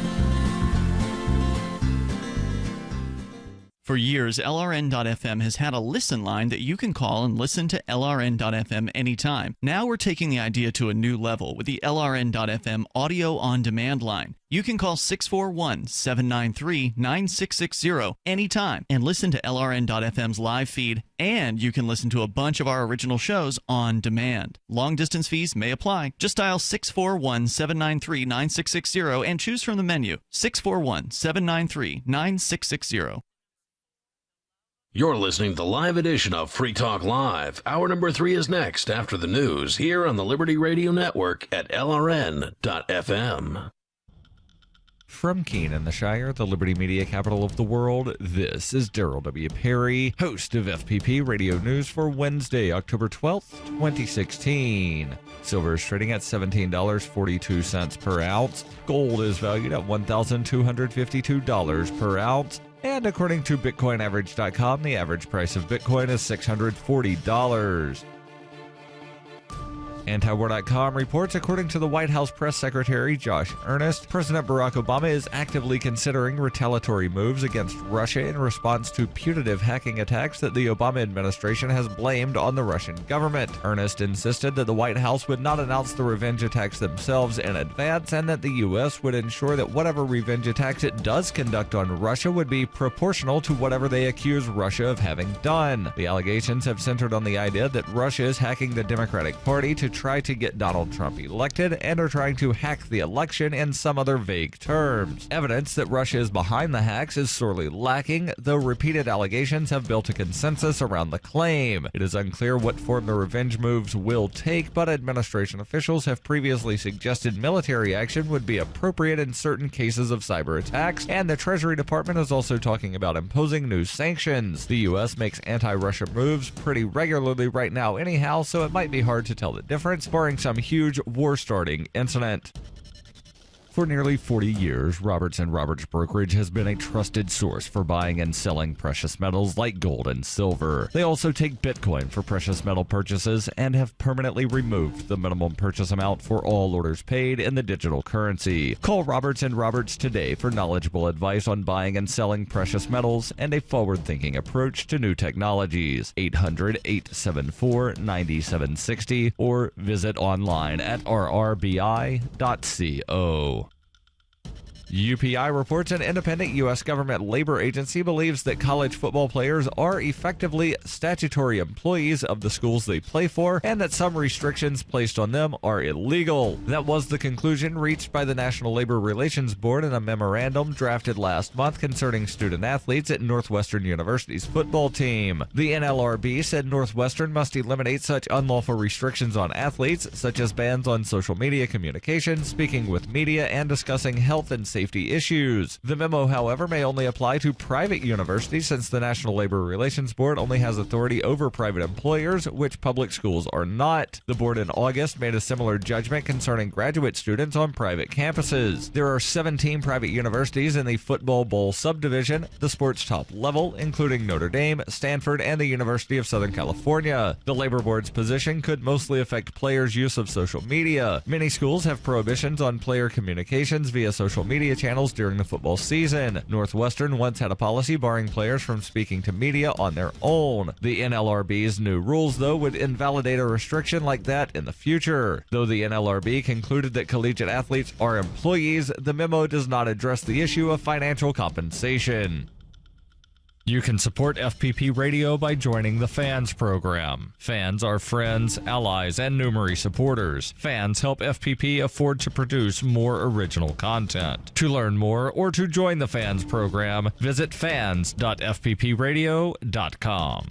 For years, LRN.FM has had a listen line that you can call and listen to LRN.FM anytime. Now we're taking the idea to a new level with the LRN.FM audio on demand line. You can call 641-793-9660 anytime and listen to LRN.FM's live feed, and you can listen to a bunch of our original shows on demand. Long distance fees may apply. Just dial 641-793-9660 and choose from the menu. 641-793-9660. You're listening to the live edition of Free Talk Live. Hour number 3 is next after the news here on the Liberty Radio Network at LRN.FM. From Keene in the Shire, the Liberty Media capital of the world, this is Daryl W. Perry, host of FPP Radio News for Wednesday, October 12th, 2016. Silver is trading at $17.42 per ounce. Gold is valued at $1,252 per ounce. And according to BitcoinAverage.com, the average price of Bitcoin is $640. Antiwar.com reports, according to the White House press secretary Josh Earnest, President Barack Obama is actively considering retaliatory moves against Russia in response to putative hacking attacks that the Obama administration has blamed on the Russian government. Earnest insisted that the White House would not announce the revenge attacks themselves in advance, and that the U.S. would ensure that whatever revenge attacks it does conduct on Russia would be proportional to whatever they accuse Russia of having done. The allegations have centered on the idea that Russia is hacking the Democratic Party to try to get Donald Trump elected and are trying to hack the election in some other vague terms. Evidence that Russia is behind the hacks is sorely lacking, though repeated allegations have built a consensus around the claim. It is unclear what form the revenge moves will take, but administration officials have previously suggested military action would be appropriate in certain cases of cyber attacks, and the Treasury Department is also talking about imposing new sanctions. The U.S. makes anti-Russia moves pretty regularly right now anyhow, so it might be hard to tell the difference, barring some huge war-starting incident. For nearly 40 years, Robertson Roberts Brokerage has been a trusted source for buying and selling precious metals like gold and silver. They also take Bitcoin for precious metal purchases and have permanently removed the minimum purchase amount for all orders paid in the digital currency. Call Robertson Roberts today for knowledgeable advice on buying and selling precious metals and a forward-thinking approach to new technologies. 800-874-9760 or visit online at rrbi.co. UPI reports an independent U.S. government labor agency believes that college football players are effectively statutory employees of the schools they play for and that some restrictions placed on them are illegal. That was the conclusion reached by the National Labor Relations Board in a memorandum drafted last month concerning student athletes at Northwestern University's football team. The NLRB said Northwestern must eliminate such unlawful restrictions on athletes, such as bans on social media communication, speaking with media, and discussing health and safety issues. The memo, however, may only apply to private universities since the National Labor Relations Board only has authority over private employers, which public schools are not. The board in August made a similar judgment concerning graduate students on private campuses. There are 17 private universities in the Football Bowl subdivision, the sport's top level, including Notre Dame, Stanford, and the University of Southern California. The Labor Board's position could mostly affect players' use of social media. Many schools have prohibitions on player communications via social media channels during the football season. Northwestern once had a policy barring players from speaking to media on their own. The NLRB's new rules, though, would invalidate a restriction like that in the future. Though the NLRB concluded that collegiate athletes are employees, the memo does not address the issue of financial compensation. You can support FPP Radio by joining the Fans program. Fans are friends, allies, and Numery supporters. Fans help FPP afford to produce more original content. To learn more or to join the Fans program, visit fans.fppradio.com.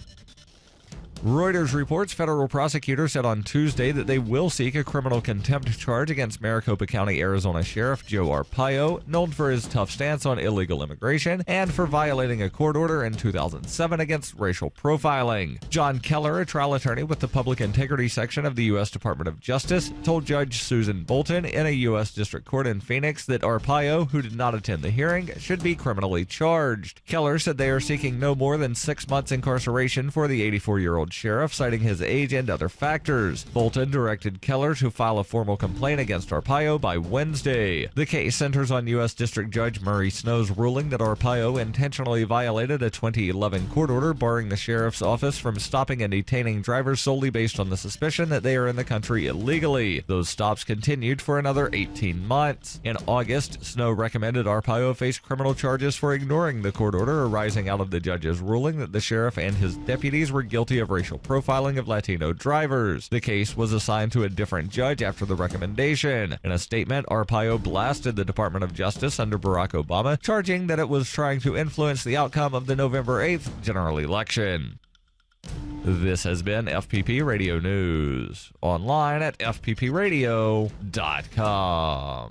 Reuters reports federal prosecutors said on Tuesday that they will seek a criminal contempt charge against Maricopa County, Arizona Sheriff Joe Arpaio, known for his tough stance on illegal immigration and for violating a court order in 2007 against racial profiling. John Keller, a trial attorney with the Public Integrity Section of the U.S. Department of Justice, told Judge Susan Bolton in a U.S. District Court in Phoenix that Arpaio, who did not attend the hearing, should be criminally charged. Keller said they are seeking no more than 6 months incarceration for the 84-year-old sheriff, citing his age and other factors. Bolton directed Keller to file a formal complaint against Arpaio by Wednesday. The case centers on U.S. District Judge Murray Snow's ruling that Arpaio intentionally violated a 2011 court order barring the sheriff's office from stopping and detaining drivers solely based on the suspicion that they are in the country illegally. Those stops continued for another 18 months. In August, Snow recommended Arpaio face criminal charges for ignoring the court order arising out of the judge's ruling that the sheriff and his deputies were guilty of racial profiling of Latino drivers. The case was assigned to a different judge after the recommendation. In a statement, Arpaio blasted the Department of Justice under Barack Obama, charging that it was trying to influence the outcome of the November 8th general election. This has been FPP Radio News. Online at fppradio.com.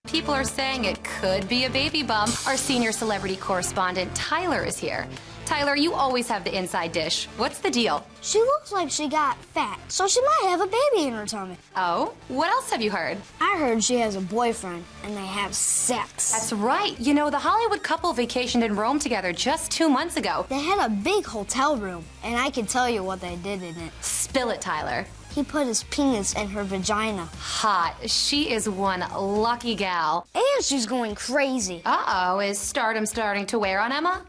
People are saying it could be a baby bump. Our senior celebrity correspondent, Tyler, is here. Tyler, you always have the inside dish. What's the deal? She looks like she got fat, so she might have a baby in her tummy. Oh? What else have you heard? I heard she has a boyfriend, and they have sex. That's right. You know, the Hollywood couple vacationed in Rome together just 2 months ago. They had a big hotel room, and I can tell you what they did in it. Spill it, Tyler. He put his penis in her vagina. Hot. She is one lucky gal. And she's going crazy. Uh-oh. Is stardom starting to wear on Emma?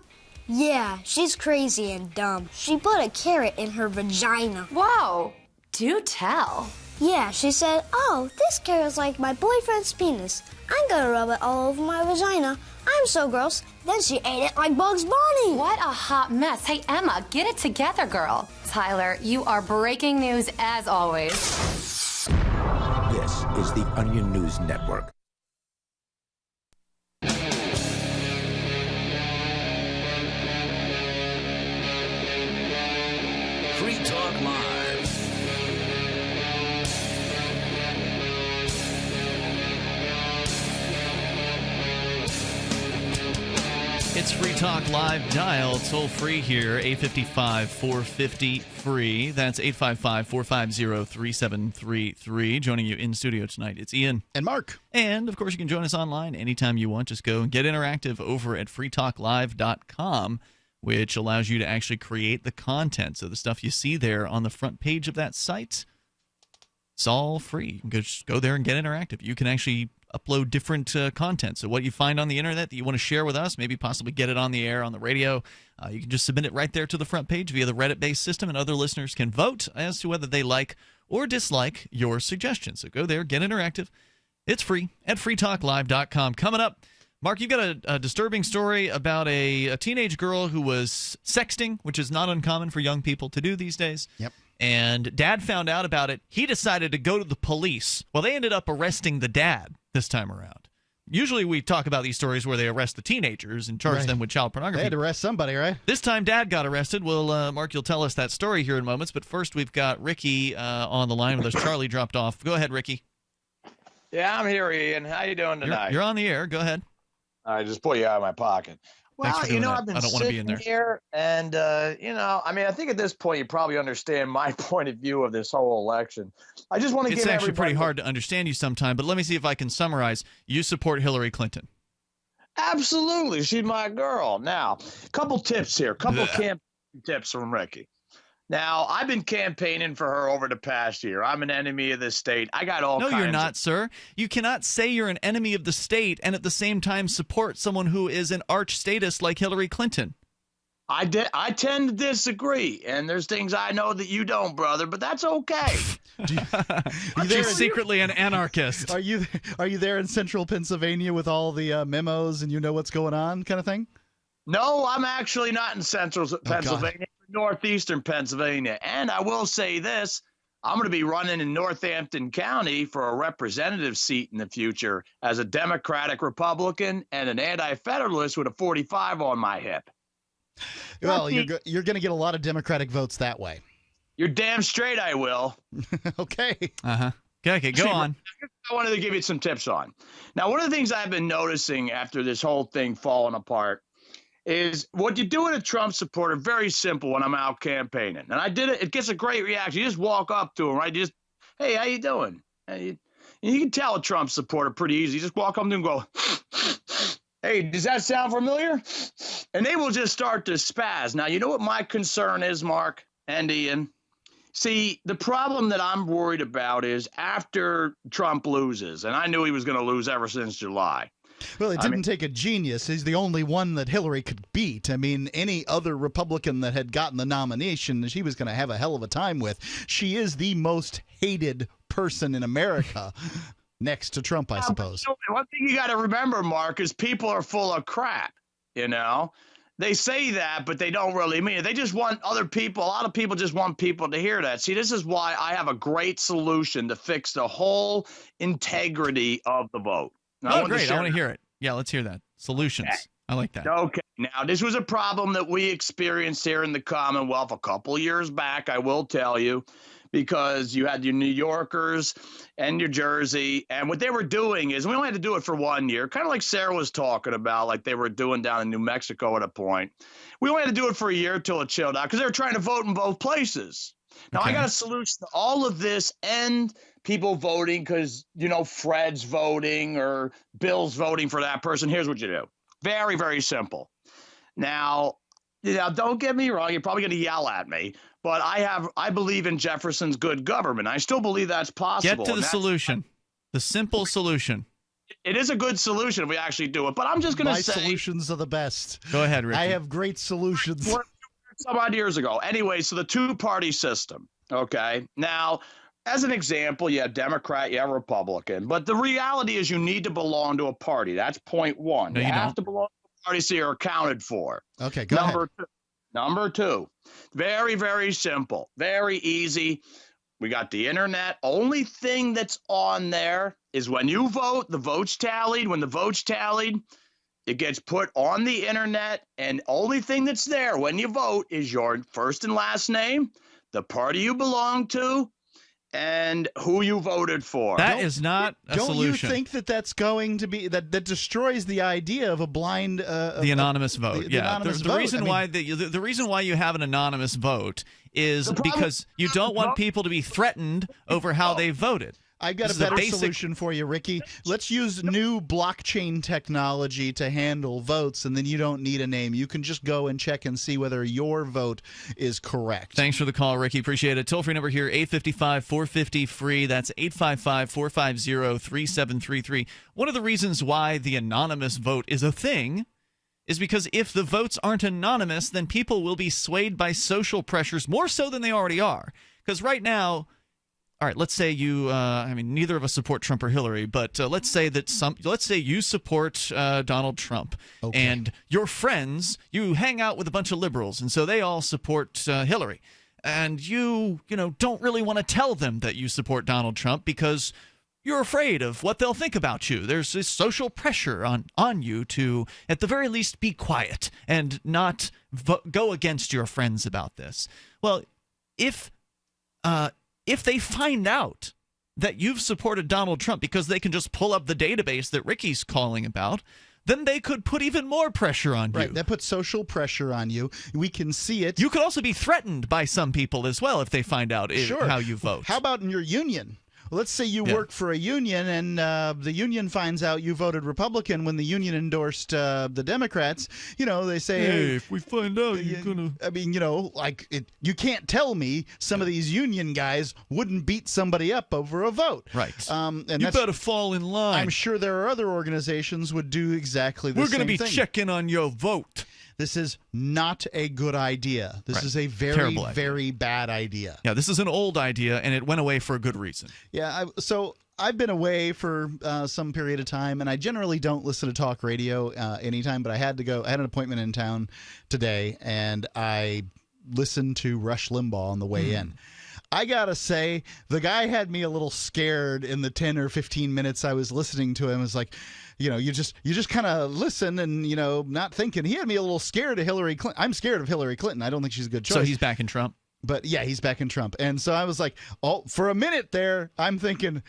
Yeah, she's crazy and dumb. She put a carrot in her vagina. Whoa. Do tell. Yeah, she said, oh, this carrot's like my boyfriend's penis. I'm gonna rub it all over my vagina. I'm so gross. Then she ate it like Bugs Bunny. What a hot mess. Hey, Emma, get it together, girl. Tyler, you are breaking news as always. This is the Onion News Network. Free Talk Live. It's Free Talk Live. Dial toll free here, 855-450-FREE. That's 855-450-3733. Joining you in studio tonight, it's Ian. And Mark. And, of course, you can join us online anytime you want. Just go and get interactive over at freetalklive.com, which allows you to actually create the content. So the stuff you see there on the front page of that site, it's all free. You can just go there and get interactive. You can actually upload different content. So what you find on the internet that you want to share with us, maybe possibly get it on the air, on the radio, you can just submit it right there to the front page via the Reddit-based system, and other listeners can vote as to whether they like or dislike your suggestion. So go there, get interactive, It's free at freetalklive.com. Coming up, Mark, you've got a disturbing story about a teenage girl who was sexting, which is not uncommon for young people to do these days. Yep. And dad found out about it. He decided to go to the police. Well, they ended up arresting the dad this time around. Usually we talk about these stories where they arrest the teenagers and charge them with child pornography. They had to arrest somebody, right? This time dad got arrested. Well, Mark, you'll tell us that story here in moments. But first, we've got Ricky on the line with us. Charlie dropped off. Go ahead, Ricky. Yeah, I'm here, Ian. How you doing tonight? You're on the air. Go ahead. I just pull you out of my pocket. Thanks Well, for doing that. I've been I don't want to be in sitting there. here, and I mean, I think at this point you probably understand my point of view of this whole election. I just want to It's give actually pretty everybody hard to understand you sometime, but let me see if I can summarize. You support Hillary Clinton. Absolutely, she's my girl. Now, a couple tips here, campaign tips from Ricky. Now, I've been campaigning for her over the past year. I'm an enemy of the state. I got all kinds No, you're of not, sir. You cannot say you're an enemy of the state and at the same time support someone who is an arch statist like Hillary Clinton. I tend to disagree, and there's things I know that you don't, brother, but that's okay. She's secretly an anarchist. Are you there in central Pennsylvania with all the memos and you know what's going on kind of thing? No, I'm actually not in central Pennsylvania, northeastern Pennsylvania. And I will say this, I'm going to be running in Northampton County for a representative seat in the future as a Democratic Republican and an anti-federalist with a 45 on my hip. Well, you're going to get a lot of Democratic votes that way. You're damn straight I will. Okay. Uh-huh. Okay, go on. I wanted to give you some tips on. Now, one of the things I've been noticing after this whole thing falling apart is what you do with a Trump supporter, very simple when I'm out campaigning. And I did it. It gets a great reaction. You just walk up to him, right? You just, hey, how you doing? And you can tell a Trump supporter pretty easy. You just walk up to him and go, hey, does that sound familiar? And they will just start to spaz. Now, you know what my concern is, Mark and Ian? See, the problem that I'm worried about is after Trump loses, and I knew he was going to lose ever since July. Well, it didn't take a genius. He's the only one that Hillary could beat. I mean, any other Republican that had gotten the nomination, she was going to have a hell of a time with. She is the most hated person in America, next to Trump, I suppose. One thing you got to remember, Mark, is people are full of crap, you know? They say that, but they don't really mean it. They just want other people. A lot of people just want people to hear that. See, this is why I have a great solution to fix the whole integrity of the vote. Oh, great. I want to hear it. Yeah, let's hear that. Solutions. Okay. I like that. Okay. Now, this was a problem that we experienced here in the Commonwealth a couple years back, I will tell you, because you had your New Yorkers and New Jersey. And what they were doing is we only had to do it for 1 year, kind of like Sarah was talking about, like they were doing down in New Mexico at a point. We only had to do it for a year till it chilled out because they were trying to vote in both places. Now, I got a solution to all of this and people voting because, you know, Fred's voting or Bill's voting for that person. Here's what you do. Very, very simple. Now, don't get me wrong. You're probably going to yell at me, but I believe in Jefferson's good government. I still believe that's possible. Get to the solution. The simple solution. It is a good solution if we actually do it, but I'm just going to say. My solutions are the best. Go ahead, Ricky. I have great solutions. Some odd years ago. Anyway, so the two-party system, okay? Now, as an example, you have Democrat, you have Republican, but the reality is you need to belong to a party. That's point one. No, you have to belong to a party so you're accounted for. Okay, go ahead. Number two, very, very simple, very easy. We got the internet. Only thing that's on there is when you vote, the votes tallied. When the votes tallied, it gets put on the internet, and only thing that's there when you vote is your first and last name, the party you belong to, and who you voted for. That is not a solution. Don't you think that that's going to be that destroys the idea of a blind the anonymous vote? The reason why the reason why you have an anonymous vote is because you don't want people to be threatened over how they voted. I've got a better solution for you, Ricky. Let's use new blockchain technology to handle votes, and then you don't need a name. You can just go and check and see whether your vote is correct. Thanks for the call, Ricky. Appreciate it. Toll-free number here, 855-450-FREE. That's 855-450-3733. One of the reasons why the anonymous vote is a thing is because if the votes aren't anonymous, then people will be swayed by social pressures more so than they already are. Because right now, all right, let's say you, neither of us support Trump or Hillary, but let's say you support Donald Trump, and your friends, you hang out with a bunch of liberals, and so they all support Hillary, and you don't really want to tell them that you support Donald Trump because you're afraid of what they'll think about you. There's this social pressure on you to, at the very least, be quiet and not go against your friends about this. Well, if they find out that you've supported Donald Trump because they can just pull up the database that Ricky's calling about, then they could put even more pressure on you. Right, that puts social pressure on you. We can see it. You could also be threatened by some people as well if they find out how you vote. How about in your union? Let's say you work for a union and the union finds out you voted Republican when the union endorsed the Democrats. They say, hey, if we find out, you're going to... I mean, you can't tell me some of these union guys wouldn't beat somebody up over a vote. Right. And you better fall in line. I'm sure there are other organizations would do exactly the same thing. We're going to be checking on your vote. This is not a good idea. This is a very, very bad idea. Yeah, this is an old idea, and it went away for a good reason. Yeah, so I've been away for some period of time, and I generally don't listen to talk radio anytime, but I had to go. I had an appointment in town today, and I listened to Rush Limbaugh on the way in. I gotta say, the guy had me a little scared in the 10 or 15 minutes I was listening to him. It's like, you just kind of listen and, not thinking. He had me a little scared of Hillary Clinton. I'm scared of Hillary Clinton. I don't think she's a good choice. So he's backing Trump? But yeah, he's backing Trump. And so I was like, for a minute there, I'm thinking,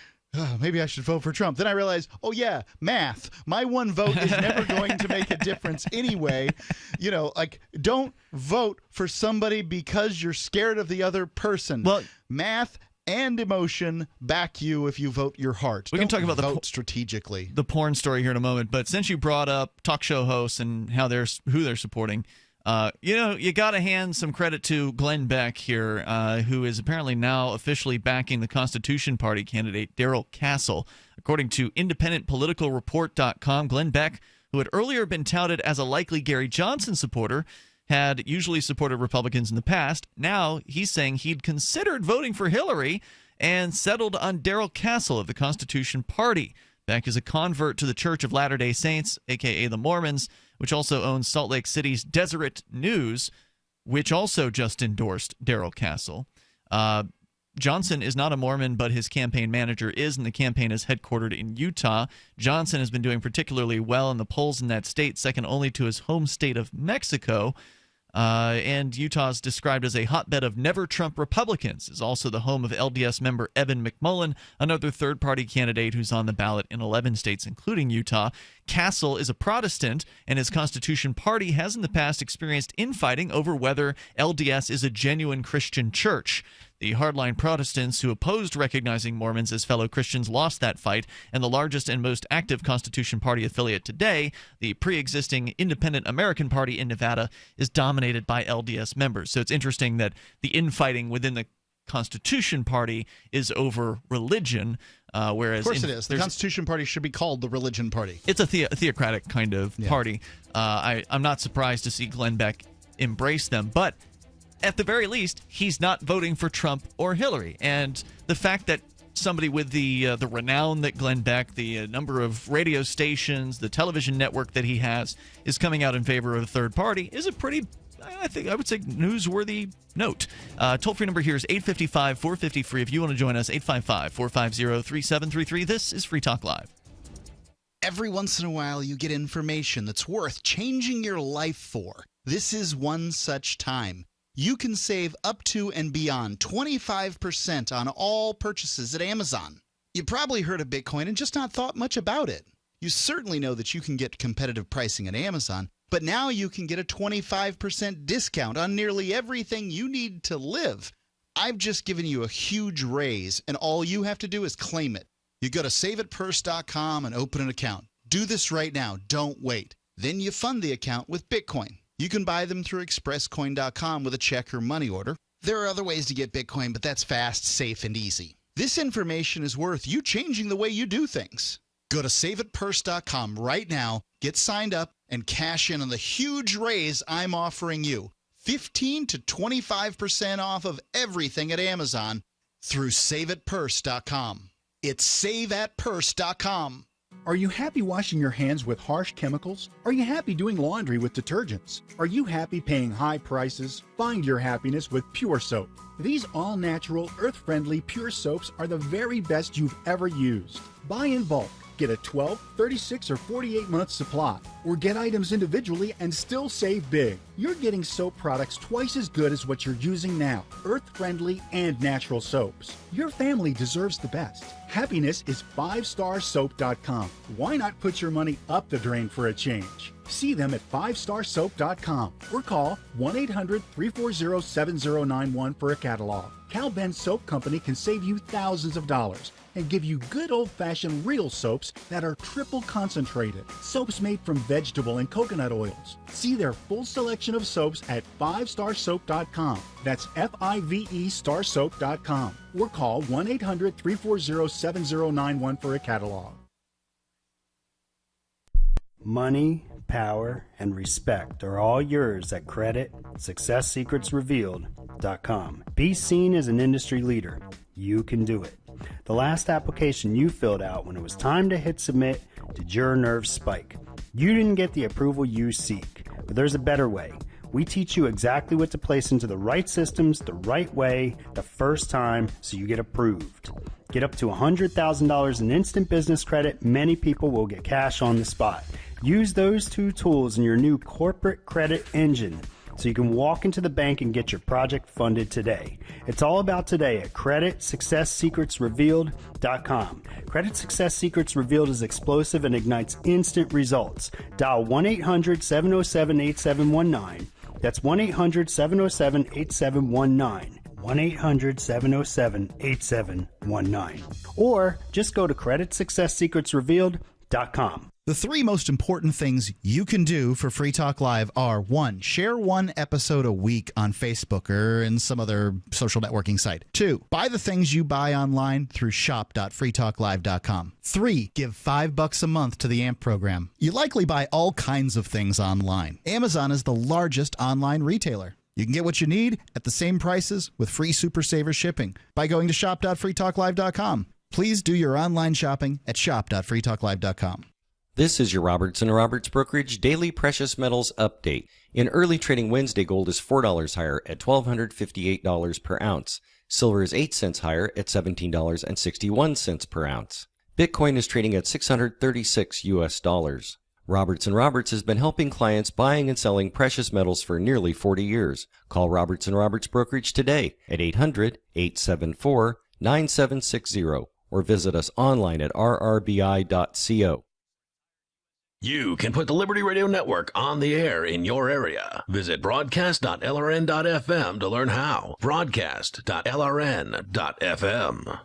maybe I should vote for Trump. Then I realized, math. My one vote is never going to make a difference anyway. Don't vote for somebody because you're scared of the other person. Well, math and emotion back you if you vote your heart. We can talk about vote strategically. The porn story here in a moment, but since you brought up talk show hosts and who they're supporting, you got to hand some credit to Glenn Beck here, who is apparently now officially backing the Constitution Party candidate Darrell Castle. According to independentpoliticalreport.com, Glenn Beck, who had earlier been touted as a likely Gary Johnson supporter, had usually supported Republicans in the past. Now he's saying he'd considered voting for Hillary and settled on Darrell Castle of the Constitution Party. Beck is a convert to the Church of Latter-day Saints, a.k.a. the Mormons, which also owns Salt Lake City's Deseret News, which also just endorsed Darrell Castle. Johnson is not a Mormon, but his campaign manager is, and the campaign is headquartered in Utah. Johnson has been doing particularly well in the polls in that state, second only to his home state of Mexico. And Utah is described as a hotbed of never-Trump Republicans. Is also the home of LDS member Evan McMullin, another third-party candidate who's on the ballot in 11 states, including Utah. Castle is a Protestant, and his Constitution Party has in the past experienced infighting over whether LDS is a genuine Christian church. The hardline Protestants who opposed recognizing Mormons as fellow Christians lost that fight, and the largest and most active Constitution Party affiliate today, the pre-existing Independent American Party in Nevada, is dominated by LDS members. So it's interesting that the infighting within the Constitution Party is over religion, whereas... Of course it is. The Constitution Party should be called the Religion Party. It's a theocratic kind of party. I'm not surprised to see Glenn Beck embrace them, but at the very least, he's not voting for Trump or Hillary. And the fact that somebody with the renown that Glenn Beck, the number of radio stations, the television network that he has, is coming out in favor of a third party is a pretty, I would say, newsworthy note. Toll-free number here is 855-450-FREE. If you want to join us, 855-450-3733. This is Free Talk Live. Every once in a while, you get information that's worth changing your life for. This is one such time. You can save up to and beyond 25% on all purchases at Amazon. You probably heard of Bitcoin and just not thought much about it. You certainly know that you can get competitive pricing at Amazon, but now you can get a 25% discount on nearly everything you need to live. I've just given you a huge raise, and all you have to do is claim it. You go to saveitpurse.com and open an account. Do this right now. Don't wait. Then you fund the account with Bitcoin. You can buy them through expresscoin.com with a check or money order. There are other ways to get Bitcoin, but that's fast, safe, and easy. This information is worth you changing the way you do things. Go to saveitpurse.com right now, get signed up, and cash in on the huge raise I'm offering you. 15 to 25% off of everything at Amazon. through SaveAtPurse.com. It's SaveAtPurse.com. Are you happy washing your hands with harsh chemicals? Are you happy doing laundry with detergents? Are you happy paying high prices? Find your happiness with Pure Soap. These all-natural, earth-friendly Pure Soaps are the very best you've ever used. Buy in bulk. Get a 12, 36, or 48-month supply. Or get items individually and still save big. You're getting soap products twice as good as what you're using now. Earth-friendly and natural soaps. Your family deserves the best. Happiness is 5starsoap.com. Why not put your money up the drain for a change? See them at 5starsoap.com or call 1-800-340-7091 for a catalog. Cal Ben Soap Company can save you thousands of dollars and give you good old-fashioned real soaps that are triple concentrated. Soaps made from vegetable and coconut oils. See their full selection of soaps at 5starsoap.com. That's F-I-V-E starsoap.com. Or call 1-800-340-7091 for a catalog. Money, power, and respect are all yours at CreditSuccessSecretsRevealed.com. Be seen as an industry leader. You can do it. The last application you filled out when it was time to hit submit, did your nerves spike? You didn't get the approval you seek, but there's a better way. We teach you exactly what to place into the right systems the right way the first time so you get approved. Get up to $100,000 in instant business credit. Many people will get cash on the spot. Use those two tools in your new corporate credit engine so you can walk into the bank and get your project funded today. It's all about today at CreditSuccessSecretsRevealed.com. Credit Success Secrets Revealed is explosive and ignites instant results. Dial 1-800-707-8719. That's 1-800-707-8719. 1-800-707-8719. Or just go to CreditSuccessSecretsRevealed.com. The three most important things you can do for Free Talk Live are: 1, share one episode a week on Facebook or in some other social networking site. 2, buy the things you buy online through shop.freetalklive.com. 3, give $5 a month to the AMP program. You likely buy all kinds of things online. Amazon is the largest online retailer. You can get what you need at the same prices with free Super Saver shipping by going to shop.freetalklive.com. Please do your online shopping at shop.freetalklive.com. This is your Robertson & Roberts Brokerage Daily Precious Metals Update. In early trading Wednesday, gold is $4 higher at $1,258 per ounce. Silver is 8 cents higher at $17.61 per ounce. Bitcoin is trading at $636 US. Robertson & Roberts has been helping clients buying and selling precious metals for nearly 40 years. Call Robertson & Roberts Brokerage today at 800-874-9760 or visit us online at rrbi.co. You can put the Liberty Radio Network on the air in your area. Visit broadcast.lrn.fm to learn how. Broadcast.lrn.fm.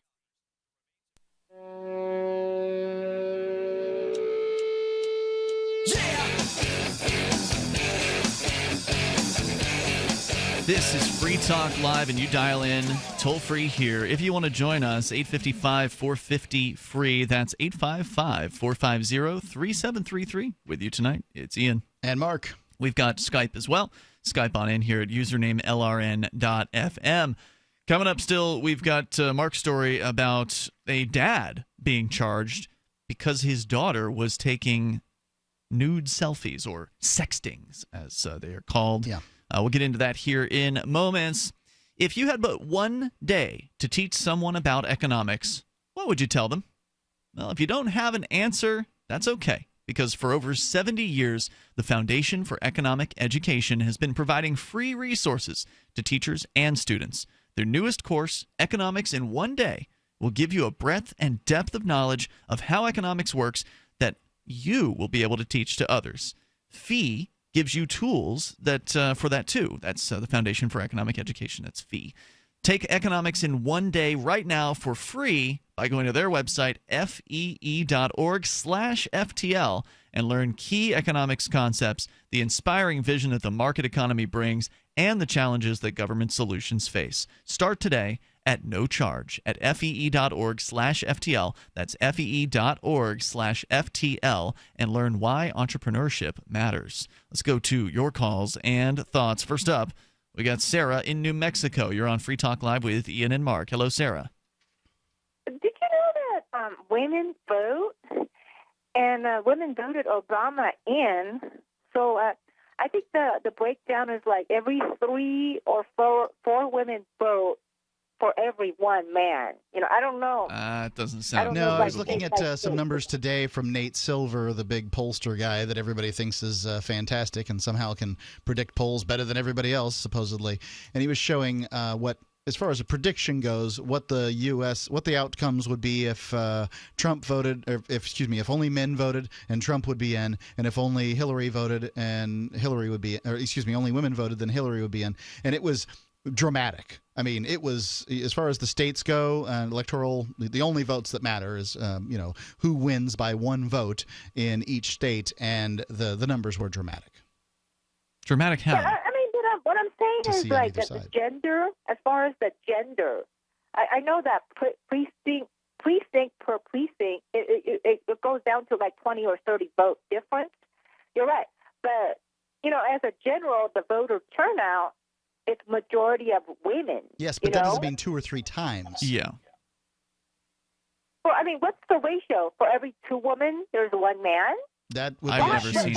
This is Free Talk Live, and you dial in toll-free here. If you want to join us, 855-450-FREE. That's 855-450-3733. With you tonight, it's Ian. And Mark. We've got Skype as well. Skype on in here at username LRN.FM. Coming up still, we've got Mark's story about a dad being charged because his daughter was taking nude selfies, or sextings, as they are called. Yeah. We'll get into that here in moments. If you had but one day to teach someone about economics, what would you tell them? Well, if you don't have an answer, that's okay, because for over 70 years, the Foundation for Economic Education has been providing free resources to teachers and students. Their newest course, Economics in One Day, will give you a breadth and depth of knowledge of how economics works that you will be able to teach to others. FEE gives you tools that for that too. That's the Foundation for Economic Education. That's FEE. Take Economics in One Day right now for free by going to their website, fee.org/FTL, and learn key economics concepts, the inspiring vision that the market economy brings, and the challenges that government solutions face. Start today at no charge at fee.org/FTL. That's fee.org/FTL, and learn why entrepreneurship matters. Let's go to your calls and thoughts. First up, We got Sarah in New Mexico. You're on Free Talk Live with Ian and Mark. Hello, Sarah. Did you know that women vote? And women voted Obama in. So I think the breakdown is like every 3 or 4 women vote for every one man. I don't know. It doesn't sound. No, I was looking at some numbers today from Nate Silver, the big pollster guy that everybody thinks is fantastic and somehow can predict polls better than everybody else, supposedly. And he was showing what, as far as a prediction goes, what the outcomes would be if Trump voted, or if only men voted and Trump would be in, and if only Hillary voted and Hillary would be, only women voted, then Hillary would be in. And it was dramatic. I mean, it was, as far as the states go, electoral, the only votes that matter is, who wins by one vote in each state, and the numbers were dramatic. Dramatic how? Yeah, I mean, what I'm saying is like the gender, as far as the gender, I know that precinct per precinct, it goes down to like 20 or 30 vote difference. You're right. But, as a general, the voter turnout, it's majority of women. Yes, but that doesn't mean 2 or 3 times. Yeah. Well, I mean, what's the ratio? For every 2 women, there's 1 man? That would be I've a never huge seen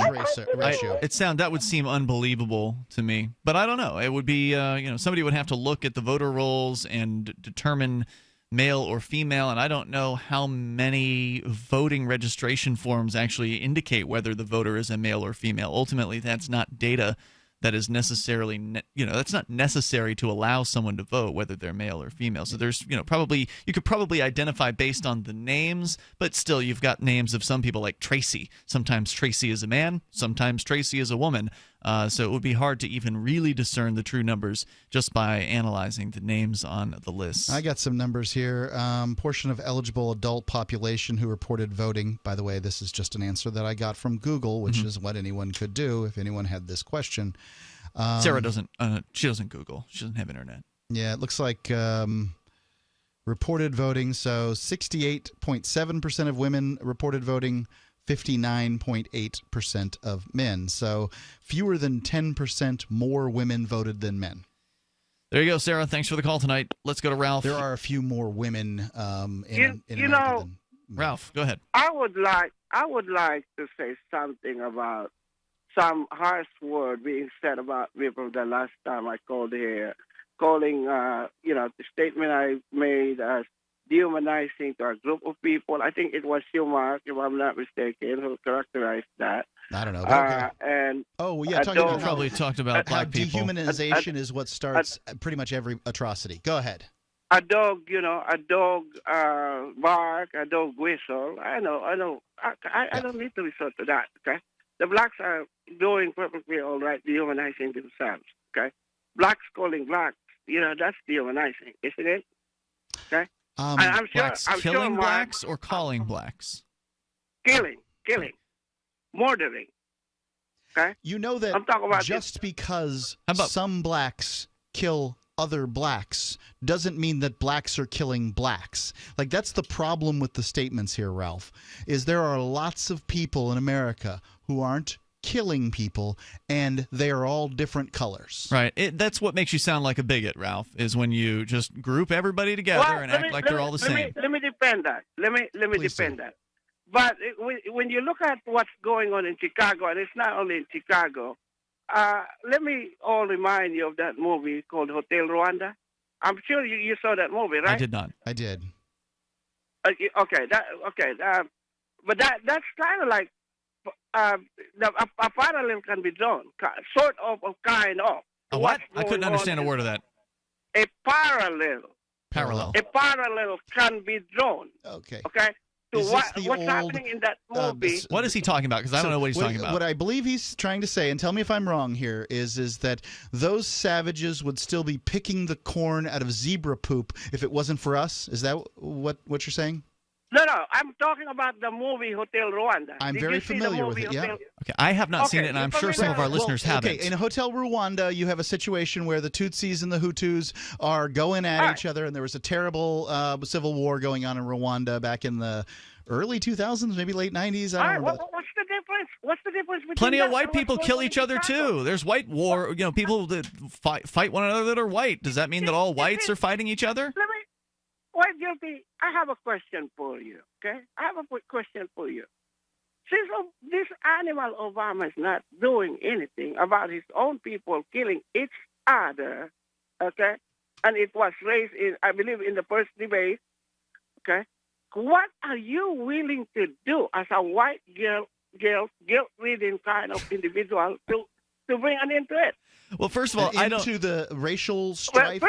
ratio. That would seem unbelievable to me, but I don't know. It would be, somebody would have to look at the voter rolls and determine male or female, and I don't know how many voting registration forms actually indicate whether the voter is a male or female. Ultimately, that's not data that is necessarily, that's not necessary to allow someone to vote, whether they're male or female. So there's, you could probably identify based on the names, but still you've got names of some people like Tracy. Sometimes Tracy is a man, sometimes Tracy is a woman. So it would be hard to even really discern the true numbers just by analyzing the names on the list. I got some numbers here. Portion of eligible adult population who reported voting. By the way, this is just an answer that I got from Google, which is what anyone could do if anyone had this question. Sarah doesn't. She doesn't Google. She doesn't have internet. Yeah, it looks like reported voting. So 68.7% of women reported voting. 59.8% of men. So fewer than 10% more women voted than men. There you go, Sarah. Thanks for the call tonight. Let's go to Ralph. There are a few more women in you America know, than men. Ralph, go ahead. I would like to say something about some harsh word being said about me from the last time I called here, calling the statement I made as dehumanizing to a group of people. I think it was you, Mark, if I'm not mistaken, who characterized that. I don't know. Probably talked about how black people. Dehumanization is what starts pretty much every atrocity. Go ahead. A dog, bark, a dog whistle. I know. I don't need to resort to that. Okay, the blacks are doing perfectly all right, dehumanizing themselves. Okay, blacks calling blacks. That's dehumanizing, isn't it? Okay. I'm blacks sure, killing Mark, blacks or calling blacks? Killing, murdering. Okay. You know that I'm talking about just because some blacks kill other blacks doesn't mean that blacks are killing blacks. Like, that's the problem with the statements here, Ralph, is there are lots of people in America who aren't killing people, and they are all different colors. Right. That's what makes you sound like a bigot, Ralph, is when you just group everybody together and act like they're all the same. Let me defend that. Let me defend that. But when you look at what's going on in Chicago, and it's not only in Chicago, let me all remind you of that movie called Hotel Rwanda. I'm sure you saw that movie, right? I did not. I did. Okay. But that's kind of like a parallel can be drawn, sort of, kind of. A what? I couldn't understand a word of that. A parallel. Parallel. A parallel can be drawn. Okay. Okay. So Is what's this the old, happening in that movie? What is he talking about? Because I don't know what he's talking about. What I believe he's trying to say, and tell me if I'm wrong here, is that those savages would still be picking the corn out of zebra poop if it wasn't for us? Is that what you're saying? No, I'm talking about the movie Hotel Rwanda. I'm very familiar with it, yeah. Okay, I have not seen it, and I'm sure some of our listeners haven't. Okay, in Hotel Rwanda, you have a situation where the Tutsis and the Hutus are going at each other, and there was a terrible civil war going on in Rwanda back in the early 2000s, maybe late 90s. I don't know. What's the difference? What's the difference between Plenty that of white and what's people going kill on each in other Chicago? too. There's white war. You know, people that fight one another that are white. Does that mean that all whites are fighting each other? White guilty. I have a question for you. Okay, I have a quick question for you. Since this animal Obama is not doing anything about his own people killing each other, okay, and it was raised in, I believe, in the first debate, okay, what are you willing to do as a white guilt-ridden kind of individual to bring an end to it? Well, first of all, I don't into the racial strife,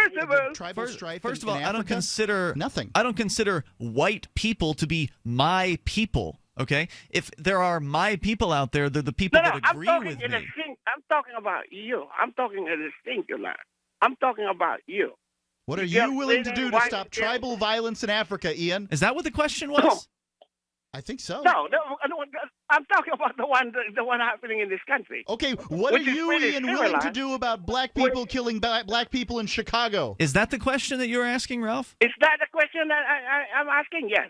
tribal strife. First of in all, I don't Africa? consider nothing. I don't consider white people to be my people. Okay, if there are my people out there, they're the people that agree with me. I'm talking about you. I'm talking in the singular. I'm talking about you. What are you willing to do to stop tribal violence in Africa, Ian? Is that what the question was? I think so. No, I'm talking about the one happening in this country. Okay, what are you, Ian, willing to do about black people killing black people in Chicago? Is that the question that you're asking, Ralph? Is that the question that I'm asking? Yes.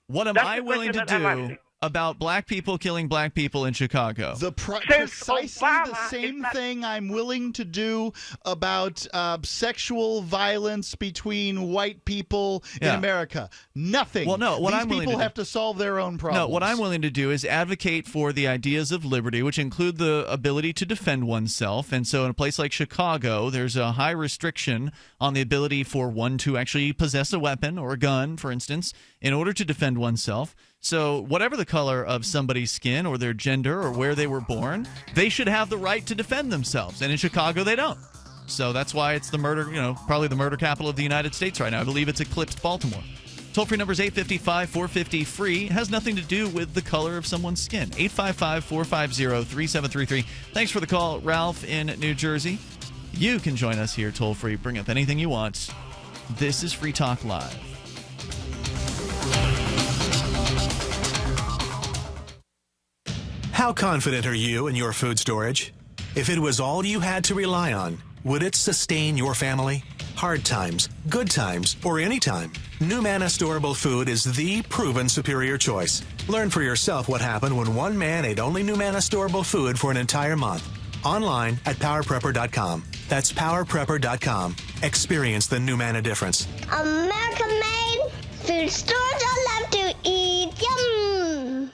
What am I willing to do about black people killing black people in Chicago? Precisely the same thing I'm willing to do about sexual violence between white people in America. Nothing. Well, no, what These I'm willing people to do, have to solve their own problems. No, what I'm willing to do is advocate for the ideas of liberty, which include the ability to defend oneself. And so in a place like Chicago, there's a high restriction on the ability for one to actually possess a weapon or a gun, for instance, in order to defend oneself. So whatever the color of somebody's skin or their gender or where they were born, they should have the right to defend themselves. And in Chicago, they don't. So that's why it's the murder, probably the murder capital of the United States right now. I believe it's eclipsed Baltimore. Toll-free number is 855-450-FREE. It has nothing to do with the color of someone's skin. 855-450-3733. Thanks for the call, Ralph in New Jersey. You can join us here toll-free. Bring up anything you want. This is Free Talk Live. How confident are you in your food storage? If it was all you had to rely on, would it sustain your family? Hard times, good times, or any time, NuManna Storable Food is the proven superior choice. Learn for yourself what happened when one man ate only NuManna Storable Food for an entire month. Online at PowerPrepper.com. That's PowerPrepper.com. Experience the NuManna difference. American-made food storage I love to eat. Yum!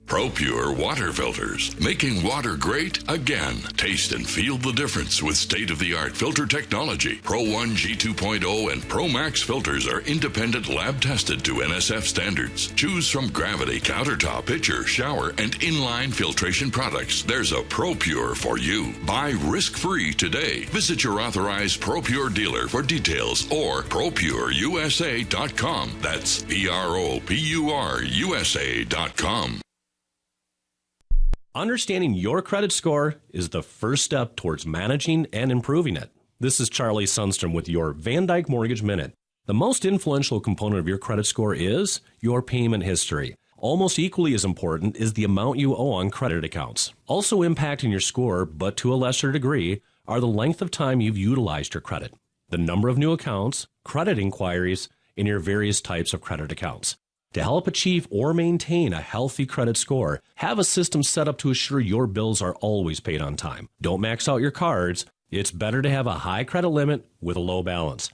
ProPure water filters, making water great again. Taste and feel the difference with state-of-the-art filter technology. Pro 1 G2.0 and Pro Max filters are independent lab-tested to NSF standards. Choose from Gravity, countertop, pitcher, shower, and inline filtration products. There's a ProPure for you. Buy risk-free today. Visit your authorized ProPure dealer for details or ProPureUSA.com. That's ProPureUSA.com. Understanding your credit score is the first step towards managing and improving it. This is Charlie Sundstrom with your Van Dyke Mortgage Minute. The most influential component of your credit score is your payment history. Almost equally as important is the amount you owe on credit accounts. Also impacting your score, but to a lesser degree, are the length of time you've utilized your credit, the number of new accounts, credit inquiries, and your various types of credit accounts. To help achieve or maintain a healthy credit score, have a system set up to assure your bills are always paid on time. Don't max out your cards. It's better to have a high credit limit with a low balance.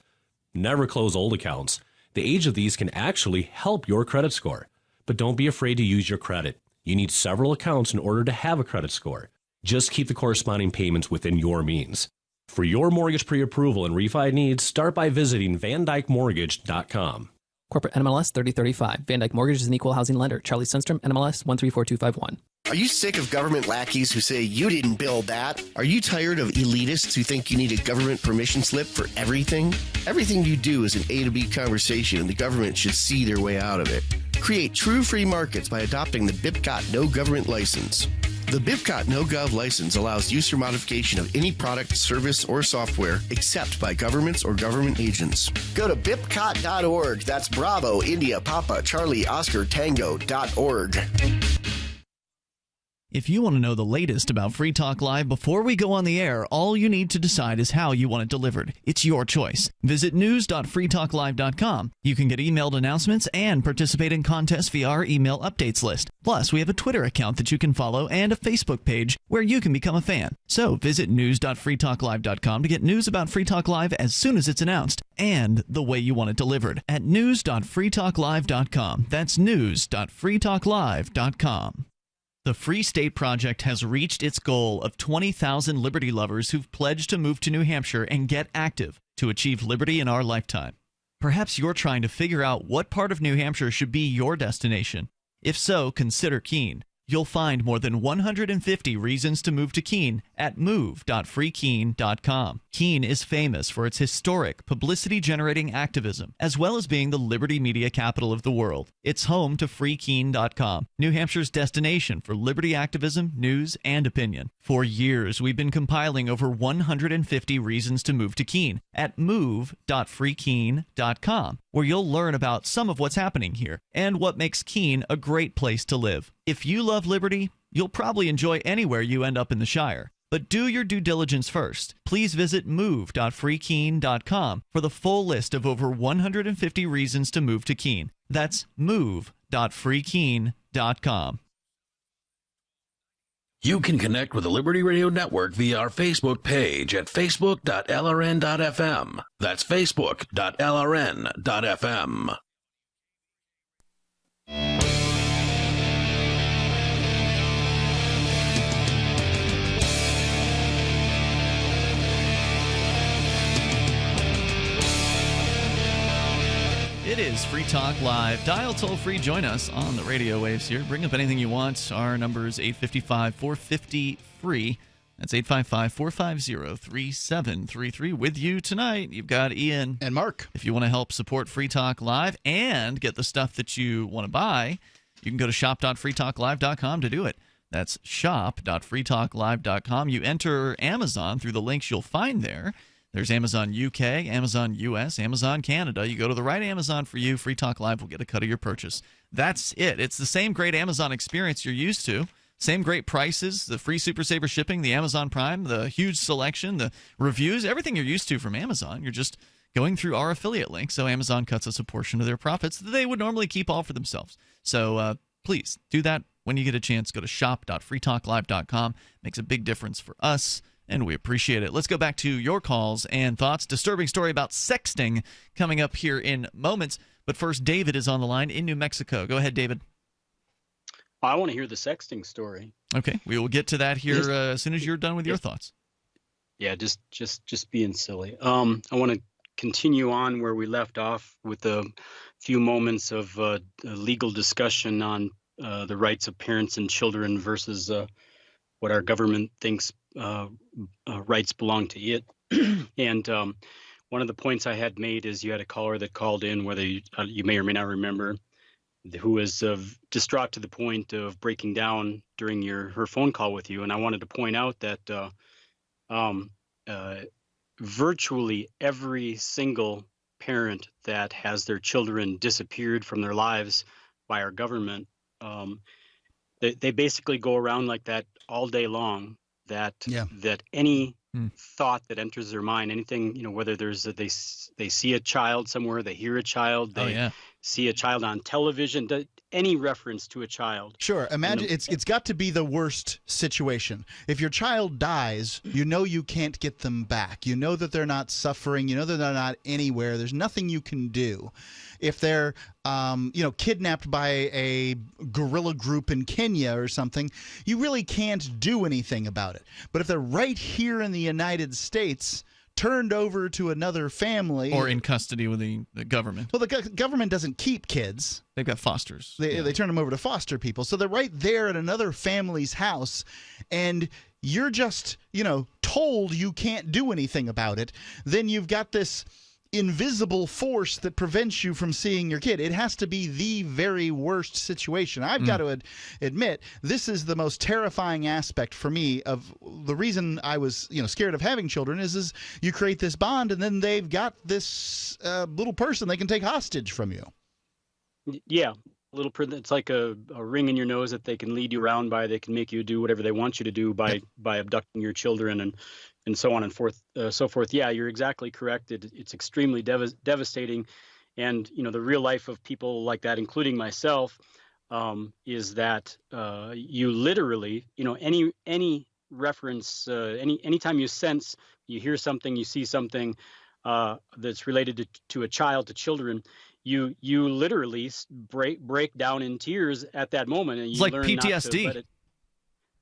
Never close old accounts. The age of these can actually help your credit score. But don't be afraid to use your credit. You need several accounts in order to have a credit score. Just keep the corresponding payments within your means. For your mortgage pre-approval and refi needs, start by visiting VanDykeMortgage.com. Corporate NMLS 3035. Van Dyke Mortgage is an equal housing lender. Charlie Sundstrom, NMLS 134251. Are you sick of government lackeys who say you didn't build that? Are you tired of elitists who think you need a government permission slip for everything? Everything you do is an A to B conversation, and the government should see their way out of it. Create true free markets by adopting the BIPCOT No Government License. The BIPCOT No-Gov license allows use or modification of any product, service, or software except by governments or government agents. Go to BIPCOT.org. That's Bravo, India, Papa, Charlie, Oscar, Tango.org. If you want to know the latest about Free Talk Live before we go on the air, all you need to decide is how you want it delivered. It's your choice. Visit news.freetalklive.com. You can get emailed announcements and participate in contests via our email updates list. Plus, we have a Twitter account that you can follow and a Facebook page where you can become a fan. So visit news.freetalklive.com to get news about Free Talk Live as soon as it's announced and the way you want it delivered at news.freetalklive.com. That's news.freetalklive.com. The Free State Project has reached its goal of 20,000 liberty lovers who've pledged to move to New Hampshire and get active to achieve liberty in our lifetime. Perhaps you're trying to figure out what part of New Hampshire should be your destination. If so, consider Keene. You'll find more than 150 reasons to move to Keene at move.freekeene.com. Keene is famous for its historic, publicity-generating activism, as well as being the liberty media capital of the world. It's home to freekeene.com, New Hampshire's destination for liberty activism, news, and opinion. For years, we've been compiling over 150 reasons to move to Keene at move.freekeene.com, where you'll learn about some of what's happening here and what makes Keene a great place to live. If you love liberty, you'll probably enjoy anywhere you end up in the Shire. But do your due diligence first. Please visit move.freekeene.com for the full list of over 150 reasons to move to Keene. That's move.freekeene.com. You can connect with the Liberty Radio Network via our Facebook page at facebook.lrn.fm. That's facebook.lrn.fm. It is Free Talk Live. Dial toll-free. Join us on the radio waves here. Bring up anything you want. Our number is 855-450-FREE. That's 855-450-3733. With you tonight, you've got Ian. And Mark. If you want to help support Free Talk Live and get the stuff that you want to buy, you can go to shop.freetalklive.com to do it. That's shop.freetalklive.com. You enter Amazon through the links you'll find there. There's Amazon UK, Amazon US, Amazon Canada. You go to the right Amazon for you. Free Talk Live will get a cut of your purchase. That's it. It's the same great Amazon experience you're used to. Same great prices, the free Super Saver shipping, the Amazon Prime, the huge selection, the reviews, everything you're used to from Amazon. You're just going through our affiliate link, so Amazon cuts us a portion of their profits that they would normally keep all for themselves. So please do that when you get a chance. Go to shop.freetalklive.com. Makes a big difference for us, and we appreciate it. Let's go back to your calls and thoughts. Disturbing story about sexting coming up here in moments. But first, David is on the line in New Mexico. Go ahead, David. I want to hear the sexting story. Okay, we will get to that here as soon as you're done with your thoughts. Yeah, just being silly. I want to continue on where we left off with a few moments of legal discussion on the rights of parents and children versus what our government thinks rights belong to it. And one of the points I had made is you had a caller that called in, whether you may or may not remember, who was distraught to the point of breaking down during her phone call with you. And I wanted to point out that virtually every single parent that has their children disappeared from their lives by our government, they basically go around like that all day long. That any thought that enters their mind, anything, whether they see a child somewhere, they hear a child, they see a child on television, any reference to a child. Sure. Imagine it's got to be the worst situation. If your child dies, you know you can't get them back. You know that they're not suffering. You know that they're not anywhere. There's nothing you can do. If they're kidnapped by a guerrilla group in Kenya or something, you really can't do anything about it. But if they're right here in the United States, turned over to another family, or in custody with the government. Well, the government doesn't keep kids. They've got fosters. They turn them over to foster people. So they're right there at another family's house, and you're just, told you can't do anything about it. Then you've got this invisible force that prevents you from seeing your kid. It has to be the very worst situation. I've got to admit, this is the most terrifying aspect for me of the reason I was, scared of having children is you create this bond, and then they've got this little person they can take hostage from you. Yeah. it's like a ring in your nose that they can lead you around by. They can make you do whatever they want you to do by abducting your children and so on and so forth. Yeah, you're exactly correct. It's extremely devastating. And, the real life of people like that, including myself, is that you literally, any reference, anytime you hear something, you see something that's related to a child, to children, you literally break down in tears at that moment, and you it's like learn PTSD. Not to let it.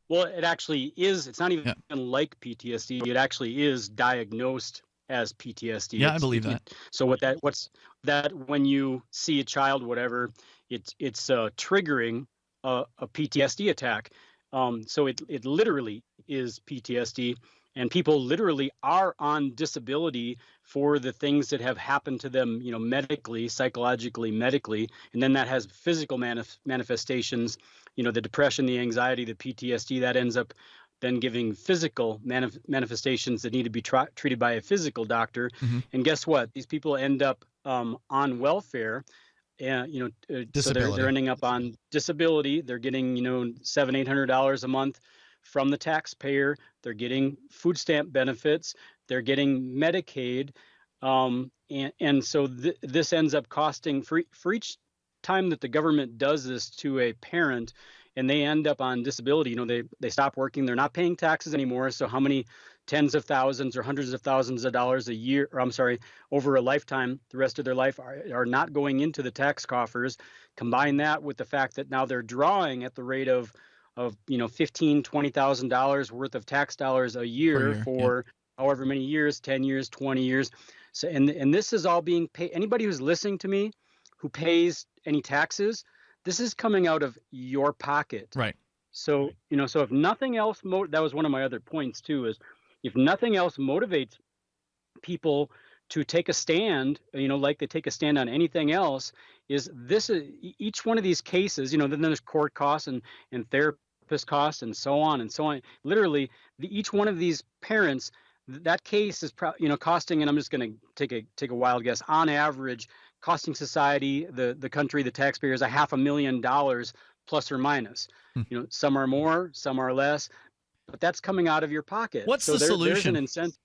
Well, it actually is. It's not even like PTSD. It actually is diagnosed as PTSD. Yeah, I believe that. So what's that when you see a child, whatever, it's triggering a PTSD attack. So it literally is PTSD. And people literally are on disability for the things that have happened to them, medically, psychologically, medically. And then that has physical manifestations, the depression, the anxiety, the PTSD, that ends up then giving physical manifestations that need to be treated by a physical doctor. Mm-hmm. And guess what? These people end up on welfare. And, so they're ending up on disability. They're getting, $700-800 a month from the taxpayer. They're getting food stamp benefits. They're getting Medicaid. And so this ends up costing for each time that the government does this to a parent and they end up on disability, they stop working. They're not paying taxes anymore. So how many tens of thousands or hundreds of thousands of dollars a year, over a lifetime, the rest of their life are not going into the tax coffers. Combine that with the fact that now they're drawing at the rate of $15,000-$20,000 worth of tax dollars a year for however many years, 10 years, 20 years. So, and this is all being paid. Anybody who's listening to me who pays any taxes, this is coming out of your pocket. Right. So, so if nothing else, that was one of my other points too, is if nothing else motivates people to take a stand, like they take a stand on anything else, is each one of these cases, then there's court costs and therapist costs and so on and so on. Literally, each one of these parents, that case is costing, and I'm just going to take a wild guess, on average, costing society, the country, the taxpayers, $500,000 plus or minus. Some are more, some are less, but that's coming out of your pocket. What's the solution? There's an incentive.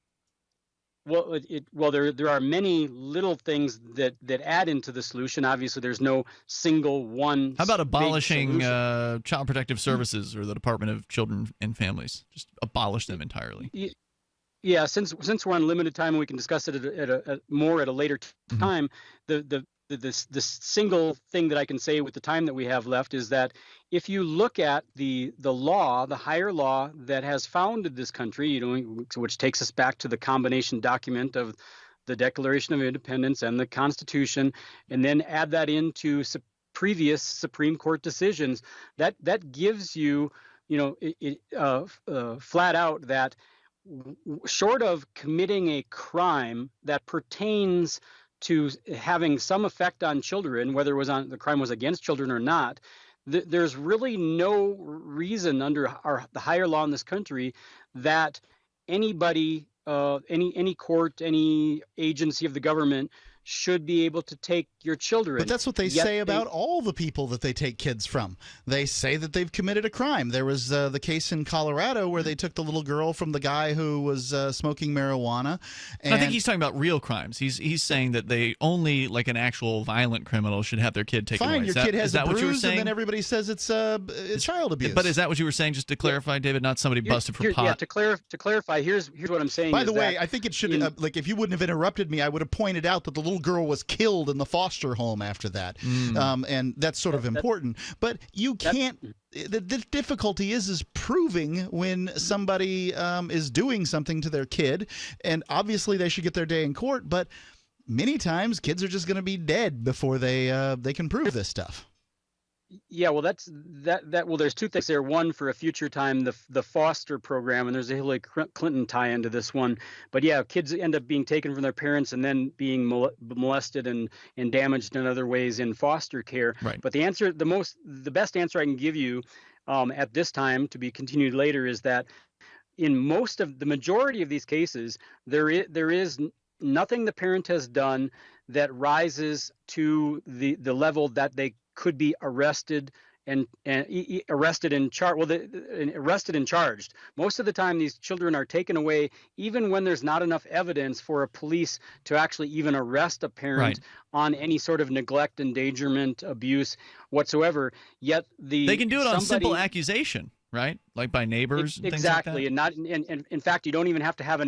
Well, there are many little things that add into the solution. Obviously, there's no single one. How about abolishing Child Protective Services or the Department of Children and Families? Just abolish them entirely. Yeah, since we're on limited time and we can discuss it at a later time, the single thing that I can say with the time that we have left is that if you look at the law, the higher law that has founded this country, which takes us back to the combination document of the Declaration of Independence and the Constitution, and then add that into previous Supreme Court decisions, that gives you, flat out that short of committing a crime that pertains to having some effect on children, whether the crime was against children or not, there's really no reason under the higher law in this country that anybody, any court, any agency of the government should be able to take your children. But that's what they say about all the people that they take kids from. They say that they've committed a crime. There was the case in Colorado where they took the little girl from the guy who was smoking marijuana. And I think he's talking about real crimes. He's saying that they only, like an actual violent criminal, should have their kid taken away. Fine, your kid has a bruise, and then everybody says it's child abuse. But is that what you were saying? Just to clarify, David, not somebody busted for pot. Yeah, to clarify, here's what I'm saying. By the way, I think it should if you wouldn't have interrupted me, I would have pointed out that the little girl was killed in the foster home after that. And that's sort of important. But you can't the difficulty is proving when somebody is doing something to their kid, and obviously they should get their day in court, but many times kids are just going to be dead before they can prove this stuff. Yeah, well, there's two things there. One, for a future time, the foster program, and there's a Hillary Clinton tie into this one. But yeah, kids end up being taken from their parents and then being molested and damaged in other ways in foster care. Right. But the best answer I can give you at this time, to be continued later, is that in the majority of these cases, there is nothing the parent has done that rises to the level that they could be arrested and arrested and charged. Most of the time, these children are taken away, even when there's not enough evidence for a police to actually even arrest a parent on any sort of neglect, endangerment, abuse whatsoever. Yet they can do it on simple accusation, right? Like by neighbors. And exactly, things like that. and in fact, you don't even have to have an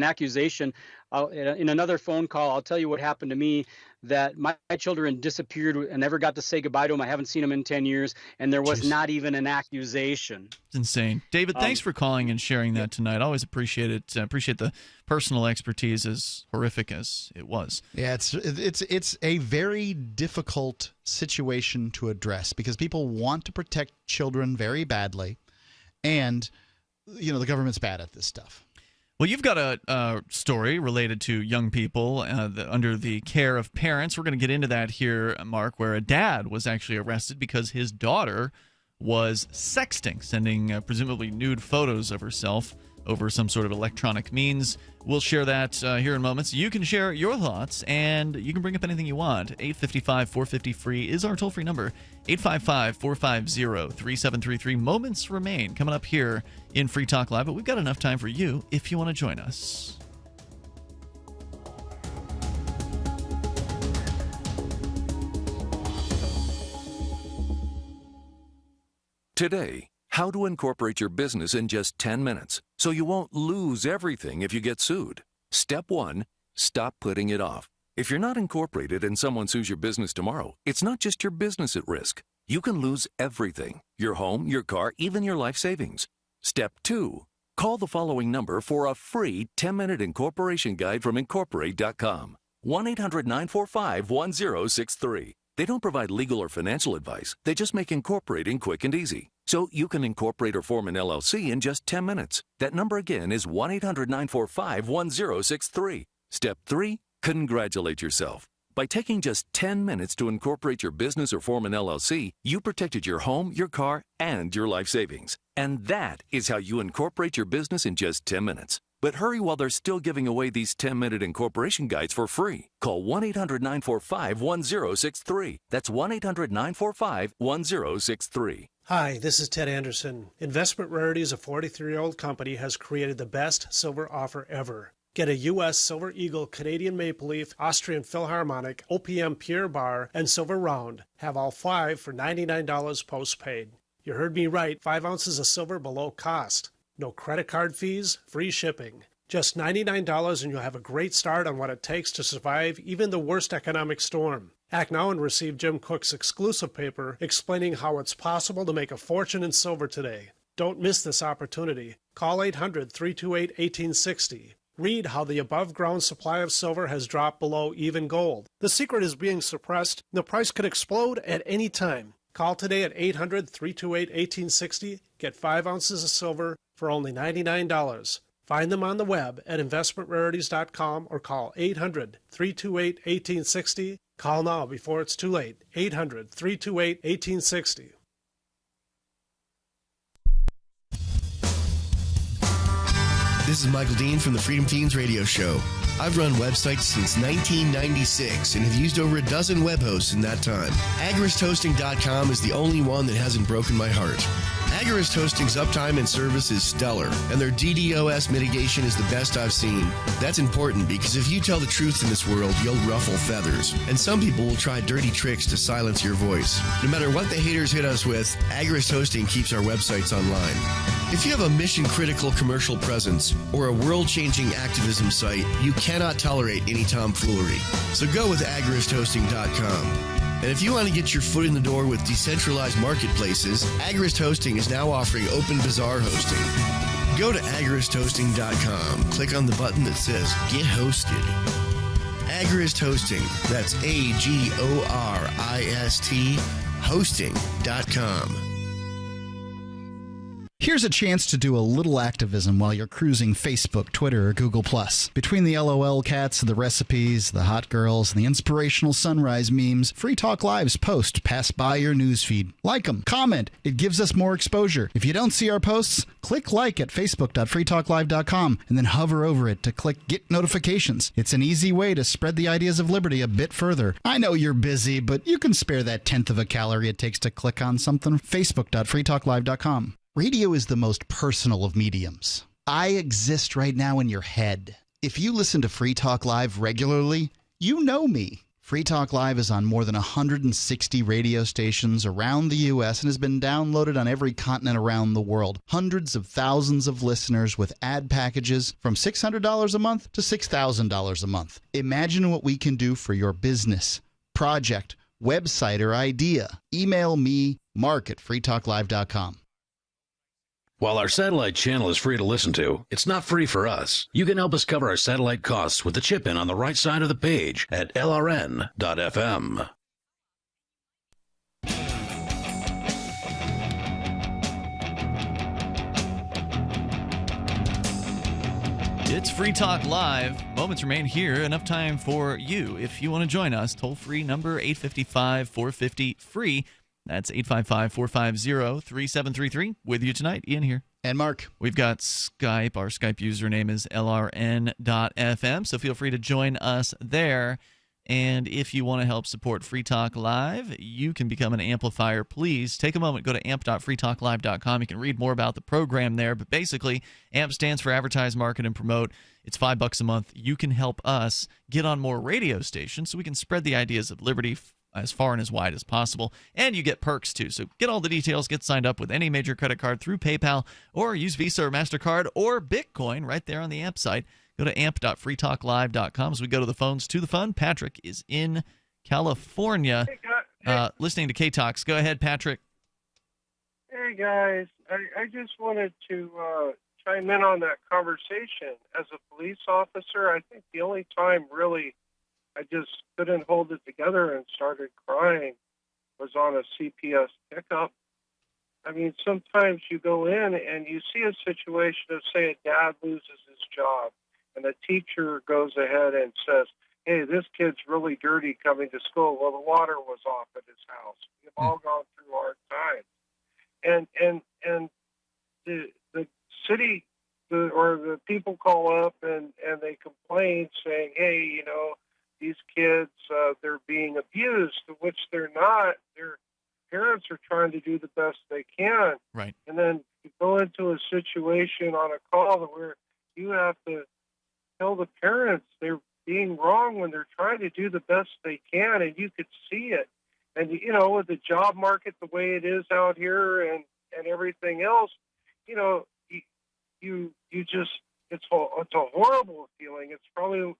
accusation. In another phone call, I'll tell you what happened to me. That my children disappeared and never got to say goodbye to them. I haven't seen them in 10 years, and there was not even an accusation. It's insane. David, thanks for calling and sharing that tonight. Always appreciate it. Appreciate the personal expertise, as horrific as it was. Yeah, it's a very difficult situation to address because people want to protect children very badly, and the government's bad at this stuff. Well, you've got a story related to young people under the care of parents. We're going to get into that here, Mark, where a dad was actually arrested because his daughter was sexting, sending presumably nude photos of herself over some sort of electronic means. We'll share that here in moments. You can share your thoughts, and you can bring up anything you want. 855-450-FREE is our toll-free number. 855-450-3733. Moments remain coming up here in Free Talk Live, but we've got enough time for you if you want to join us. Today, how to incorporate your business in just 10 minutes so you won't lose everything if you get sued. Step 1, stop putting it off. If you're not incorporated and someone sues your business tomorrow, it's not just your business at risk. You can lose everything: your home, your car, even your life savings. Step 2, call the following number for a free 10-minute incorporation guide from Incorporate.com. 1-800-945-1063. They don't provide legal or financial advice. They just make incorporating quick and easy. So you can incorporate or form an LLC in just 10 minutes. That number again is 1-800-945-1063. Step 3, congratulate yourself. By taking just 10 minutes to incorporate your business or form an LLC, you protected your home, your car, and your life savings. And that is how you incorporate your business in just 10 minutes. But hurry while they're still giving away these 10-minute incorporation guides for free. Call 1-800-945-1063. That's 1-800-945-1063. Hi, this is Ted Anderson. Investment Rarities, a 43-year-old company, has created the best silver offer ever. Get a U.S. Silver Eagle, Canadian Maple Leaf, Austrian Philharmonic, OPM Pure Bar, and Silver Round. Have all 5 for $99 postpaid. You heard me right, 5 ounces of silver below cost. No credit card fees, free shipping. Just $99 and you'll have a great start on what it takes to survive even the worst economic storm. Act now and receive Jim Cook's exclusive paper explaining how it's possible to make a fortune in silver today. Don't miss this opportunity. Call 800-328-1860. Read how the above-ground supply of silver has dropped below even gold. The secret is being suppressed. The price could explode at any time. Call today at 800-328-1860. Get 5 ounces of silver for only $99. Find them on the web at investmentrarities.com or call 800-328-1860. Call now before it's too late. 800-328-1860. This is Michael Dean from the Freedom Teens Radio Show. I've run websites since 1996 and have used over a dozen web hosts in that time. AgoristHosting.com is the only one that hasn't broken my heart. Agorist Hosting's uptime and service is stellar, and their DDoS mitigation is the best I've seen. That's important because if you tell the truth in this world, you'll ruffle feathers, and some people will try dirty tricks to silence your voice. No matter what the haters hit us with, Agorist Hosting keeps our websites online. If you have a mission-critical commercial presence or a world-changing activism site, you cannot tolerate any tomfoolery. So go with AgoristHosting.com. And if you want to get your foot in the door with decentralized marketplaces, Agorist Hosting is now offering Open Bazaar hosting. Go to agoristhosting.com. Click on the button that says Get Hosted. Agorist Hosting. That's AGORIST hosting.com. Here's a chance to do a little activism while you're cruising Facebook, Twitter, or Google+. Between the LOL cats, the recipes, the hot girls, and the inspirational sunrise memes, Free Talk Live's posts pass by your newsfeed. Like them, comment. It gives us more exposure. If you don't see our posts, click like at facebook.freetalklive.com and then hover over it to click Get Notifications. It's an easy way to spread the ideas of liberty a bit further. I know you're busy, but you can spare that tenth of a calorie it takes to click on something. facebook.freetalklive.com. Radio is the most personal of mediums. I exist right now in your head. If you listen to Free Talk Live regularly, you know me. Free Talk Live is on more than 160 radio stations around the U.S. and has been downloaded on every continent around the world. Hundreds of thousands of listeners with ad packages from $600 a month to $6,000 a month. Imagine what we can do for your business, project, website, or idea. Email me, mark@freetalklive.com. While our satellite channel is free to listen to, it's not free for us. You can help us cover our satellite costs with the chip-in on the right side of the page at lrn.fm. It's Free Talk Live. Moments remain here. Enough time for you. If you want to join us, toll-free number 855-450-FREE. That's 855-450-3733. With you tonight, Ian here. And Mark. We've got Skype. Our Skype username is lrn.fm, so feel free to join us there. And if you want to help support Free Talk Live, you can become an amplifier. Please take a moment, go to amp.freetalklive.com. You can read more about the program there. But basically, AMP stands for Advertise, Market, and Promote. It's $5 a month. You can help us get on more radio stations so we can spread the ideas of liberty as far and as wide as possible, and you get perks too. So get all the details, get signed up with any major credit card through PayPal, or use Visa or MasterCard or Bitcoin right there on the AMP site. Go to amp.freetalklive.com. As we go to the phones to the fun, Patrick is in California, listening to K-Talks. Go ahead, Patrick. Hey, guys. I just wanted to chime in on that conversation. As a police officer, I think the only time really I just couldn't hold it together and started crying was on a CPS pickup. I mean, sometimes you go in and you see a situation of, say, a dad loses his job, and the teacher goes ahead and says, hey, this kid's really dirty coming to school. Well, the water was off at his house. We've all gone through hard times. And the city or the people call up and they complain saying, hey, you know, these kids, they're being abused, to which they're not. Their parents are trying to do the best they can. Right. And then you go into a situation on a call where you have to tell the parents they're being wrong when they're trying to do the best they can, and you could see it. And, you know, with the job market the way it is out here and everything else, you know, you just, it's a horrible feeling. It's probably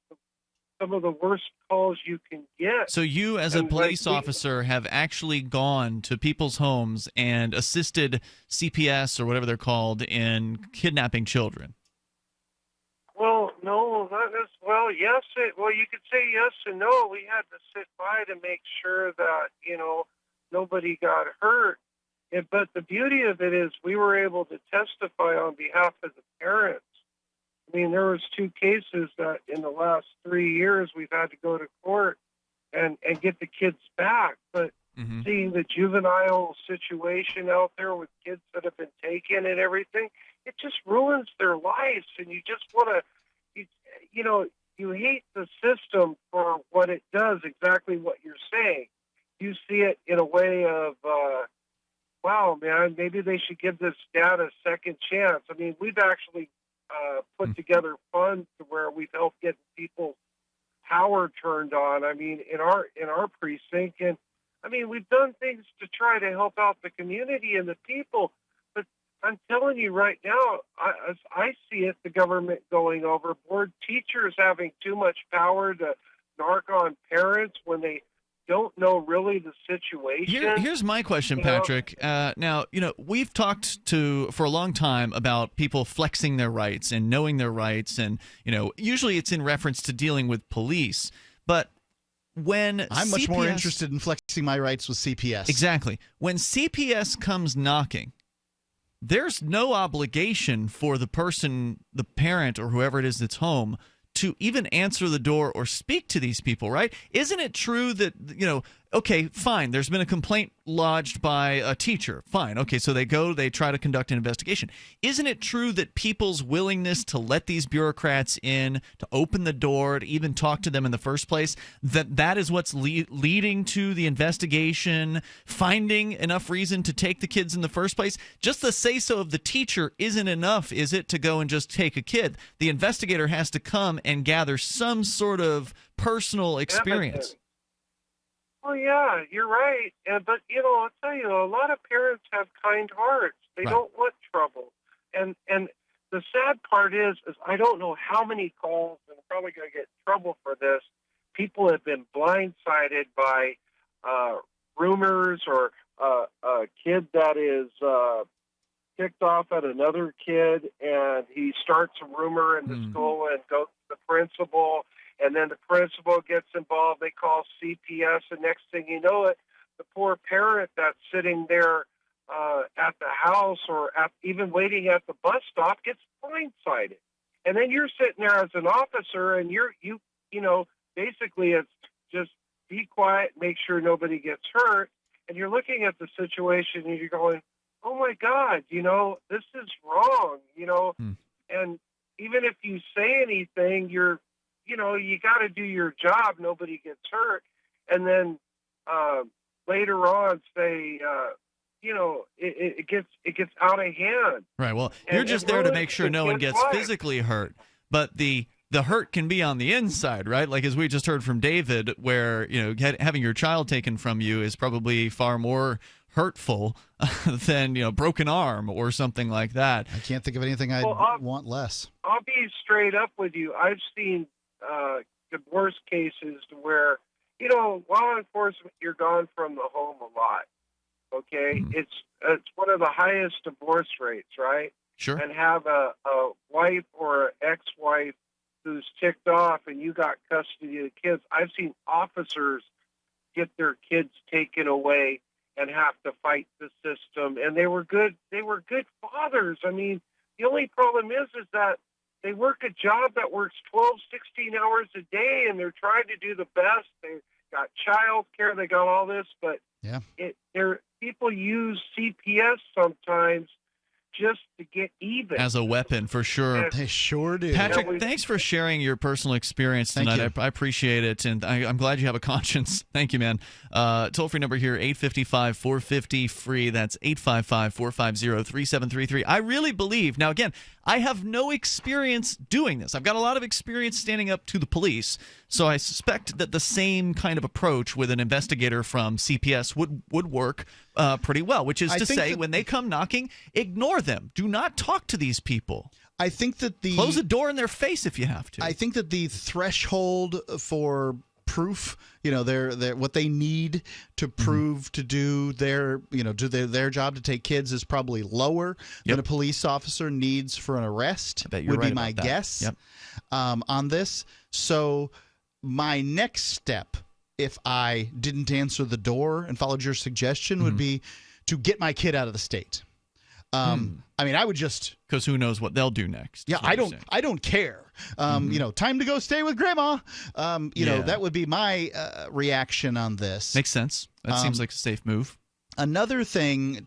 some of the worst calls you can get. So you, as a police officer, have actually gone to people's homes and assisted CPS or whatever they're called in kidnapping children? Well, no, not as well. Yes, you could say yes and no. We had to sit by to make sure that, you know, nobody got hurt. But the beauty of it is we were able to testify on behalf of the parents. I mean, there was 2 cases that in the last 3 years we've had to go to court and get the kids back. But seeing the juvenile situation out there with kids that have been taken and everything, it just ruins their lives. And you just want to, you know, you hate the system for what it does, exactly what you're saying. You see it in a way of, wow, man, maybe they should give this dad a second chance. I mean, we've actually put together funds to where we've helped get people's power turned on. I mean, in our precinct, and I mean, we've done things to try to help out the community and the people. But I'm telling you right now, as I see it, the government going overboard, teachers having too much power to narc on parents when they don't know really the situation. Here's my question, Patrick. Now, you know, we've talked for a long time about people flexing their rights and knowing their rights, and, you know, usually it's in reference to dealing with police. But when I'm much more interested in flexing my rights with CPS. Exactly. When CPS comes knocking, there's no obligation for the person, the parent or whoever it is that's home, to even answer the door or speak to these people, right? Isn't it true that, okay, fine, there's been a complaint lodged by a teacher. Fine. Okay, so they try to conduct an investigation. Isn't it true that people's willingness to let these bureaucrats in, to open the door, to even talk to them in the first place, that is what's leading to the investigation, finding enough reason to take the kids in the first place? Just the say-so of the teacher isn't enough, is it, to go and just take a kid? The investigator has to come and gather some sort of personal experience. Well, yeah, you're right. But, I'll tell you, a lot of parents have kind hearts. They don't want trouble. And the sad part is I don't know how many calls, and I'm probably going to get in trouble for this, people have been blindsided by rumors or a kid that is kicked off at another kid, and he starts a rumor in the school and goes to the principal, and then the principal gets involved. They call CPS, and next thing you know it, the poor parent that's sitting there at the house or even waiting at the bus stop gets blindsided. And then you're sitting there as an officer, and you basically it's just be quiet, make sure nobody gets hurt, and you're looking at the situation and you're going, oh my God, this is wrong, and even if you say anything, you got to do your job. Nobody gets hurt. And then later on say, it gets out of hand. Right. Well, you're just there to make sure no one gets physically hurt, but the hurt can be on the inside, right? Like as we just heard from David, where having your child taken from you is probably far more hurtful than broken arm or something like that. I can't think of anything I'd want less. I'll be straight up with you. I've seen divorce cases where law enforcement, you're gone from the home a lot. Okay, it's one of the highest divorce rates, right? Sure. And have a wife or ex-wife who's ticked off, and you got custody of the kids. I've seen officers get their kids taken away and have to fight the system. And they were good fathers. I mean, the only problem is that they work a job that works 12, 16 hours a day, and they're trying to do the best. They got child care, they got all this, but people use CPS sometimes just to get even. As a weapon, for sure. They sure do. Patrick, thanks for sharing your personal experience tonight. I appreciate it, and I'm glad you have a conscience. Thank you, man. Toll-free number here, 855-450-FREE. That's 855-450-3733. I really believe, now again, I have no experience doing this. I've got a lot of experience standing up to the police, so I suspect that the same kind of approach with an investigator from CPS would work pretty well, which is to say, when they come knocking, ignore them. Do not talk to these people. I think that close the door in their face if you have to. I think that the threshold for proof, what they need to prove to do their job to take kids is probably lower than a police officer needs for an arrest. Would be my guess on this. So my next step, if I didn't answer the door and followed your suggestion, would be to get my kid out of the state. I mean, I would just, because who knows what they'll do next. Yeah, I don't care. Time to go stay with grandma. That would be my reaction on this. Makes sense. That seems like a safe move. Another thing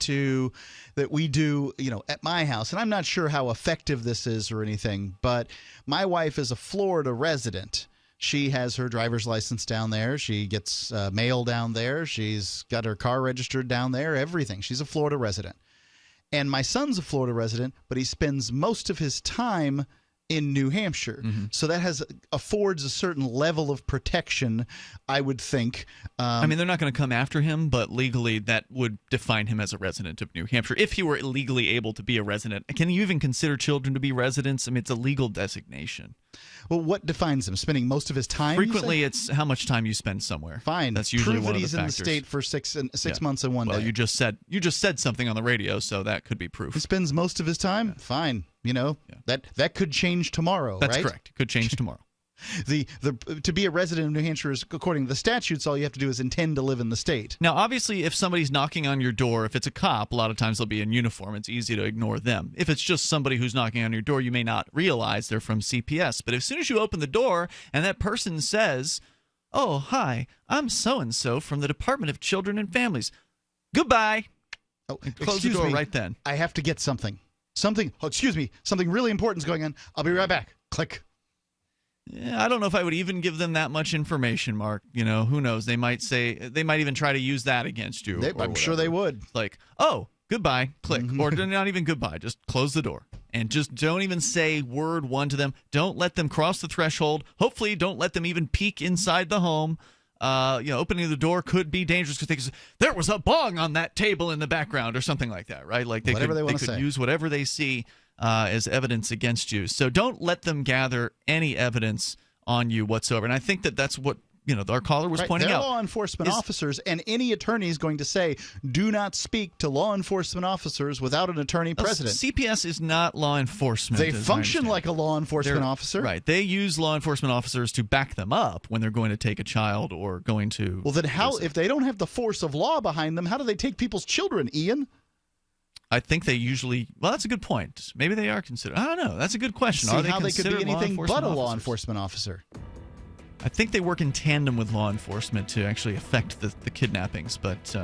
that we do, at my house, and I'm not sure how effective this is or anything, but my wife is a Florida resident. She has her driver's license down there. She gets mail down there. She's got her car registered down there, everything. She's a Florida resident. And my son's a Florida resident, but he spends most of his time in New Hampshire. So that affords a certain level of protection, I would think. I mean, they're not going to come after him, but legally that would define him as a resident of New Hampshire. If he were legally able to be a resident. Can you even consider children to be residents? I mean, it's a legal designation. Well, what defines him? Spending most of his time? Frequently, it's how much time you spend somewhere. Fine. That's usually prove one that of the he's factors. in the state for six months and 1 day. Well, you just said something on the radio, so that could be proof. He spends most of his time? Fine. That could change tomorrow, That's right? correct. It could change tomorrow. To be a resident of New Hampshire, according to the statutes, all you have to do is intend to live in the state. Now, obviously, if somebody's knocking on your door, if it's a cop, a lot of times they'll be in uniform. It's easy to ignore them. If it's just somebody who's knocking on your door, you may not realize they're from CPS. But as soon as you open the door and that person says, "Oh, hi, I'm so-and-so from the Department of Children and Families. Goodbye." Oh, close the door right then. I have to get something. Something really important is going on. I'll be right back. Click. Yeah, I don't know if I would even give them that much information, Mark. Who knows? They might even try to use that against you. I'm sure they would. Like, "Oh, goodbye," click. Or not even goodbye, just close the door. And just don't even say word one to them. Don't let them cross the threshold. Hopefully, don't let them even peek inside the home. Opening the door could be dangerous because there was a bong on that table in the background or something like that, right? Like they could use whatever they see as evidence against you. So don't let them gather any evidence on you whatsoever. And I think that's what our caller was pointing They're out. law enforcement officers, and any attorney is going to say, do not speak to law enforcement officers without an attorney present. CPS is not law enforcement. They function like a law enforcement officer. Right. They use law enforcement officers to back them up when they're going to take a child or going to... Well, then if they don't have the force of law behind them, how do they take people's children, Ian? I think they usually... Well, that's a good point. Maybe they are considered... I don't know. That's a good question. See how they could be anything but a law enforcement officer. I think they work in tandem with law enforcement to actually affect the kidnappings, but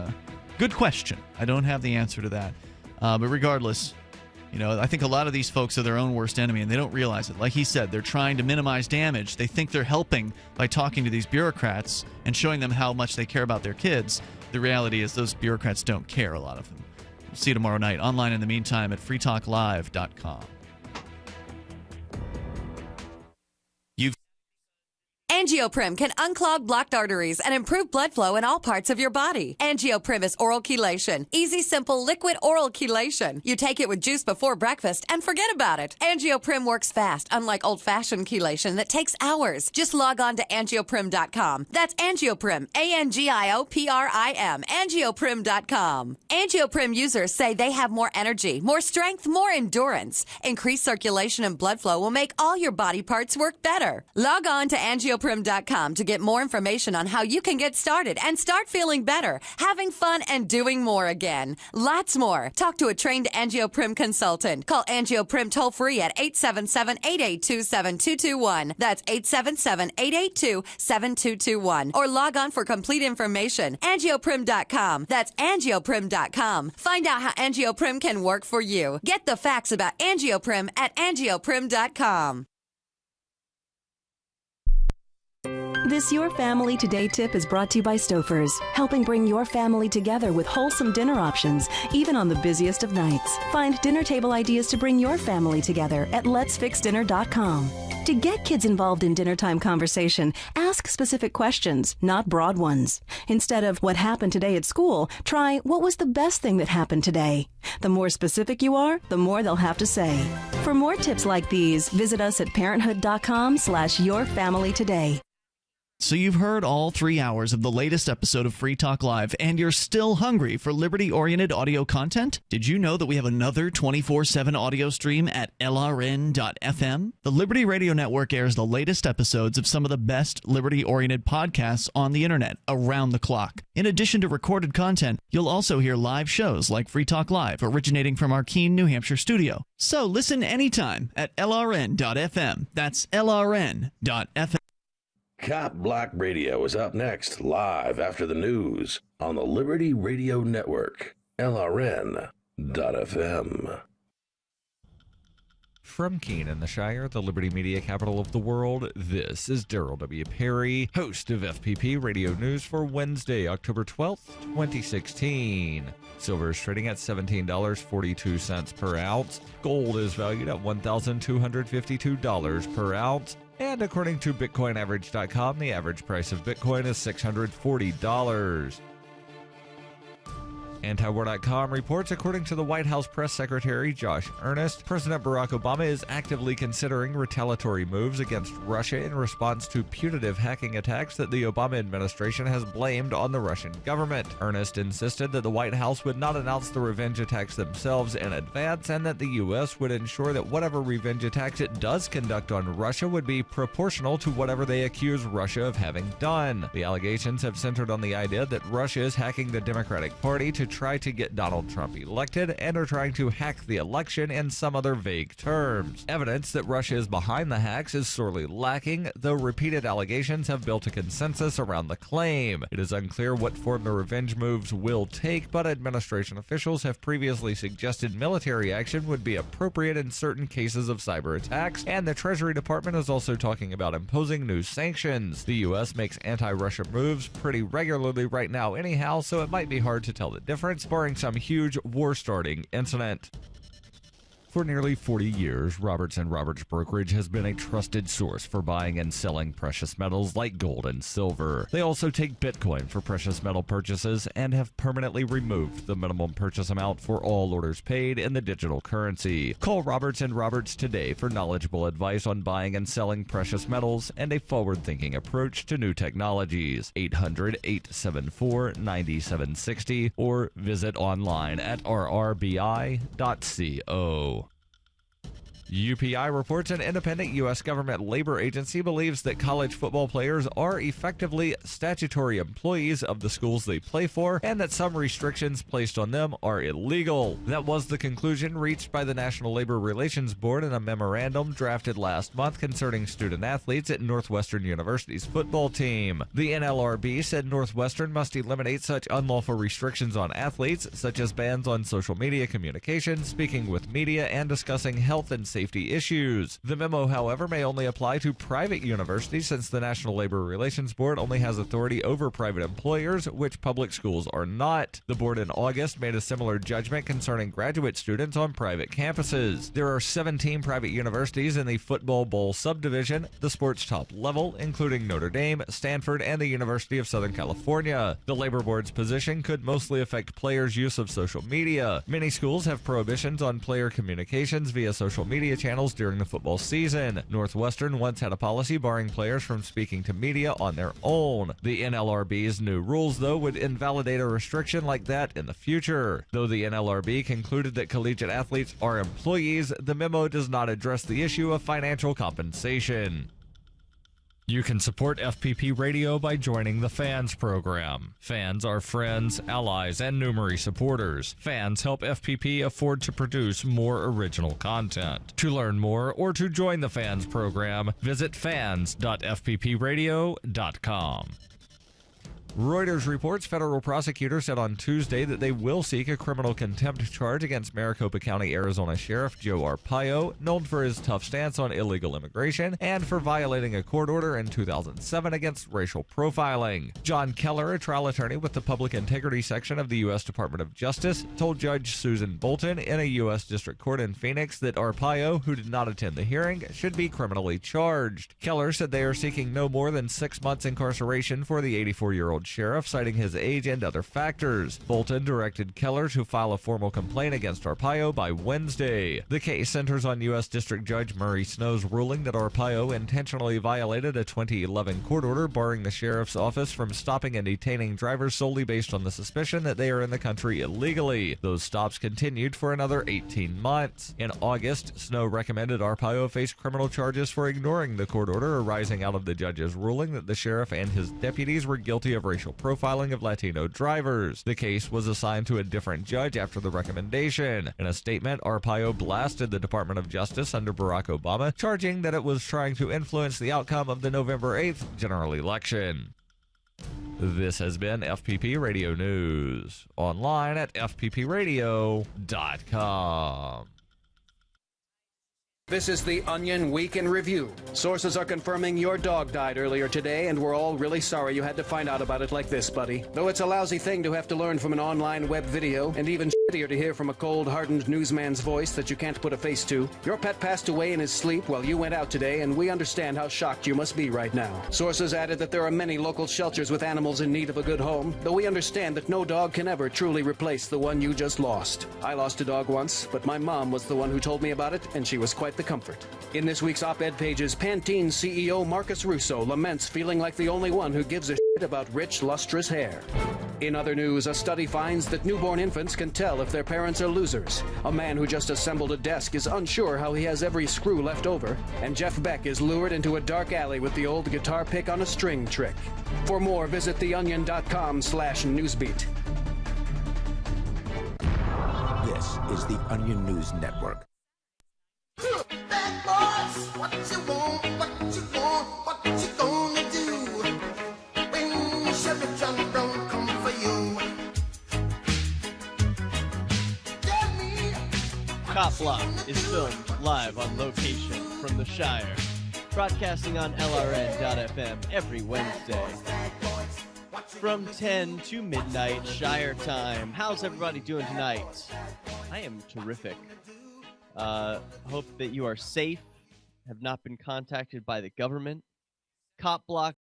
good question. I don't have the answer to that. But regardless, I think a lot of these folks are their own worst enemy, and they don't realize it. Like he said, they're trying to minimize damage. They think they're helping by talking to these bureaucrats and showing them how much they care about their kids. The reality is those bureaucrats don't care, a lot of them. We'll see you tomorrow night. Online in the meantime at freetalklive.com. Angioprim can unclog blocked arteries and improve blood flow in all parts of your body. Angioprim is oral chelation. Easy, simple, liquid oral chelation. You take it with juice before breakfast and forget about it. Angioprim works fast, unlike old-fashioned chelation that takes hours. Just log on to angioprim.com. That's Angioprim, ANGIOPRIM, angioprim.com. Angioprim users say they have more energy, more strength, more endurance. Increased circulation and blood flow will make all your body parts work better. Log on to angioprim.com to get more information on how you can get started and start feeling better, having fun, and doing more again. Lots more. Talk to a trained Angioprim consultant. Call Angioprim toll-free at 877-882-7221. That's 877-882-7221. Or log on for complete information. Angioprim.com. That's Angioprim.com. Find out how Angioprim can work for you. Get the facts about Angioprim at Angioprim.com. This Your Family Today tip is brought to you by Stouffer's, helping bring your family together with wholesome dinner options, even on the busiest of nights. Find dinner table ideas to bring your family together at letsfixdinner.com. To get kids involved in dinner time conversation, ask specific questions, not broad ones. Instead of what happened today at school, try what was the best thing that happened today. The more specific you are, the more they'll have to say. For more tips like these, visit us at parenthood.com/yourfamilytoday. So you've heard all 3 hours of the latest episode of Free Talk Live, and you're still hungry for liberty-oriented audio content? Did you know that we have another 24/7 audio stream at LRN.FM? The Liberty Radio Network airs the latest episodes of some of the best liberty-oriented podcasts on the internet around the clock. In addition to recorded content, you'll also hear live shows like Free Talk Live, originating from our Keene, New Hampshire studio. So listen anytime at LRN.FM. That's LRN.FM. Cop Block Radio is up next, live after the news on the Liberty Radio Network, LRN.FM. From Keene in the Shire, the Liberty Media capital of the world, this is Daryl W. Perry, host of FPP Radio News for Wednesday, October 12th, 2016. Silver is trading at $17.42 per ounce. Gold is valued at $1,252 per ounce. And according to BitcoinAverage.com, the average price of Bitcoin is $640. Antiwar.com reports, according to the White House press secretary Josh Earnest, President Barack Obama is actively considering retaliatory moves against Russia in response to putative hacking attacks that the Obama administration has blamed on the Russian government. Earnest insisted that the White House would not announce the revenge attacks themselves in advance and that the U.S. would ensure that whatever revenge attacks it does conduct on Russia would be proportional to whatever they accuse Russia of having done. The allegations have centered on the idea that Russia is hacking the Democratic Party to try to get Donald Trump elected and are trying to hack the election in some other vague terms. Evidence that Russia is behind the hacks is sorely lacking, though repeated allegations have built a consensus around the claim. It is unclear what form the revenge moves will take, but administration officials have previously suggested military action would be appropriate in certain cases of cyber attacks, and the Treasury Department is also talking about imposing new sanctions. The U.S. makes anti-Russia moves pretty regularly right now anyhow, so it might be hard to tell the difference, barring some huge war-starting incident. For nearly 40 years, Roberts & Roberts Brokerage has been a trusted source for buying and selling precious metals like gold and silver. They also take Bitcoin for precious metal purchases and have permanently removed the minimum purchase amount for all orders paid in the digital currency. Call Roberts & Roberts today for knowledgeable advice on buying and selling precious metals and a forward-thinking approach to new technologies. 800-874-9760 or visit online at rrbi.co. UPI reports an independent U.S. government labor agency believes that college football players are effectively statutory employees of the schools they play for and that some restrictions placed on them are illegal. That was the conclusion reached by the National Labor Relations Board in a memorandum drafted last month concerning student athletes at Northwestern University's football team. The NLRB said Northwestern must eliminate such unlawful restrictions on athletes, such as bans on social media communication, speaking with media, and discussing health and safety issues. The memo, however, may only apply to private universities since the National Labor Relations Board only has authority over private employers, which public schools are not. The board in August made a similar judgment concerning graduate students on private campuses. There are 17 private universities in the Football Bowl subdivision, the sport's top level, including Notre Dame, Stanford, and the University of Southern California. The Labor Board's position could mostly affect players' use of social media. Many schools have prohibitions on player communications via social media channels during the football season. Northwestern once had a policy barring players from speaking to media on their own. The NLRB's new rules, though, would invalidate a restriction like that in the future. Though the NLRB concluded that collegiate athletes are employees, the memo does not address the issue of financial compensation. You can support FPP Radio by joining the Fans program. Fans are friends, allies, and Numery supporters. Fans help FPP afford to produce more original content. To learn more or to join the Fans program, visit fans.fppradio.com. Reuters reports federal prosecutors said on Tuesday that they will seek a criminal contempt charge against Maricopa County, Arizona Sheriff Joe Arpaio, known for his tough stance on illegal immigration and for violating a court order in 2007 against racial profiling. John Keller, a trial attorney with the Public Integrity Section of the U.S. Department of Justice, told Judge Susan Bolton in a U.S. District Court in Phoenix that Arpaio, who did not attend the hearing, should be criminally charged. Keller said they are seeking no more than 6 months incarceration for the 84-year-old sheriff, citing his age and other factors. Bolton directed Keller to file a formal complaint against Arpaio by Wednesday. The case centers on U.S. District Judge Murray Snow's ruling that Arpaio intentionally violated a 2011 court order barring the sheriff's office from stopping and detaining drivers solely based on the suspicion that they are in the country illegally. Those stops continued for another 18 months. In August, Snow recommended Arpaio face criminal charges for ignoring the court order arising out of the judge's ruling that the sheriff and his deputies were guilty of racial profiling of Latino drivers. The case was assigned to a different judge after the recommendation. In a statement, Arpaio blasted the Department of Justice under Barack Obama, charging that it was trying to influence the outcome of the November 8th general election. This has been FPP Radio News, online at fppradio.com. This is the Onion Week in Review. Sources are confirming your dog died earlier today, and we're all really sorry you had to find out about it like this, buddy. Though it's a lousy thing to have to learn from an online web video, and even prettier to hear from a cold, hardened newsman's voice that you can't put a face to. Your pet passed away in his sleep while you went out today, and we understand how shocked you must be right now. Sources added that there are many local shelters with animals in need of a good home, though we understand that no dog can ever truly replace the one you just lost. I lost a dog once, but my mom was the one who told me about it, and she was quite the comfort. In this week's op-ed pages, Pantene CEO Marcus Russo laments feeling like the only one who gives a shit about rich, lustrous hair. In other news, a study finds that newborn infants can tell if their parents are losers. A man who just assembled a desk is unsure how he has every screw left over. And Jeff Beck is lured into a dark alley with the old guitar pick on a string trick. For more, visit theonion.com/newsbeat. This is the Onion News Network. Bad boys, what you want, what you want, what you gonna do when Chevy John don't come for you? Tell me. Cop Block is filmed live on location from the Shire, broadcasting on LRN.FM every Wednesday from 10 to midnight Shire time. How's everybody doing tonight? I am terrific. Hope that you are safe, have not been contacted by the government. Cop Block